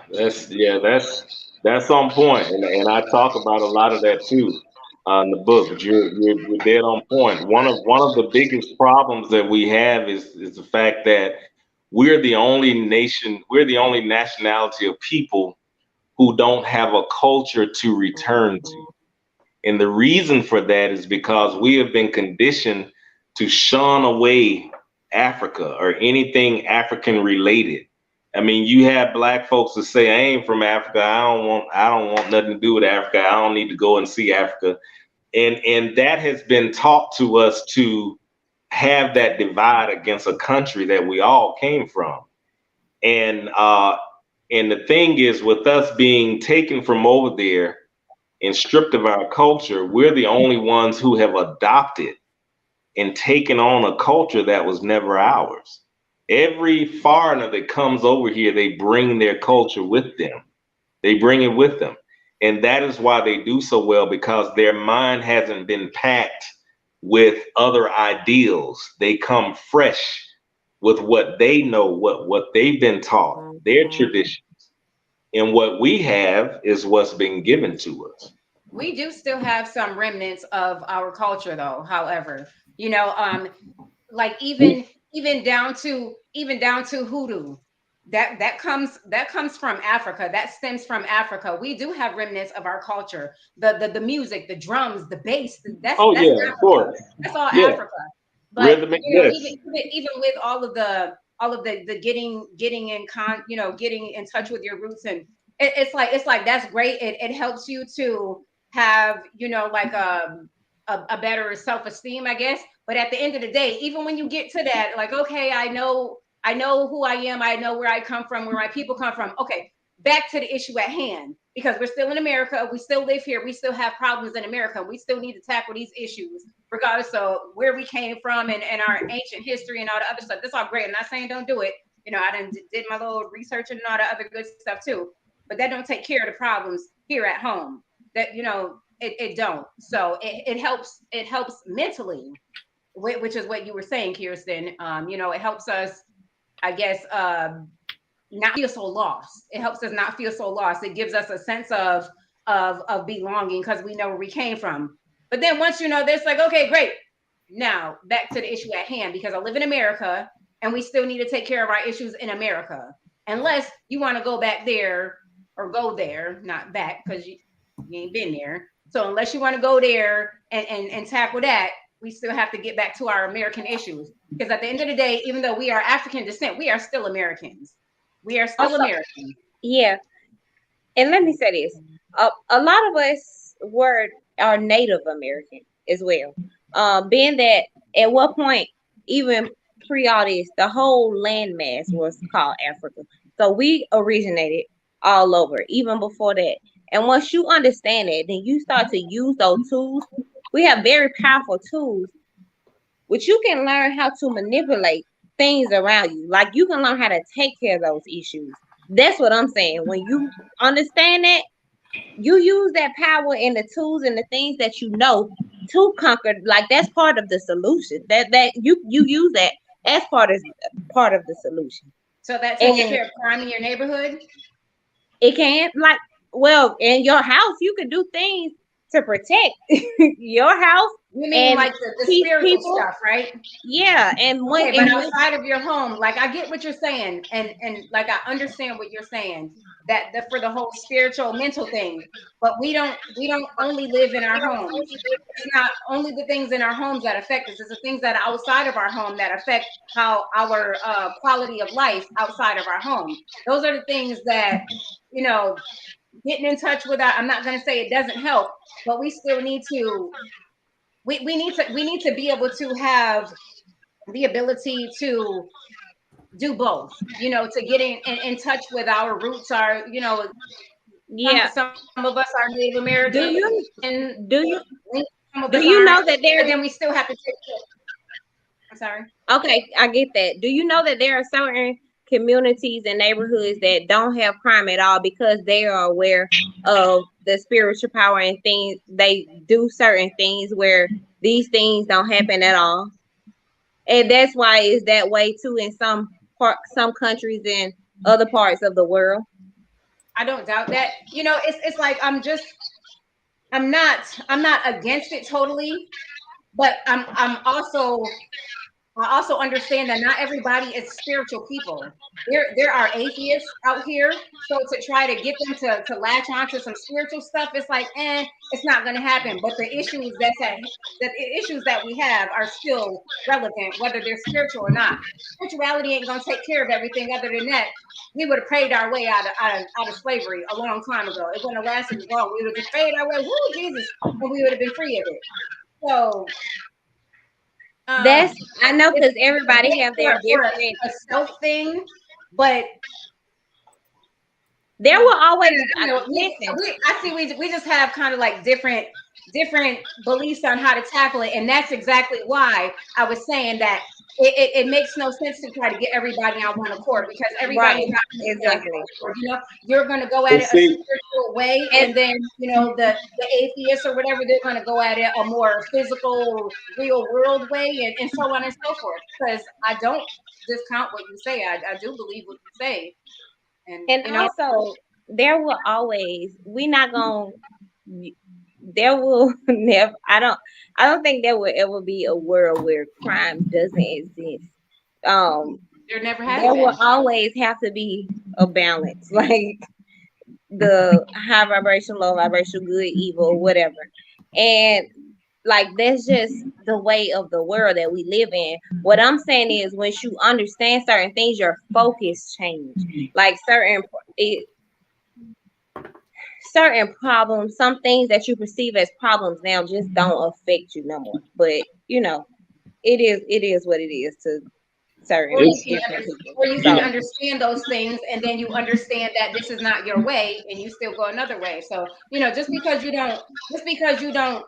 that's on point, and I talk about a lot of that too in the book. But you're dead on point. One of the biggest problems that we have is the fact that we're the only nationality of people who don't have a culture to return to. And the reason for that is because we have been conditioned to shun away Africa or anything African related. I mean, you have Black folks that say, I ain't from Africa. I don't want nothing to do with Africa. I don't need to go and see Africa. And that has been taught to us to have that divide against a country that we all came from. And the thing is, with us being taken from over there and stripped of our culture, we're the only ones who have adopted and taken on a culture that was never ours. Every foreigner that comes over here, they bring their culture with them. They bring it with them. And that is why they do so well, because their mind hasn't been packed with other ideals. They come fresh with what they know, what they've been taught, their traditions. And what we have is what's been given to us. We do still have some remnants of our culture, though. However, like even down to hoodoo, that comes from Africa. That stems from Africa. We do have remnants of our culture. The music, the drums, the bass. That's Africa. Of course. That's all Yeah. Africa. But yes. even with all of the getting in touch with your roots, and it's like that's great. It helps you to have like a better self-esteem, I guess. But at the end of the day, even when you get to that, like, okay, I know who I am, I know where I come from, where my people come from. Okay, back to the issue at hand, because we're still in America, we still live here, we still have problems in America, we still need to tackle these issues, regardless of where we came from and our ancient history and all the other stuff. That's all great. I'm not saying don't do it. I did my little research and all the other good stuff too, but that don't take care of the problems here at home. That it don't. So it helps mentally, which is what you were saying, Kirsten. It helps us, I guess, not feel so lost. It helps us not feel so lost. It gives us a sense of belonging, because we know where we came from. But then once this, like, okay, great. Now back to the issue at hand, because I live in America and we still need to take care of our issues in America. Unless you want to go back there or go there, not back, because you ain't been there. So unless you want to go there and tackle that, we still have to get back to our American issues. Because at the end of the day, even though we are African descent, we are still Americans. We are still Americans. Yeah. And let me say this. A lot of us are Native American as well. Being that at what point even pre all this, the whole landmass was called Africa. So we originated all over, even before that. And once you understand it, then you start to use those tools. We have very powerful tools, which you can learn how to manipulate things around you. Like you can learn how to take care of those issues. That's what I'm saying. When you understand that, you use that power and the tools and the things that you know to conquer. Like that's part of the solution. That you use that as part of the solution. So that takes care of crime in your neighborhood? It can, like, well, in your house, you can do things to protect your house. You mean like the spiritual stuff, right? Yeah, and when but outside of your home, like I get what you're saying, and like I understand what you're saying, that for the whole spiritual mental thing. But we don't only live in our homes. It's not only the things in our homes that affect us, it's the things that are outside of our home that affect how our quality of life outside of our home. Those are the things that, you know, getting in touch with I'm not going to say it doesn't help, but we still need to we need to be able to have the ability to do both, you know, to get in touch with our roots, our, you know, some of us are Native American. Do you know that there, then we still have to take care. I'm sorry. Okay, I get that. Do you know that there are certain communities and neighborhoods that don't have crime at all because they are aware of the spiritual power and things? They do certain things where these things don't happen at all, and that's why it's that way too in some countries and other parts of the world. I don't doubt that. You know, it's like I'm not against it totally, but I also understand that not everybody is spiritual people. There are atheists out here, so to try to get them to latch onto some spiritual stuff, it's like, it's not going to happen. But the issues that we have are still relevant, whether they're spiritual or not. Spirituality ain't going to take care of everything. Other than that, we would have prayed our way out of slavery a long time ago. It wouldn't have lasted as long. We would have just prayed our way, woo, Jesus, and we would have been free of it. So. That's I know because everybody have their different a self thing, but there will always we just have kind of like different beliefs on how to tackle it, and that's exactly why I was saying that it makes no sense to try to get everybody on one accord, because everybody's got exactly. You know, you're going to go at it a spiritual way, and then, you know, the atheists or whatever, they're going to go at it a more physical, real world way, and so on and so forth. Because I don't discount what you say. I do believe what you say, and you know, also there will always there will never. I don't think there will ever be a world where crime doesn't exist. There never has. There will always have to be a balance, like the high vibration, low vibration, good, evil, whatever. And like that's just the way of the world that we live in. What I'm saying is, once you understand certain things, your focus change. Like certain problems, some things that you perceive as problems now just don't affect you no more. But you know, it is what it is to certain people. Or you can understand those things, and then you understand that this is not your way, and you still go another way. So, you know, just because you don't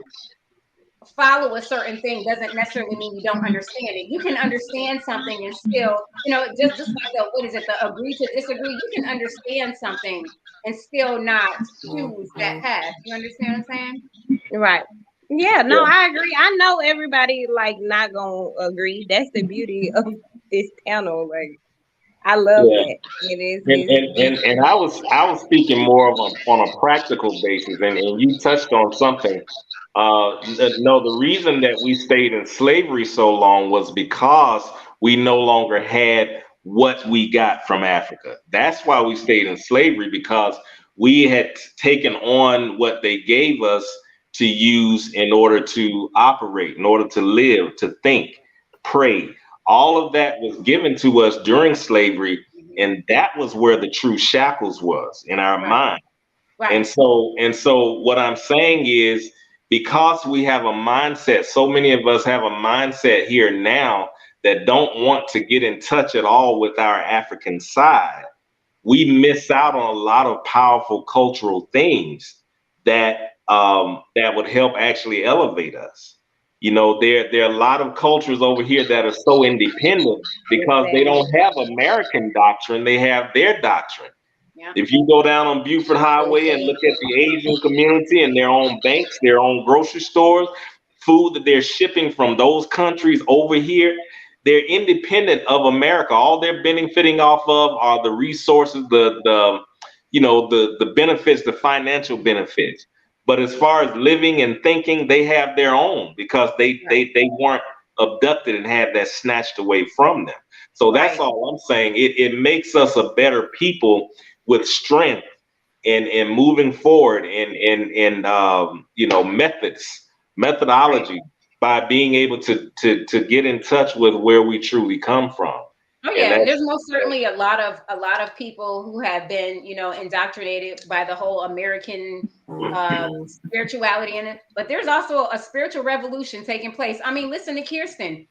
follow a certain thing doesn't necessarily mean you don't understand it. You can understand something and still, you know, just like the agree to disagree. You can understand something and still not choose that path. You understand what I'm saying? Right. Yeah, no, I agree. I know everybody like not gonna agree. That's the beauty of this panel. Like, I love that. It is. And I was speaking more of on a practical basis, and you touched on something. No, the reason that we stayed in slavery so long was because we no longer had what we got from Africa. That's why we stayed in slavery, because we had taken on what they gave us to use in order to operate, in order to live, to think, pray. All of that was given to us during slavery, and that was where the true shackles was, in our mind. Right. And so what I'm saying is, because we have a mindset, so many of us have a mindset here now that don't want to get in touch at all with our African side. We miss out on a lot of powerful cultural things that that would help actually elevate us. You know, there are a lot of cultures over here that are so independent because they don't have American doctrine, they have their doctrine. Yeah. If you go down on Buford Highway and look at the Asian community and their own banks, their own grocery stores, food that they're shipping from those countries over here, they're independent of America. All they're benefiting off of are the resources, the benefits, the financial benefits. But as far as living and thinking, they have their own because they weren't abducted and had that snatched away from them. So that's all I'm saying. It makes us a better people with strength and moving forward and methodology by being able to get in touch with where we truly come from. Oh yeah, there's most certainly a lot of people who have been, indoctrinated by the whole American spirituality in it. But there's also a spiritual revolution taking place. I mean, listen to Kirsten.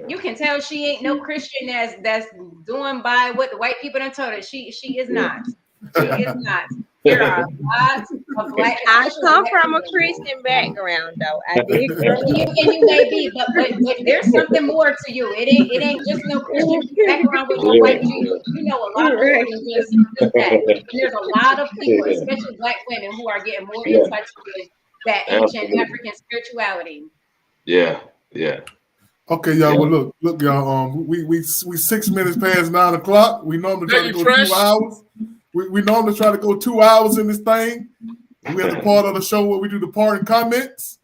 You can tell she ain't no Christian that's doing by what the white people done told her. She is not. She is not. There are lots of black. I come from a Christian background, though. I did. And you may be, but there's something more to you. It ain't just no Christian background with no white Jesus. You know a lot more than just that. And there's a lot of people, especially black women, who are getting more in touch with that ancient African spirituality. Yeah. Okay, y'all. Well, look, y'all. We 6 minutes past 9 o'clock. We normally try to go 2 hours. We normally try to go 2 hours in this thing. We have the part of the show where we do the part and comments.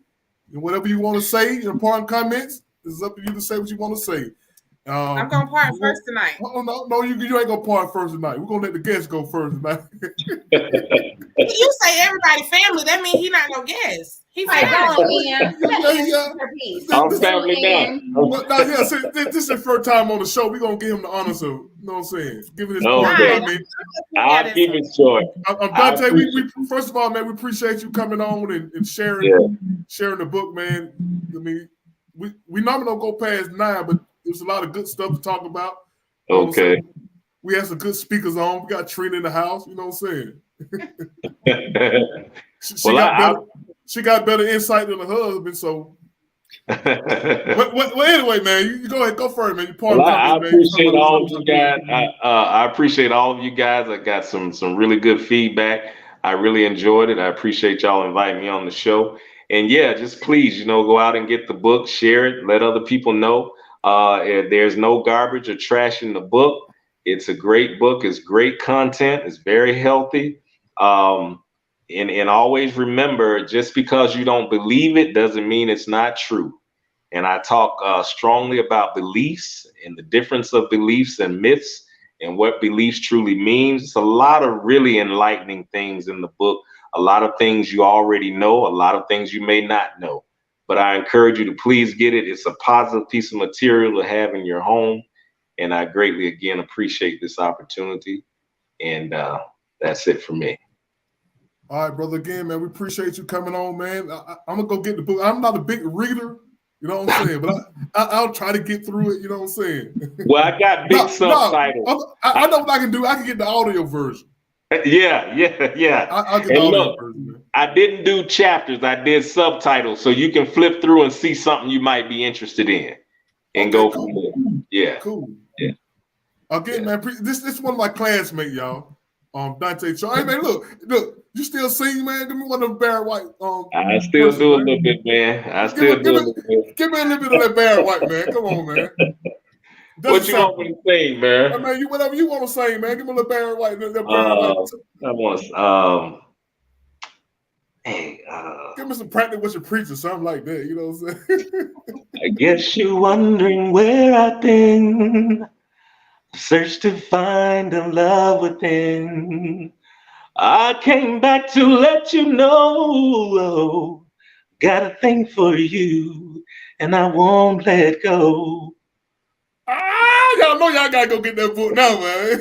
And whatever you want to say, your part and comments, it's up to you to say what you want to say. I'm going to part first tonight. No, you ain't going to part first tonight. We're going to let the guests go first tonight. You say everybody family, that means he's not no guest. He's like, I'm family now. This is the first time on the show. We're going to give him the honor, so you know what I'm saying? Give it his part. I'll keep it short. Dante, we first of all, man, we appreciate you coming on and sharing the book, man. I mean, we normally don't go past 9, but there's a lot of good stuff to talk about. Okay. We had some good speakers on. We got Trina in the house. You know what I'm saying? She got better insight than her husband. So, well, anyway, man, you go ahead, go first, man. I appreciate all of you guys. I appreciate all of you guys. I got some really good feedback. I really enjoyed it. I appreciate y'all inviting me on the show. And yeah, just please, go out and get the book, share it, let other people know. There's no garbage or trash in the book. It's a great book. It's great content. It's very healthy. And always remember, just because you don't believe it doesn't mean it's not true. And I talk strongly about beliefs and the difference of beliefs and myths and what beliefs truly means. It's a lot of really enlightening things in the book. A lot of things you already know, a lot of things you may not know. But I encourage you to please get it. It's a positive piece of material to have in your home. And I greatly, again, appreciate this opportunity. And that's it for me. All right, brother. Again, man, we appreciate you coming on, man. I'm going to go get the book. I'm not a big reader, you know what I'm saying? But I'll try to get through it, you know what I'm saying? Well, I got big subtitles. I know what I can do. I can get the audio version. Yeah. I'll get the audio version, man. I didn't do chapters. I did subtitles, so you can flip through and see something you might be interested in and go from there. Yeah. Cool. Yeah. Again, man, this is one of my classmates, y'all. Dante Charles. Hey, man, look, you still sing, man? Give me one of them Barrett White. I still do a little bit, man. Give me a little bit of that Barrett White, man. Come on, man. What you want me to sing, man? Hey, man, whatever you want to sing, man. Give me a little Barrett White. I want give me some practice with your preacher, something like that. You know what I'm saying? I guess you're wondering where I've been. Search to find a love within. I came back to let you know, got a thing for you, and I won't let go. Y'all know y'all gotta go get that book now, man.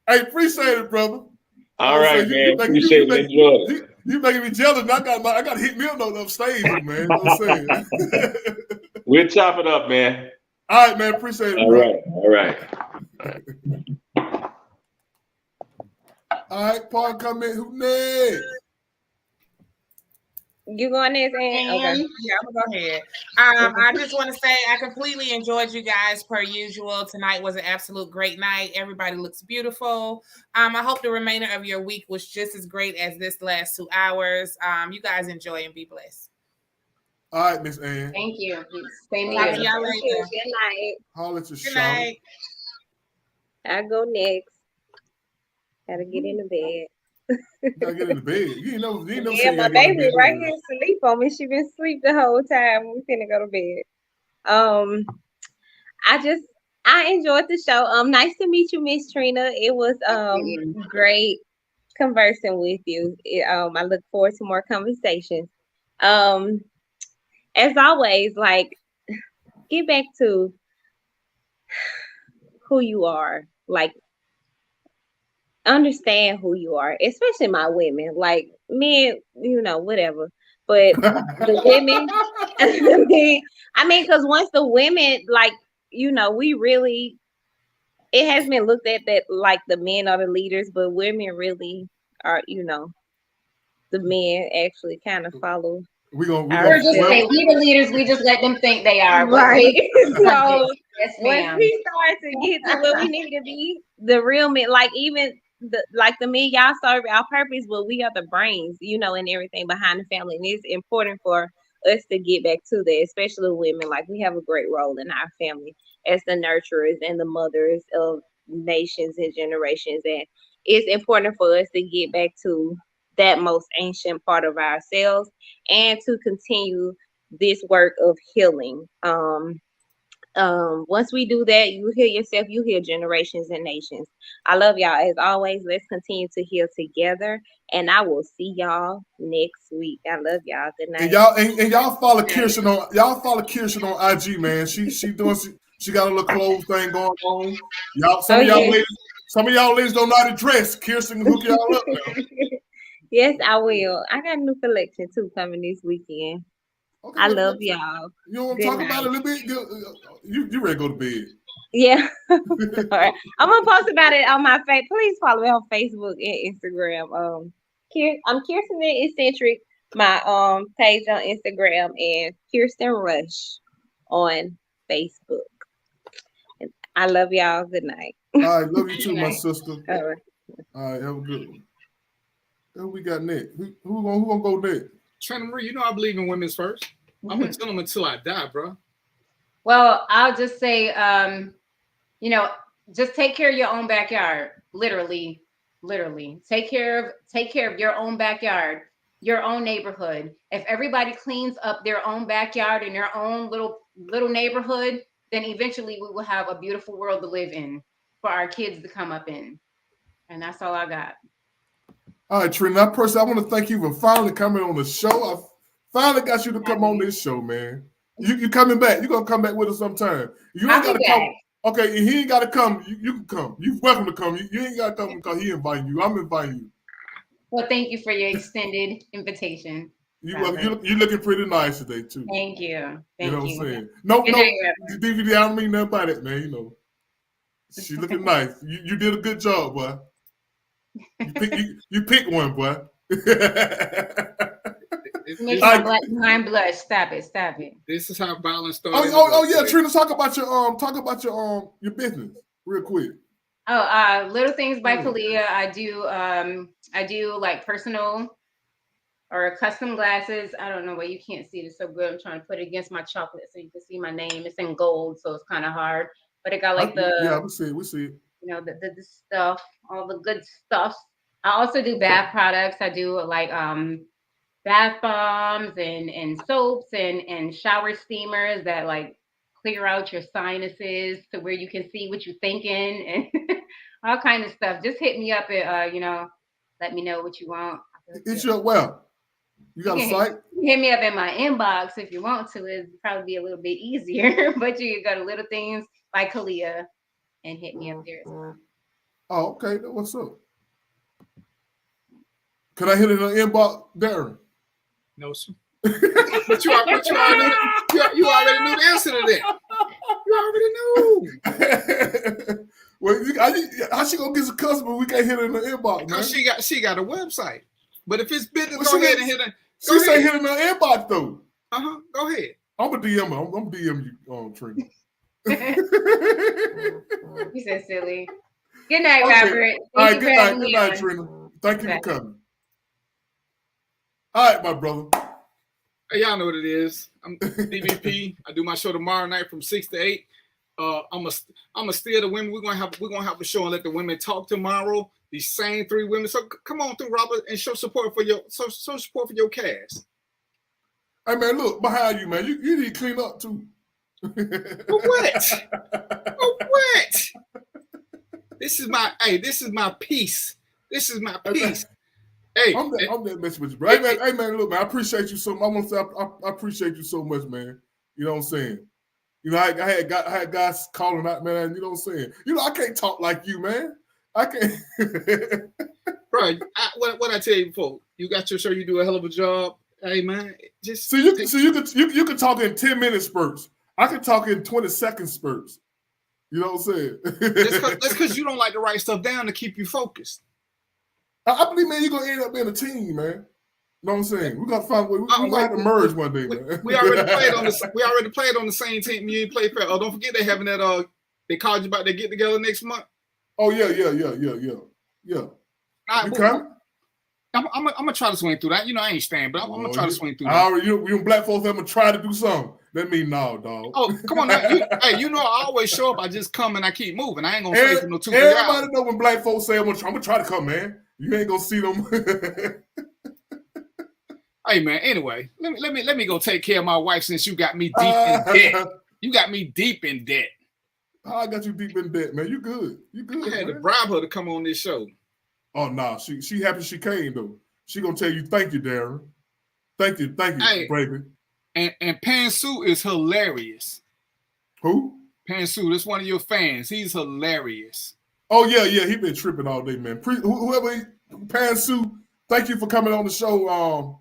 Hey, appreciate it, brother. All right, man. Appreciate it. Enjoy it. You making me jealous. I got to hit me up on stage, man. You know what I'm saying? We'll chop it up, man. All right, man. Appreciate it, All bro. right. All right. All right, Paul, come in. Who next? You going next, Ann? Okay. Yeah, I'm gonna go ahead. I just want to say I completely enjoyed you guys per usual. Tonight was an absolute great night. Everybody looks beautiful. I hope the remainder of your week was just as great as this last 2 hours. You guys enjoy and be blessed. All right, Miss Ann. Thank you. Same Talk here. to y'all later. Good night. Holler at your Good shot. night. I go next. Gotta get in the bed. Gotta get in the bed. You know. Yeah, my baby right here sleep on me. She been asleep the whole time. We finna go to bed. I enjoyed the show. Nice to meet you, Miss Trina. It was great conversing with you. I look forward to more conversations. As always, like, get back to who you are. Like, understand who you are, especially my women. Like, men, whatever. But the women, I mean, because once the women, like, we really, it has been looked at that like the men are the leaders, but women really are, the men actually kind of follow. We're just say we the leaders. We just let them think they are. Right. So yes, once ma'am. we start to get to where we need to be, the real men, like even the men y'all serve our purpose, but we are the brains, and everything behind the family. And it's important for us to get back to that, especially women. Like, we have a great role in our family as the nurturers and the mothers of nations and generations. And it's important for us to get back to that most ancient part of ourselves and to continue this work of healing. Once we do that, you heal yourself, you heal generations and nations. I love y'all. As always, let's continue to heal together, and I will see y'all next week. I love y'all. Good night. And y'all follow Kirsten on IG, man. She got a little clothes thing going on. Some of y'all ladies don't know how to dress. Kirsten can hook y'all up now. Yes, I will. I got a new collection too coming this weekend. Okay, I love y'all. You want to talk about it a little bit? You ready to go to bed? Yeah. All right. I'm gonna post about it on my face. Please follow me on Facebook and Instagram. I'm Kirsten the Eccentric, my page on Instagram, and Kirsten Rush on Facebook. And I love y'all. Good night. All right, love you too, my sister. All right, have a good one. Who we got next? Who gonna go next? Trina Marie, I believe in women's first. I'm gonna tell them until I die, bro. Well, I'll just say, just take care of your own backyard. Literally. Take care of your own backyard, your own neighborhood. If everybody cleans up their own backyard and their own little neighborhood, then eventually we will have a beautiful world to live in for our kids to come up in. And that's all I got. All right, Trina. I want to thank you for finally coming on the show. I finally got you to come on this show, man. You coming back? You gonna come back with us sometime? You ain't gotta come. Okay, he ain't gotta come. You can come. You're welcome to come. You ain't gotta come because he inviting you. I'm inviting you. Well, thank you for your extended invitation. You're looking pretty nice today too. Thank you. You know what I'm saying? No, DVD. I don't mean nothing by that, man. She looking nice. You did a good job, boy. You pick one, boy. Make my black mind blush. Stop it. This is how violence started. Oh yeah, Trina, talk about your business real quick. Little Things by Kalia. I do like personal or custom glasses. I don't know why you can't see it so good. I'm trying to put it against my chocolate so you can see my name. It's in gold, so it's kind of hard. But it got like we see it. The stuff, all the good stuff. I also do bath products. I do like bath bombs and soaps and shower steamers that like clear out your sinuses to where you can see what you're thinking and all kind of stuff. Just hit me up at let me know what you want. You got a site? Hit me up in my inbox if you want to. It'd probably be a little bit easier, but you can go to Little Things by Kalia and hit me up there as well. Oh, okay. What's up? Can I hit it in the inbox, Darren? No, sir. But you already knew the answer to that. You already knew. Well, how she gonna get some customer? We can't hit it in the inbox, man. She got a website. But if it's business, go ahead and hit it. She say hit it in the inbox though. Go ahead. I'm gonna DM her. I'm gonna DM you, Trina. You said silly. Good night, Okay. Robert. All right, good night, Trina. Thank you for coming. All right, my brother. Hey, y'all know what it is. I'm DVP. I do my show tomorrow night from 6 to 8. I'm a steal the women. We're gonna have a show and let the women talk tomorrow. These same 3 women. So come on through, Robert, and show support for your cast. Hey man, look behind you, man. You need to clean up too. For what? For what? This is my piece. This is my piece. Hey, I'm that messing with you, bro. Hey man, look, man, I appreciate you so much. I want to say I appreciate you so much, man. You know what I'm saying? You know, I had guys calling out, man. You know what I'm saying? You know, I can't talk like you, man. I can't. Bro, what I tell you before, you got your show. You do a hell of a job. Hey man, just you can talk in 10-minute spurts. I can talk in 20-second spurts. You know what I'm saying? That's because you don't like to write stuff down to keep you focused. I believe, man, you're gonna end up being a team, man. You know what I'm saying? We gotta find a way. We might have to merge one day, man. We already played on the same team. You ain't played fair. Oh, don't forget they having that. They called you about their get together next month. Oh yeah. Right, you coming? I'm gonna try to swing through that. You know, I ain't staying, but I'm gonna try to swing through that. You black folks ever try to do something? That mean no, dog. Oh, come on now. You know I always show up. I just come and I keep moving. I ain't gonna stay for no 2-3 hours. Everybody know when black folks say, I'm gonna try to come, man. You ain't gonna see them. Hey man, anyway, let me go take care of my wife since you got me deep in debt. You got me deep in debt. I got you deep in debt, man. You good. I had to bribe her to come on this show. Oh no, she happy she came though. She gonna tell you thank you, Darren. Thank you, hey, baby. And Pansu is hilarious. Who? Pansu, that's one of your fans. He's hilarious. Oh yeah, he been tripping all day, man. Whoever Pansu, thank you for coming on the show.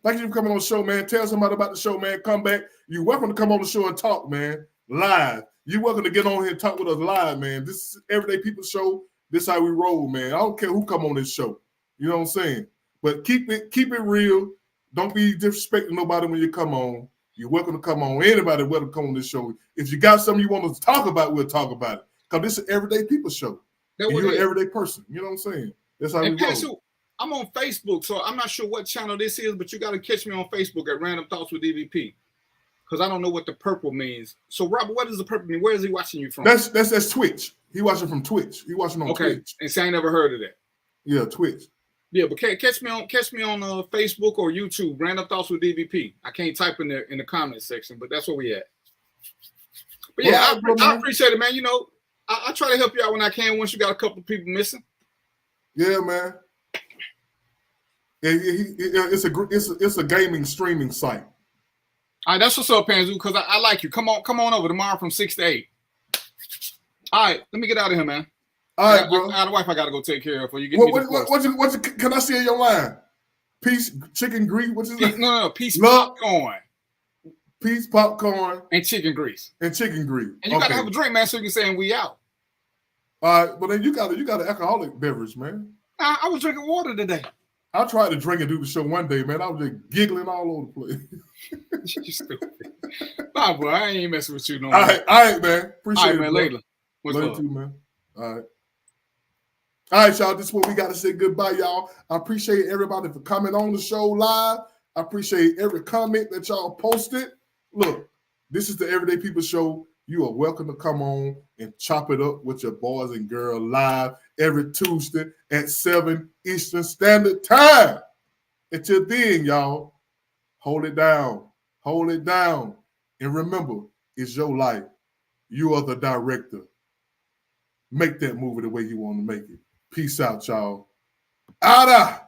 Thank you for coming on the show, man. Tell somebody about the show, man. Come back. You're welcome to come on the show and talk, man. Live. You're welcome to get on here and talk with us live, man. This is Everyday People Show. This is how we roll, man. I don't care who come on this show. You know what I'm saying? But keep it real. Don't be disrespecting nobody when you come on. You're welcome to come on. Anybody welcome to come on this show. If you got something you want us to talk about, we'll talk about it. Because this is an Everyday People Show. And you're an everyday person. You know what I'm saying? That's how we roll. I'm on Facebook, so I'm not sure what channel this is, but you got to catch me on Facebook at Random Thoughts with DVP. Because I don't know what the purple means. So, Robert, what does the purple mean? Where is he watching you from? That's Twitch. He watching from Twitch. He watching on Twitch. And so I ain't never heard of that. Yeah, Twitch. Yeah, but catch me on Facebook or YouTube. Random Thoughts with DVP. I can't type in the comment section, but that's where we at. But yeah, I appreciate it, man. You know, I try to help you out when I can. Once you got a couple of people missing. Yeah, man. It's a gaming streaming site. All right, that's what's up, Panzu, because I like you. Come on over tomorrow from 6 to 8. All right, let me get out of here, man. All right, bro. I got a wife I got to go take care of. Before you get me can I see in your line? Peace, chicken grease. What's his name? No, peace, popcorn. Peace, popcorn. And chicken grease. And chicken grease. And you got to have a drink, man, so you can say, and we out. All right, but then you got an alcoholic beverage, man. I was drinking water today. I tried to drink and do the show one day, man. I was just giggling all over the place. You stupid. Nah, bro, I ain't messing with you no more. All right, man. Appreciate it, man. Later. Later too, man. All right, y'all. This is what we got to say goodbye, y'all. I appreciate everybody for coming on the show live. I appreciate every comment that y'all posted. Look, this is the Everyday People Show. You are welcome to come on and chop it up with your boys and girls live every Tuesday at 7 Eastern Standard Time. Until then, y'all, hold it down. Hold it down. And remember, it's your life. You are the director. Make that movie the way you want to make it. Peace out, y'all. Ada.